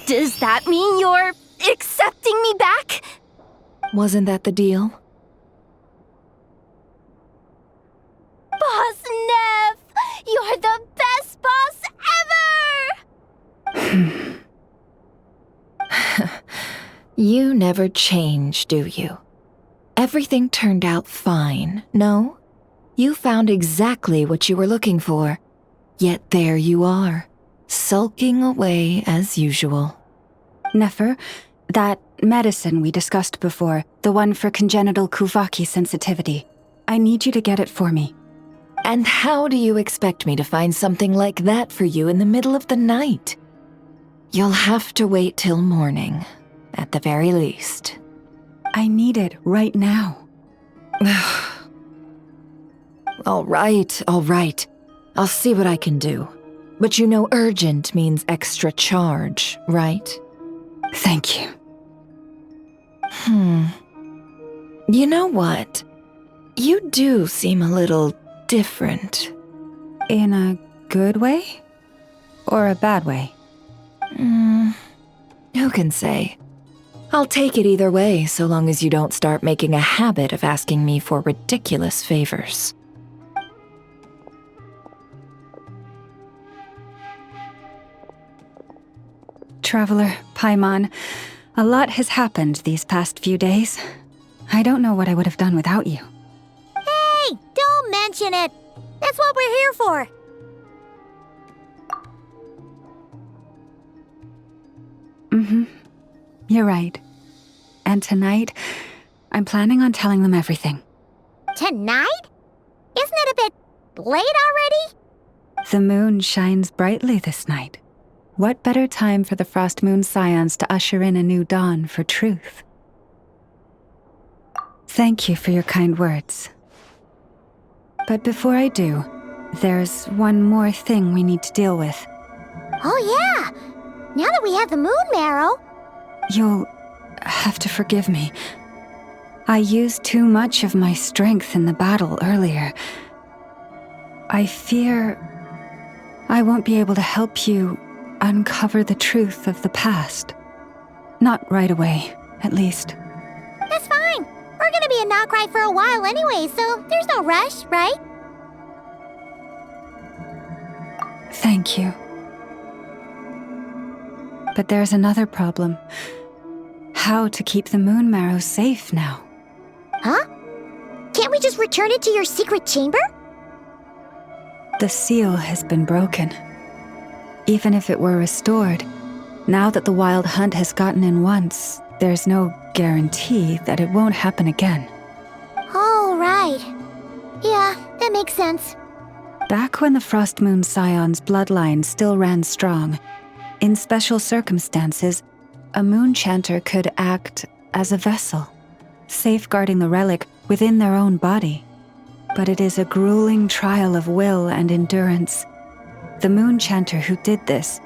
Does that mean you're accepting me back? Wasn't that the deal? Boss Neff! You're the best boss ever! You never change, do you? Everything turned out fine, no? You found exactly what you were looking for. Yet there you are, sulking away as usual. Nefer, that medicine we discussed before, the one for congenital Kuvaki sensitivity, I need you to get it for me. And how do you expect me to find something like that for you in the middle of the night? You'll have to wait till morning, at the very least. I need it right now. All right. I'll see what I can do. But you know urgent means extra charge, right? Thank you. You know what? You do seem a little different. In a good way? Or a bad way? Who can say? I'll take it either way, so long as you don't start making a habit of asking me for ridiculous favors. Traveler, Paimon, a lot has happened these past few days. I don't know what I would have done without you. Hey, don't mention it. That's what we're here for. You're right. And tonight, I'm planning on telling them everything. Tonight? Isn't it a bit late already? The moon shines brightly this night. What better time for the Frost Moon Scions to usher in a new dawn for truth? Thank you for your kind words. But before I do, there's one more thing we need to deal with. Oh yeah! Now that we have the moon marrow... You'll have to forgive me. I used too much of my strength in the battle earlier. I fear I won't be able to help you uncover the truth of the past. Not right away, at least. That's fine. We're gonna be in Nod-Krai for a while anyway, so there's no rush, right? Thank you. But there's another problem. How to keep the moon marrow safe now? Huh? Can't we just return it to your secret chamber? The seal has been broken. Even if it were restored, now that the wild hunt has gotten in once, there's no guarantee that it won't happen again. Oh, right. Yeah, that makes sense. Back when the Frost Moon Scion's bloodline still ran strong, in special circumstances, a moon chanter could act as a vessel, safeguarding the relic within their own body. But it is a grueling trial of will and endurance. The moon chanter who did this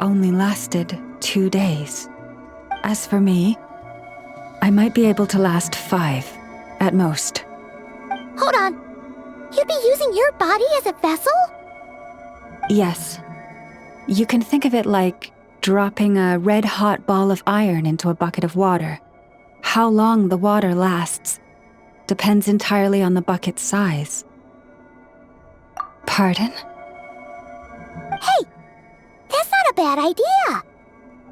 only lasted 2 days. As for me, I might be able to last 5, at most. Hold on. You'd be using your body as a vessel? Yes. You can think of it like dropping a red-hot ball of iron into a bucket of water. How long the water lasts depends entirely on the bucket's size. Pardon? Hey, that's not a bad idea.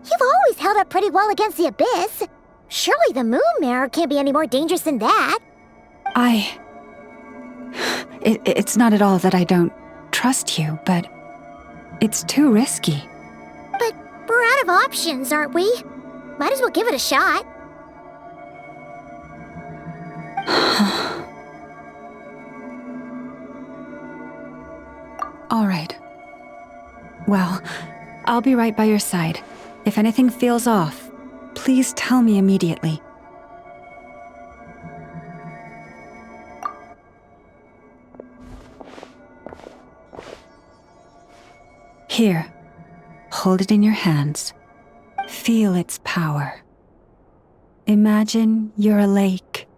You've always held up pretty well against the abyss. Surely the moon marrow can't be any more dangerous than that. It's not at all that I don't trust you, but it's too risky. But we're out of options, aren't we? Might as well give it a shot. All right. Well, I'll be right by your side. If anything feels off, please tell me immediately. Here, hold it in your hands. Feel its power. Imagine you're a lake,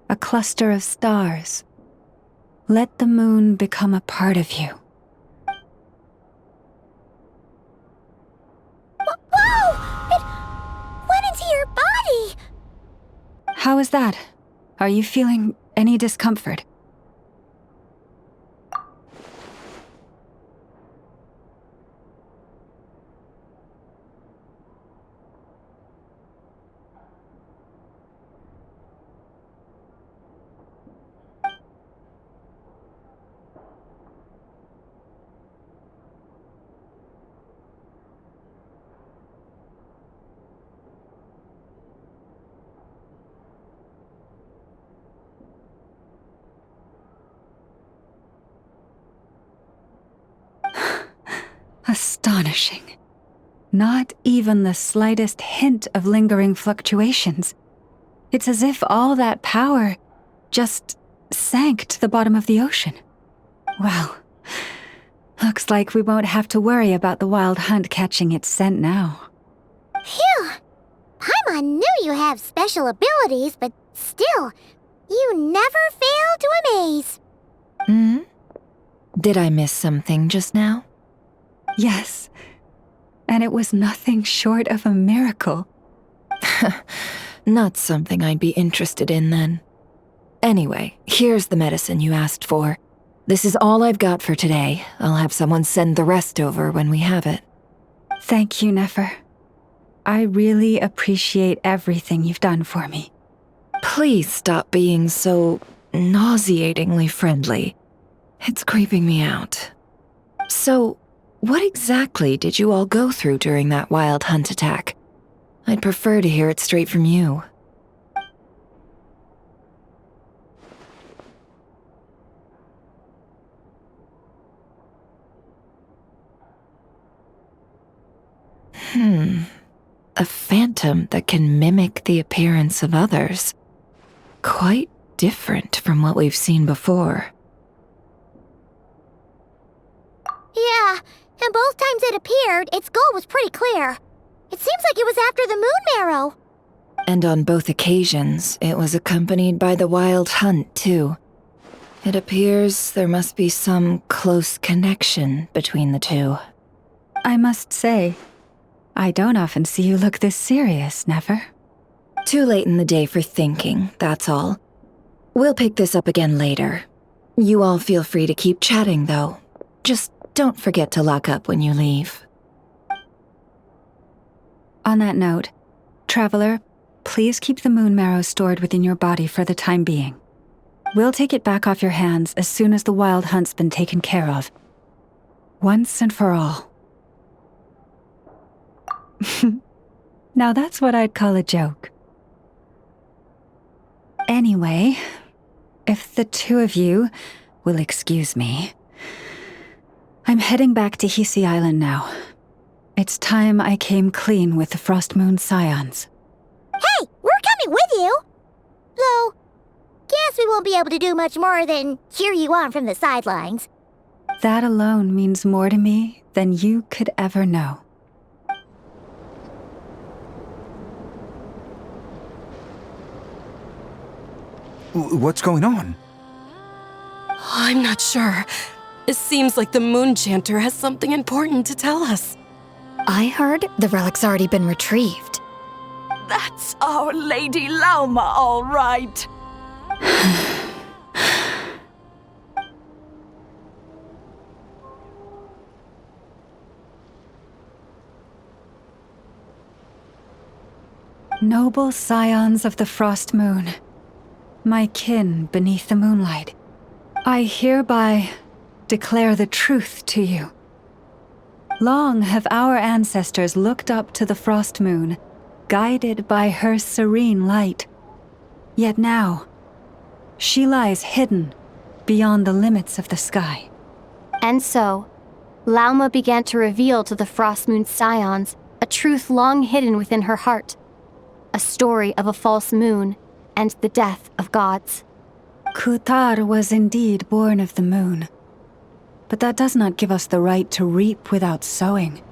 a cluster of stars. Let the moon become a part of you. Whoa! It went into your body! How is that? Are you feeling any discomfort? Astonishing. Not even the slightest hint of lingering fluctuations. It's as if all that power just sank to the bottom of the ocean. Well, looks like we won't have to worry about the wild hunt catching its scent now. Phew! Paimon knew you have special abilities, but still, you never fail to amaze. Did I miss something just now? Yes, and it was nothing short of a miracle. Not something I'd be interested in then. Anyway, here's the medicine you asked for. This is all I've got for today. I'll have someone send the rest over when we have it. Thank you, Nefer. I really appreciate everything you've done for me. Please stop being so nauseatingly friendly. It's creeping me out. So, what exactly did you all go through during that wild hunt attack? I'd prefer to hear it straight from you. A phantom that can mimic the appearance of others. Quite different from what we've seen before. Yeah, and both times it appeared, its goal was pretty clear. It seems like it was after the moon marrow. And on both occasions, it was accompanied by the wild hunt, too. It appears there must be some close connection between the two. I must say, I don't often see you look this serious, Nefer. Too late in the day for thinking, that's all. We'll pick this up again later. You all feel free to keep chatting, though. Just don't forget to lock up when you leave. On that note, Traveler, please keep the moon marrow stored within your body for the time being. We'll take it back off your hands as soon as the wild hunt's been taken care of. Once and for all. Now that's what I'd call a joke. Anyway, if the two of you will excuse me, I'm heading back to Hisi Island now. It's time I came clean with the Frost Moon Scions. Hey, we're coming with you! Though, guess we won't be able to do much more than cheer you on from the sidelines. That alone means more to me than you could ever know. What's going on? I'm not sure. It seems like the Moon Chanter has something important to tell us. I heard the relic's already been retrieved. That's our Lady Lauma, all right. Noble scions of the Frost Moon, my kin beneath the moonlight, I hereby declare the truth to you. Long have our ancestors looked up to the Frost Moon, guided by her serene light. Yet now, she lies hidden beyond the limits of the sky. And so, Lauma began to reveal to the Frost Moon Scions a truth long hidden within her heart. A story of a false moon and the death of gods. Kutar was indeed born of the moon. But that does not give us the right to reap without sowing,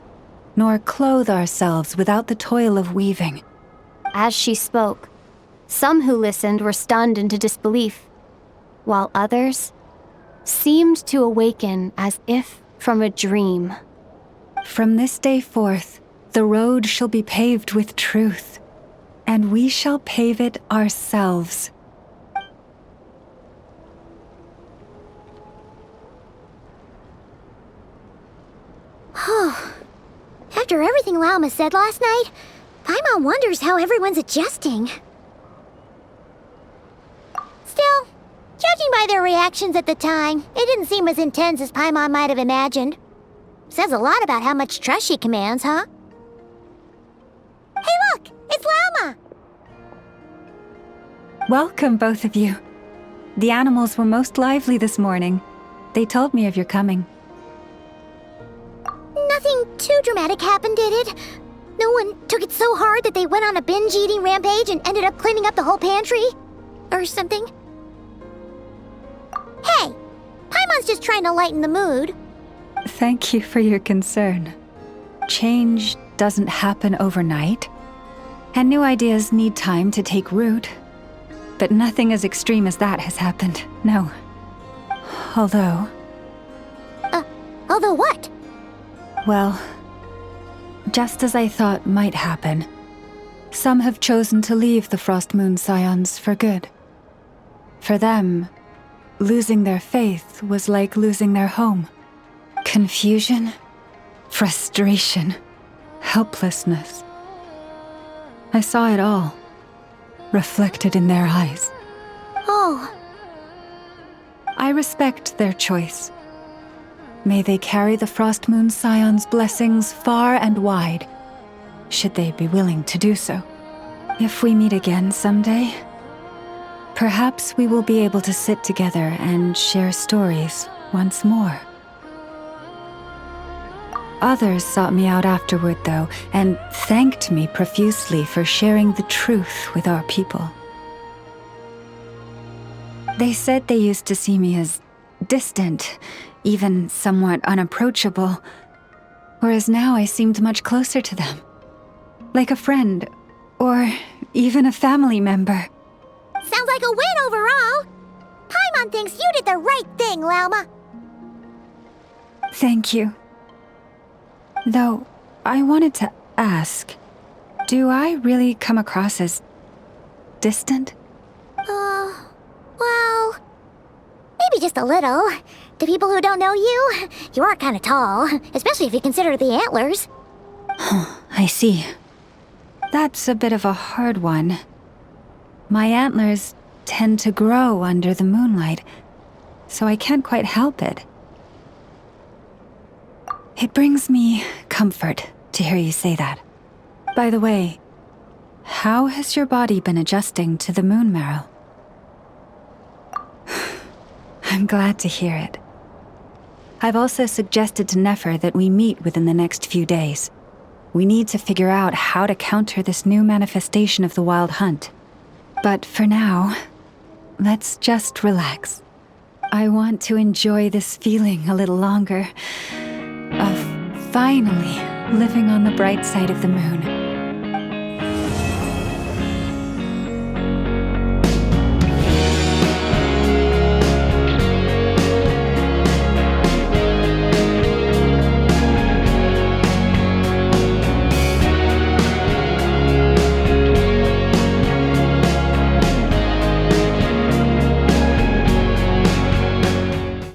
nor clothe ourselves without the toil of weaving. As she spoke, some who listened were stunned into disbelief, while others seemed to awaken as if from a dream. From this day forth, the road shall be paved with truth, and we shall pave it ourselves. After everything Lauma said last night, Paimon wonders how everyone's adjusting. Still, judging by their reactions at the time, it didn't seem as intense as Paimon might have imagined. Says a lot about how much trust she commands, huh? Hey look! It's Lauma! Welcome, both of you. The animals were most lively this morning. They told me of your coming. Nothing too dramatic happened, did it? No one took it so hard that they went on a binge-eating rampage and ended up cleaning up the whole pantry? Or something? Hey! Paimon's just trying to lighten the mood. Thank you for your concern. Change doesn't happen overnight, and new ideas need time to take root. But nothing as extreme as that has happened, no. Although... Although what? Well, just as I thought might happen, some have chosen to leave the Frost Moon Scions for good. For them, losing their faith was like losing their home. Confusion, frustration, helplessness. I saw it all, reflected in their eyes. Oh. I respect their choice. May they carry the Frost Moon Scions' blessings far and wide, should they be willing to do so. If we meet again someday, perhaps we will be able to sit together and share stories once more. Others sought me out afterward, though, and thanked me profusely for sharing the truth with our people. They said they used to see me as distant, even somewhat unapproachable, whereas now I seemed much closer to them. Like a friend, or even a family member. Sounds like a win overall! Paimon thinks you did the right thing, Lauma! Thank you. Though, I wanted to ask, do I really come across as distant? Well, maybe just a little. To people who don't know you, you are kind of tall, especially if you consider the antlers. I see. That's a bit of a hard one. My antlers tend to grow under the moonlight, so I can't quite help it. It brings me comfort to hear you say that. By the way, how has your body been adjusting to the moon marrow? I'm glad to hear it. I've also suggested to Nefer that we meet within the next few days. We need to figure out how to counter this new manifestation of the Wild Hunt. But for now, let's just relax. I want to enjoy this feeling a little longer of finally living on the bright side of the moon.